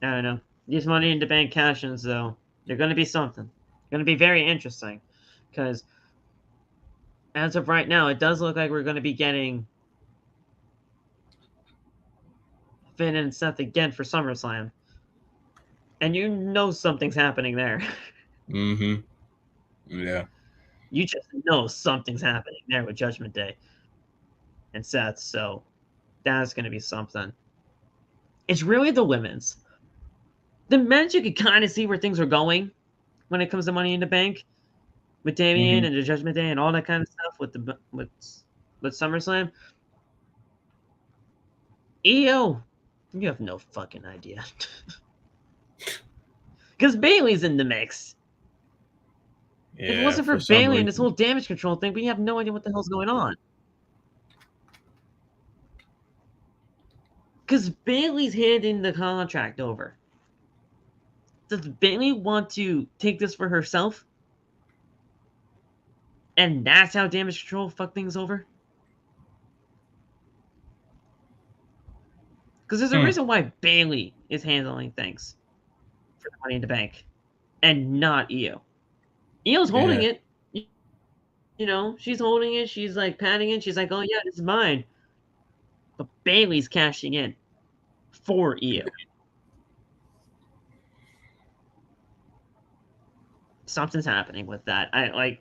I don't know. These Money in the Bank cash-ins, though, they're going to be something. They're going to be very interesting. Because as of right now, it does look like we're going to be getting Finn and Seth again for SummerSlam. And you know something's happening there. Mm-hmm. Yeah. You just know something's happening there with Judgment Day and Seth. So that's going to be something. It's really the women's. The men's, you could kind of see where things are going when it comes to Money in the Bank with Damian Mm-hmm. and the Judgment Day and all that kind of stuff with SummerSlam. EO, you have no fucking idea. Because Bailey's in the mix. Yeah. If it wasn't for Bailey and this whole damage control thing, we have no idea what the hell's going on. Because Bailey's handing the contract over. Does Bailey want to take this for herself? And that's how damage control fuck things over? Because there's a reason why Bailey is handling things for the Money in the Bank and not Io. Io's holding it. You know, she's holding it. She's like patting it. She's like, oh yeah, this is mine. But Bailey's cashing in for Io. Something's happening with that. I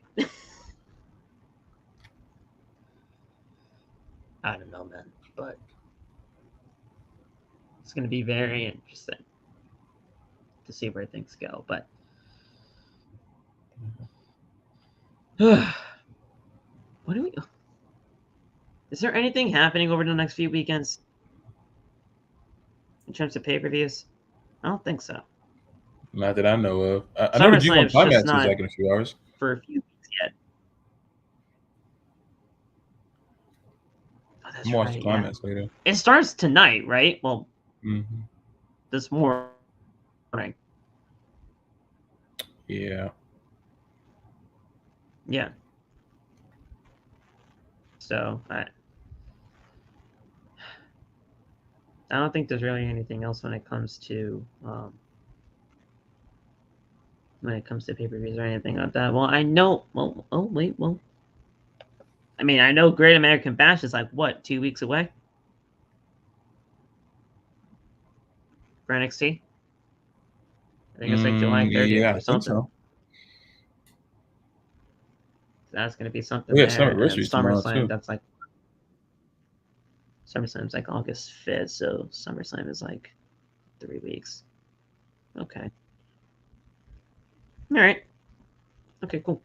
don't know, man. But it's going to be very interesting to see where things go. But what do we? Is there anything happening over the next few weekends in terms of pay-per-views? I don't think so. Not that I know of. I know the G1 SummerSlam's Climax just is not like in a few hours. for a few weeks yet. Oh, that's I'm watching right. the Climax later. It starts tonight, right? Well, Mm-hmm. this morning. Yeah. Yeah. So I don't think there's really anything else when it comes to pay-per-views or anything like that. Well, I know. Well, oh wait, well, I mean, I know Great American Bash is like what, 2 weeks away for NXT. I think it's like July 30th Yeah, or I think something. so. That's going to be something Yeah, there. And SummerSlam's tomorrow SummerSlam, too. that's like SummerSlam's like August 5th, so SummerSlam is like 3 weeks. Okay. All right. Okay, cool.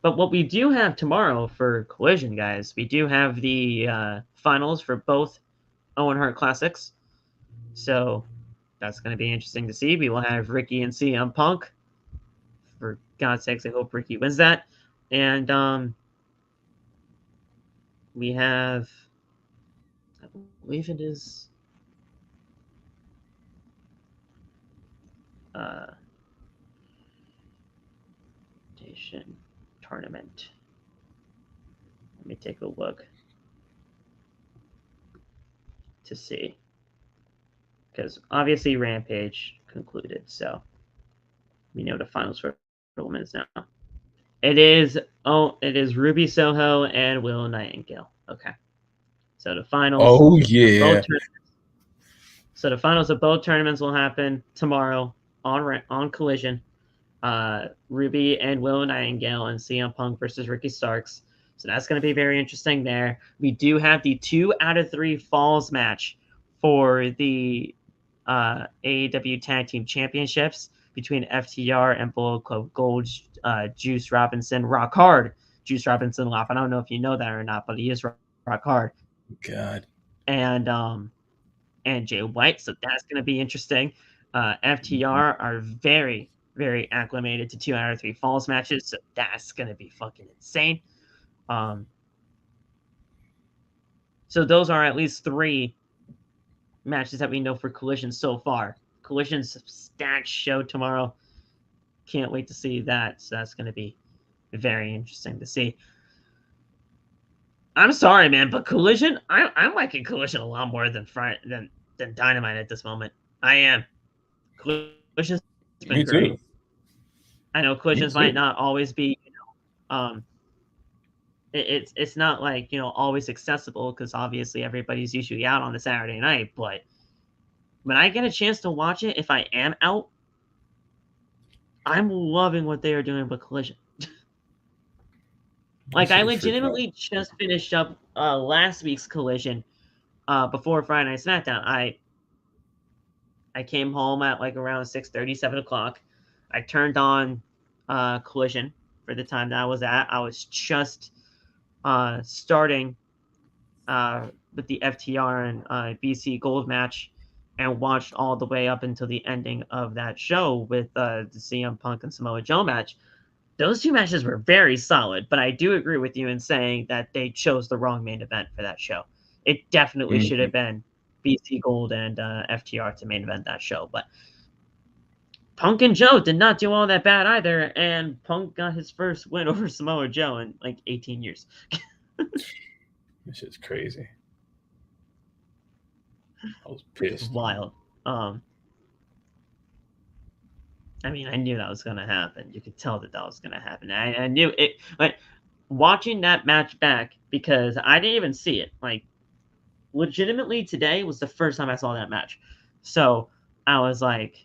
But what we do have tomorrow for Collision, guys, we do have the finals for both Owen Hart Classics. So that's going to be interesting to see. We will have Ricky and CM Punk. For God's sakes, I hope Ricky wins that. And we have, I believe it is, tournament. Let me take a look. to see. Because obviously Rampage concluded, so we know the finals for Women's now. It is Ruby Soho and Willow Nightingale. Okay. So the finals. Oh yeah. So the finals of both tournaments will happen tomorrow on Collision. Ruby and Willow Nightingale and CM Punk versus Ricky Starks. So that's going to be very interesting there. We do have the 2 out of 3 falls match for the AEW Tag Team Championships between FTR and Bullet Club Gold, Juice Robinson, Rock Hard. Juice Robinson laugh. I don't know if you know that or not, but he is Rock Hard. God. And Jay White. So that's going to be interesting. FTR are very, very acclimated to 2 out of 3 falls matches, so that's going to be fucking insane. So those are at least 3 matches that we know for Collision so far. Collision's a stacked show tomorrow. Can't wait to see that. So that's going to be very interesting to see. I'm sorry, man, but Collision, I'm liking Collision a lot more than Dynamite at this moment. I am. Collision's been great. Too. I know Collisions might not always be, it's not like, always accessible because obviously everybody's usually out on a Saturday night, but when I get a chance to watch it, if I am out, I'm loving what they are doing with Collision. Like, I legitimately just finished up last week's Collision before Friday Night SmackDown. I came home at like around 6:30, 7 o'clock. I turned on Collision for the time that I was at. I was just starting with the FTR and BC Gold match and watched all the way up until the ending of that show with the CM Punk and Samoa Joe match. Those 2 matches were very solid, but I do agree with you in saying that they chose the wrong main event for that show. It definitely should have been BC Gold and FTR to main event that show, but Punk and Joe did not do all that bad either, and Punk got his first win over Samoa Joe in like 18 years. This shit's crazy. I was pissed. It's wild. I mean, I knew that was going to happen. You could tell that was going to happen. I knew it. But watching that match back, because I didn't even see it. Like, legitimately, today was the first time I saw that match. So I was like,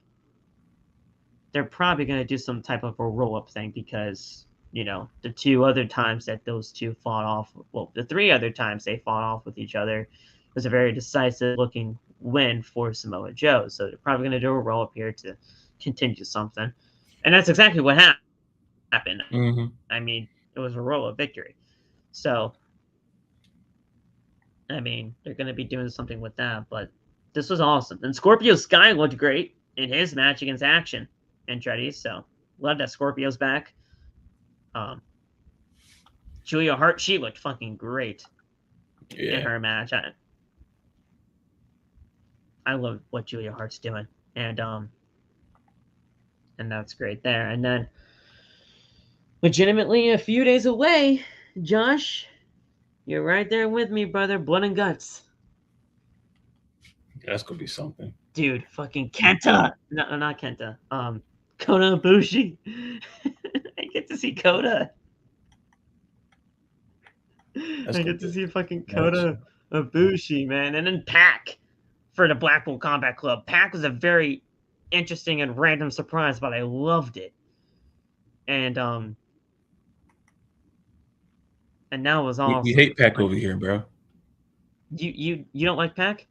they're probably going to do some type of a roll-up thing because, the 2 other times that those 2 fought off, well, the 3 other times they fought off with each other was a very decisive-looking win for Samoa Joe. So they're probably going to do a roll-up here to continue something. And that's exactly what happened. Mm-hmm. I mean, it was a roll-up victory. So, I mean, they're going to be doing something with that, but this was awesome. And Scorpio Sky looked great in his match against Action Andretti, so love that Scorpio's back. Julia Hart, she looked fucking great in her match. I love what Julia Hart's doing, and that's great there. And then, legitimately, a few days away, Josh, you're right there with me, brother. Blood and Guts. That's gonna be something, dude. Fucking Kenta, no, not Kenta. Kota Ibushi. I get to see Kota. I get to see fucking Kota Ibushi, man. And then Pac for the Blackpool Combat Club. Pac was a very interesting and random surprise, but I loved it. And now it was awesome. We hate Pac over here, bro. You don't like Pac?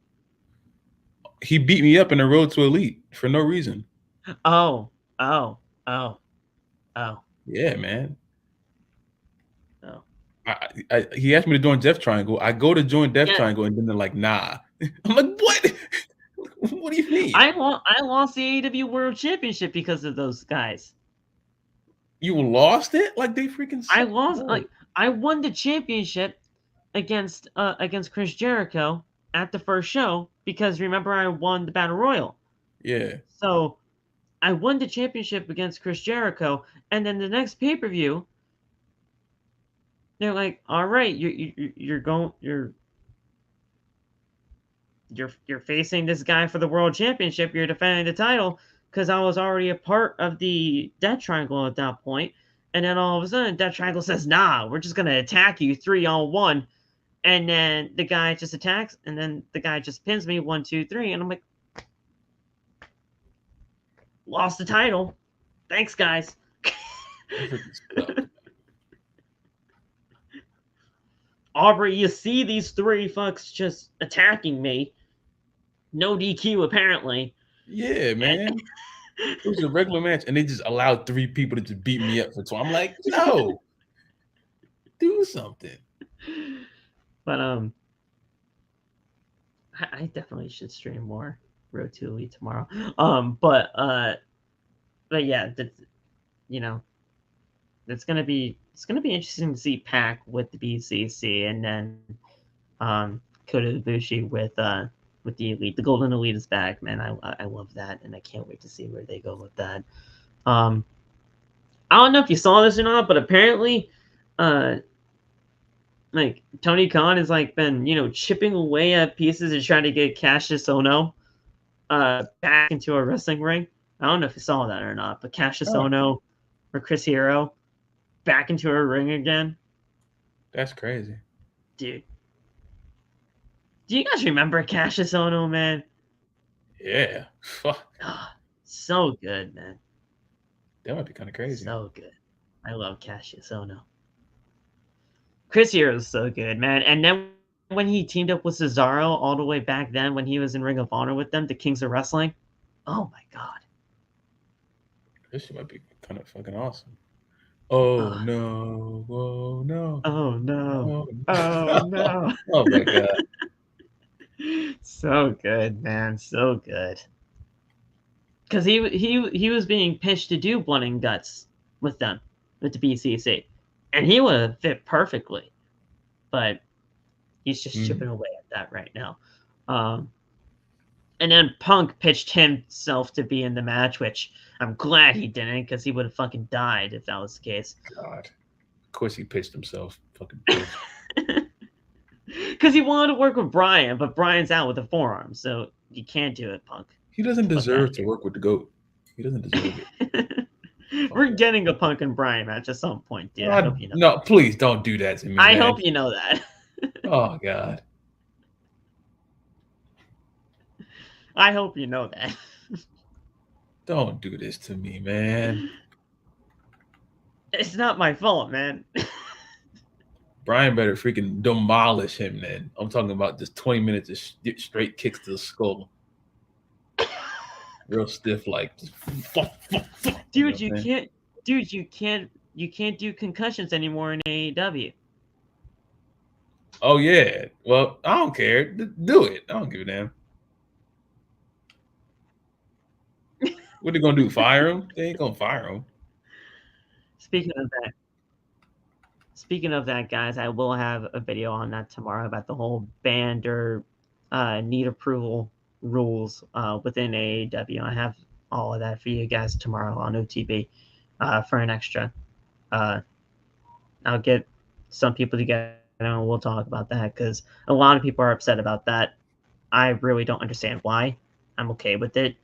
He beat me up in the Road to Elite for no reason. Oh. Yeah, man. Oh. He asked me to join Death Triangle. I go to join Death Triangle, and then they're like, "Nah." I'm like, "What? What do you mean?" I lost the AEW World Championship because of those guys. You lost it? Like they freaking. I lost. Like I won the championship against Chris Jericho at the first show because remember I won the Battle Royal. Yeah. So I won the championship against Chris Jericho, and then the next pay-per-view, they're like, "All right, you're you're facing this guy for the world championship. You're defending the title because I was already a part of the Death Triangle at that point. And then all of a sudden, Death Triangle says, "Nah, we're just gonna attack you 3-on-1." And then the guy just attacks, and then the guy just pins me 1, 2, 3, and I'm like, lost the title. Thanks, guys. Aubrey, you see these 3 fucks just attacking me. No DQ, apparently. Yeah, man. It was a regular match, and they just allowed 3 people to just beat me up for 12. I'm like, no, do something. But I definitely should stream more Road to Elite tomorrow. But yeah, it's gonna be interesting to see Pac with the BCC, and then Kota Ibushi with the Elite. The Golden Elite is back, man. I love that, and I can't wait to see where they go with that. I don't know if you saw this or not, but apparently, like Tony Khan has like been chipping away at pieces to try to get Cassius Ohno back into a wrestling ring. I don't know if you saw that or not, but Cassius Ohno or Chris Hero back into a ring again. That's crazy, dude. Do you guys remember Cassius Ohno, man? Yeah. So good, man. That might be kind of crazy. So good. I love Cassius Ohno. Chris Hero is so good, man. And then when he teamed up with Cesaro all the way back then when he was in Ring of Honor with them, the Kings of Wrestling. Oh, my God. This might be kind of fucking awesome. Oh, no. Oh, no. Oh, no. Oh, no. Oh, my God. So good, man. So good. Because he was being pitched to do Blood and Guts with them, with the BCC. And he would have fit perfectly. But he's just chipping away at that right now. And then Punk pitched himself to be in the match, which I'm glad he didn't, because he would have fucking died if that was the case. God. Of course he pitched himself. Fucking because he wanted to work with Brian, but Brian's out with a forearm, so you can't do it, Punk. He doesn't deserve to work with the GOAT. He doesn't deserve it. We're getting a Punk and Brian match at some point, dude. I hope you know. No, please don't do that to me. I hope you know that. Oh, God. I hope you know that. Don't do this to me, man. It's not my fault, man. Brian better freaking demolish him, then. I'm talking about just 20 minutes of straight kicks to the skull. Real stiff, like. Dude, you can't. Dude, you can't do concussions anymore in AEW. Oh yeah. Well, I don't care. Do it. I don't give a damn. What they gonna do? Fire him? They ain't gonna fire him. Speaking of that, guys, I will have a video on that tomorrow about the whole banned or need approval rules within AEW. I have all of that for you guys tomorrow on OTB for an extra. I'll get some people together and we'll talk about that, because a lot of people are upset about that. I really don't understand why. I'm okay with it.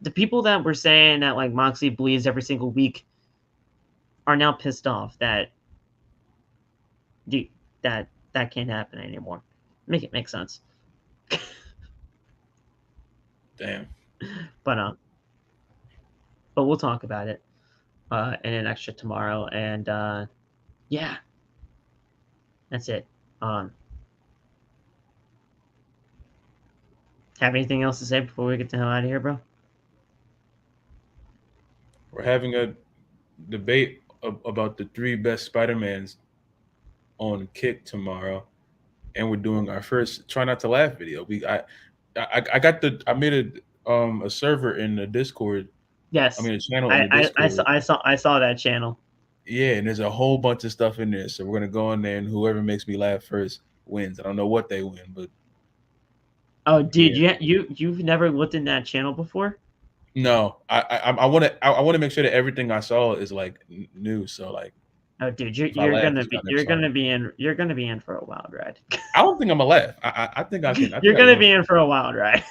The people that were saying that like Moxley bleeds every single week are now pissed off that that can't happen anymore. Make it make sense. Damn. But we'll talk about it in an extra tomorrow, and yeah, that's it. Have anything else to say before we get the hell out of here, bro? We're having a debate about the 3 best Spider-Mans on Kick tomorrow, and we're doing our first Try Not to Laugh video. I made a server in the Discord. Yes, I mean a channel in the Discord. I saw that channel. Yeah, and there's a whole bunch of stuff in there, so we're gonna go in there, and whoever makes me laugh first wins. I don't know what they win, but oh, dude, yeah. You've never looked in that channel before? No, I want to make sure that everything I saw is like new. So like, Oh, dude, If I laugh, it's kind of funny. you're gonna be in for a wild ride. I don't think I'm gonna laugh. I think I can. You're gonna be in for a wild ride.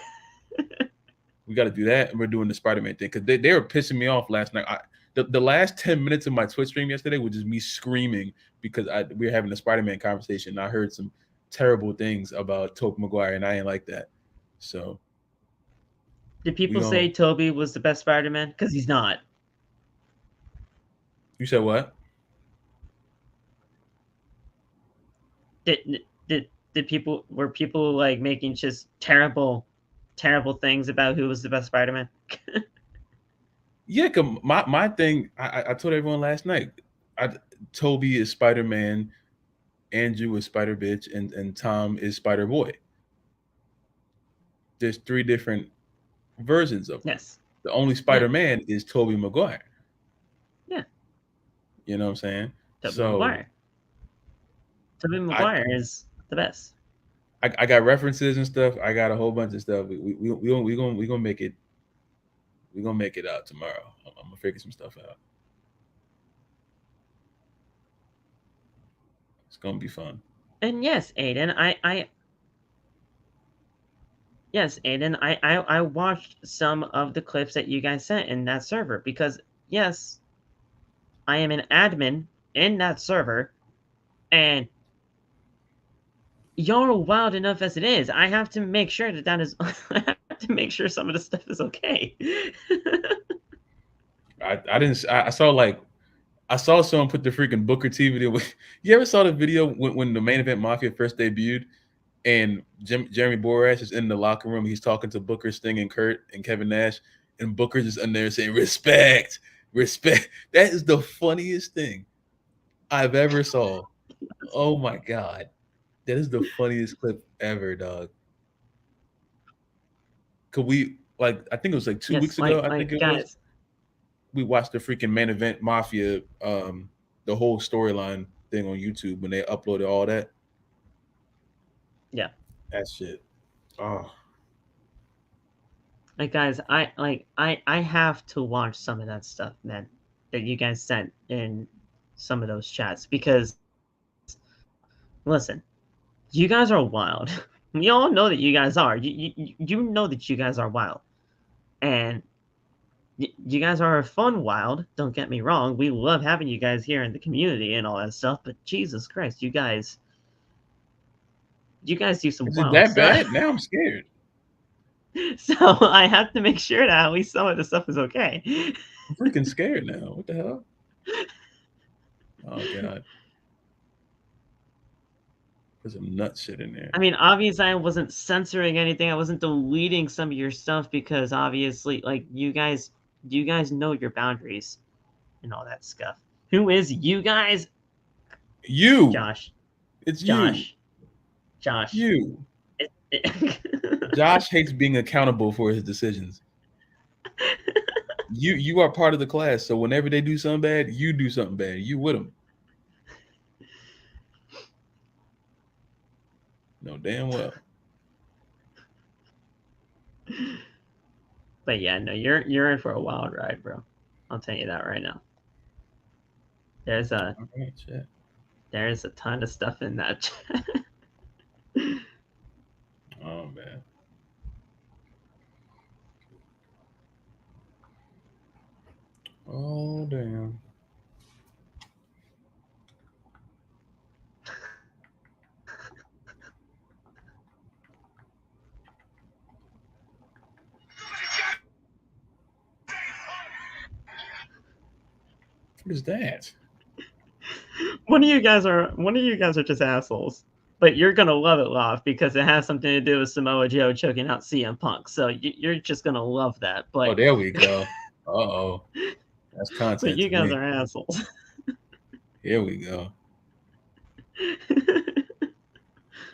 We got to do that, and we're doing the Spider-Man thing because they were pissing me off last night. The last 10 minutes of my Twitch stream yesterday was just me screaming because we were having a Spider-Man conversation. And I heard some terrible things about Tobey Maguire, and I ain't like that. So, did people say Tobey was the best Spider-Man? Because he's not. You said what? Did people like making just terrible things about who was the best Spider-Man? Yeah, my thing. I told everyone last night. Toby is Spider-Man, Andrew is Spider-Bitch, and Tom is Spider-Boy. There's 3 different versions of them. Yes. The only Spider-Man is Tobey Maguire. Yeah. You know what I'm saying? Tobey Maguire is the best. I got references and stuff. I got a whole bunch of stuff. We gonna make it. We're gonna make it out tomorrow. I'm gonna figure some stuff out. It's gonna be fun. And yes, Aiden, I watched some of the clips that you guys sent in that server because yes, I am an admin in that server, and y'all are wild enough as it is. I have to make sure that is. I have to make sure some of the stuff is okay. I saw someone put the freaking Booker T video. You ever saw the video when the Main Event Mafia first debuted, and Jeremy Borash is in the locker room. He's talking to Booker, Sting, and Kurt, and Kevin Nash, and Booker's just in there saying respect. That is the funniest thing I've ever saw. Oh my god, that is the funniest clip ever, dog. Could we I think it was like 2 weeks ago. I think it was. We watched the freaking Main Event Mafia, the whole storyline thing on YouTube when they uploaded all that. Yeah, that shit. Oh, like guys, I have to watch some of that stuff, man, that you guys sent in some of those chats because, listen, you guys are wild. We all know that you guys are. You know that you guys are wild, and you guys are a fun wild. Don't get me wrong. We love having you guys here in the community and all that stuff. But Jesus Christ, you guys do some wild that stuff. bad? Now I'm scared. So I have to make sure that at least some of the stuff is okay. I'm freaking scared now. What the hell? Oh god. There's some nut shit in there. I mean, obviously I wasn't censoring anything. I wasn't deleting some of your stuff because obviously, like, you guys know your boundaries and all that stuff. Who is you guys? You. Josh. It's Josh. Josh. You. Josh hates being accountable for his decisions. You are part of the class, so whenever they do something bad, you do something bad. You with them. No, damn well. But yeah, no, you're in for a wild ride, bro. I'll tell you that right now. There's a ton of stuff in that chat. Oh man. Oh damn. What is that? One of you guys are just assholes. But you're gonna love it, Loft, because it has something to do with Samoa Joe choking out CM Punk. So you're just gonna love that. But there we go. Uh-oh. That's content. But you guys are assholes. Here we go.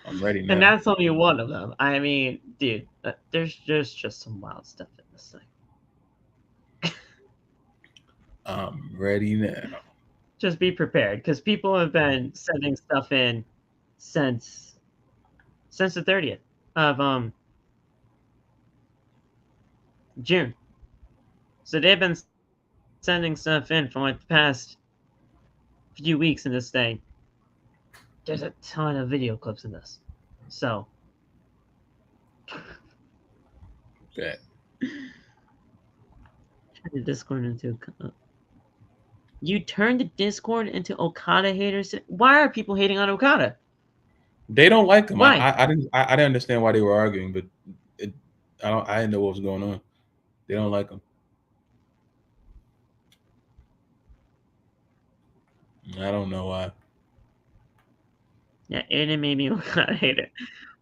I'm ready now. And that's only one of them. I mean, dude, there's just some wild stuff in this thing. I'm ready now. Just be prepared, because people have been sending stuff in since the 30th of June. So they've been sending stuff in for like the past few weeks in this thing, there's a ton of video clips in this. So, Okay. turn the Discord into. You turned the Discord into Okada haters. Why are people hating on Okada? They don't like him. Why? I didn't understand why they were arguing, but I didn't know what was going on. They don't like him. I don't know why. Yeah, Aiden made me Okada hater.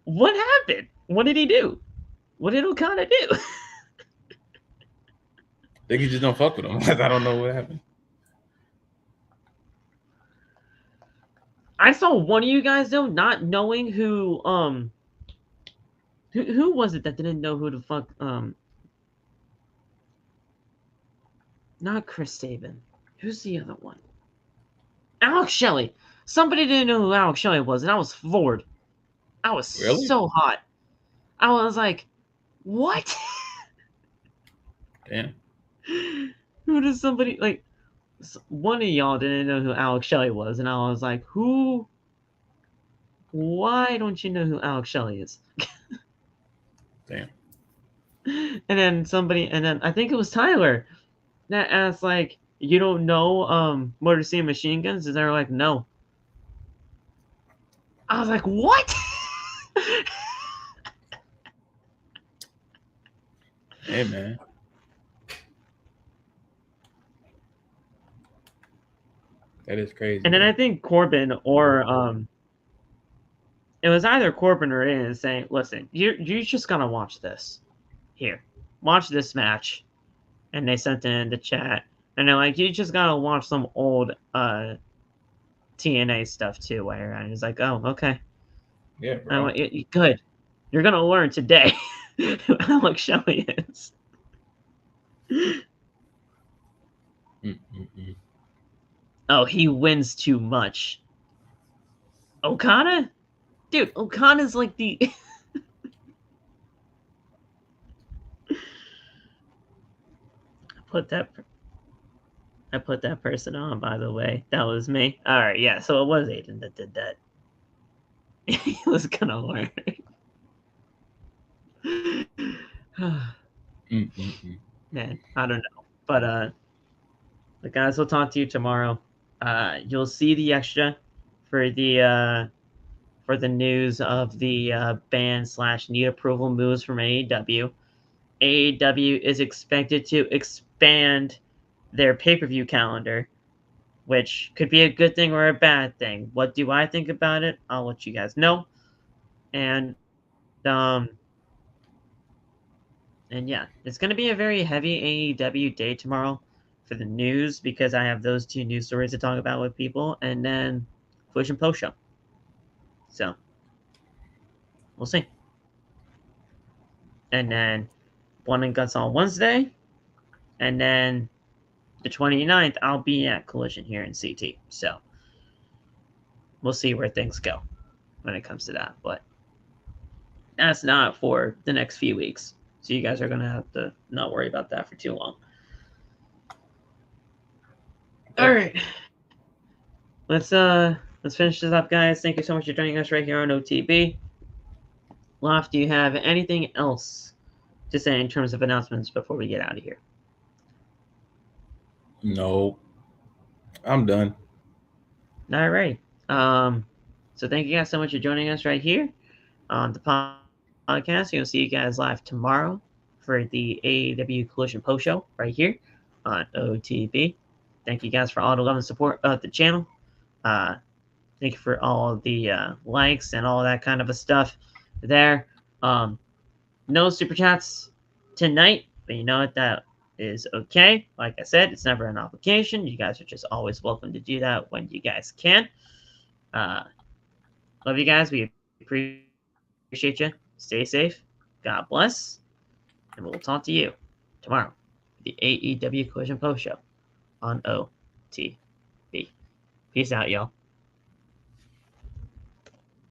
What happened? What did he do? What did Okada do? I think you just don't fuck with him. I don't know what happened. I saw one of you guys though not knowing who was it that didn't know who the fuck not Chris Sabin. Who's the other one? Alex Shelley. Somebody didn't know who Alex Shelley was, and I was floored. I was Really? so hot. I was like, what? Damn. Who does somebody like? One of y'all didn't know who Alex Shelley was, and I was like, who? Why don't you know who Alex Shelley is? Damn. And then I think it was Tyler that asked, like, you don't know Motor City Machine Guns? And they're like, no. I was like, what? Hey, man. That is crazy. And then I think Corbin or it was either Corbin or Aiden saying, listen, you just gotta watch this. Here. Watch this match. And they sent it in the chat. And they're like, you just gotta watch some old TNA stuff too while you're at it. He's like, oh, okay. Yeah, bro. Good. You're gonna learn today who Alex Shelley is. Oh, he wins too much. Okada? Dude, Okada's like the... I put that person on, by the way. That was me. Alright, yeah, so it was Aiden that did that. He was gonna learn. Man, I don't know. But the guys will talk to you tomorrow. You'll see the extra for the news of the ban/need approval moves from AEW. AEW is expected to expand their pay-per-view calendar, which could be a good thing or a bad thing. What do I think about it? I'll let you guys know. And yeah, it's going to be a very heavy AEW day tomorrow for the news because I have those two news stories to talk about with people, and then Push and Post show. So we'll see. And then One and Guts on Wednesday, and then the 29th, I'll be at Collision here in CT. So we'll see where things go when it comes to that. But that's not for the next few weeks. So you guys are going to have to not worry about that for too long. All right. Let's finish this up, guys. Thank you so much for joining us right here on OTB. Loft, do you have anything else to say in terms of announcements before we get out of here? No. I'm done. All right. So thank you guys so much for joining us right here on the podcast. You'll see you guys live tomorrow for the AEW Collision Post Show right here on OTB. Thank you guys for all the love and support of the channel. Thank you for all the likes and all that kind of a stuff there. No super chats tonight, but you know what? That is okay. Like I said, it's never an obligation. You guys are just always welcome to do that when you guys can. Love you guys. We appreciate you. Stay safe. God bless. And we'll talk to you tomorrow. The AEW Collision Post Show on OTB. Peace out, y'all.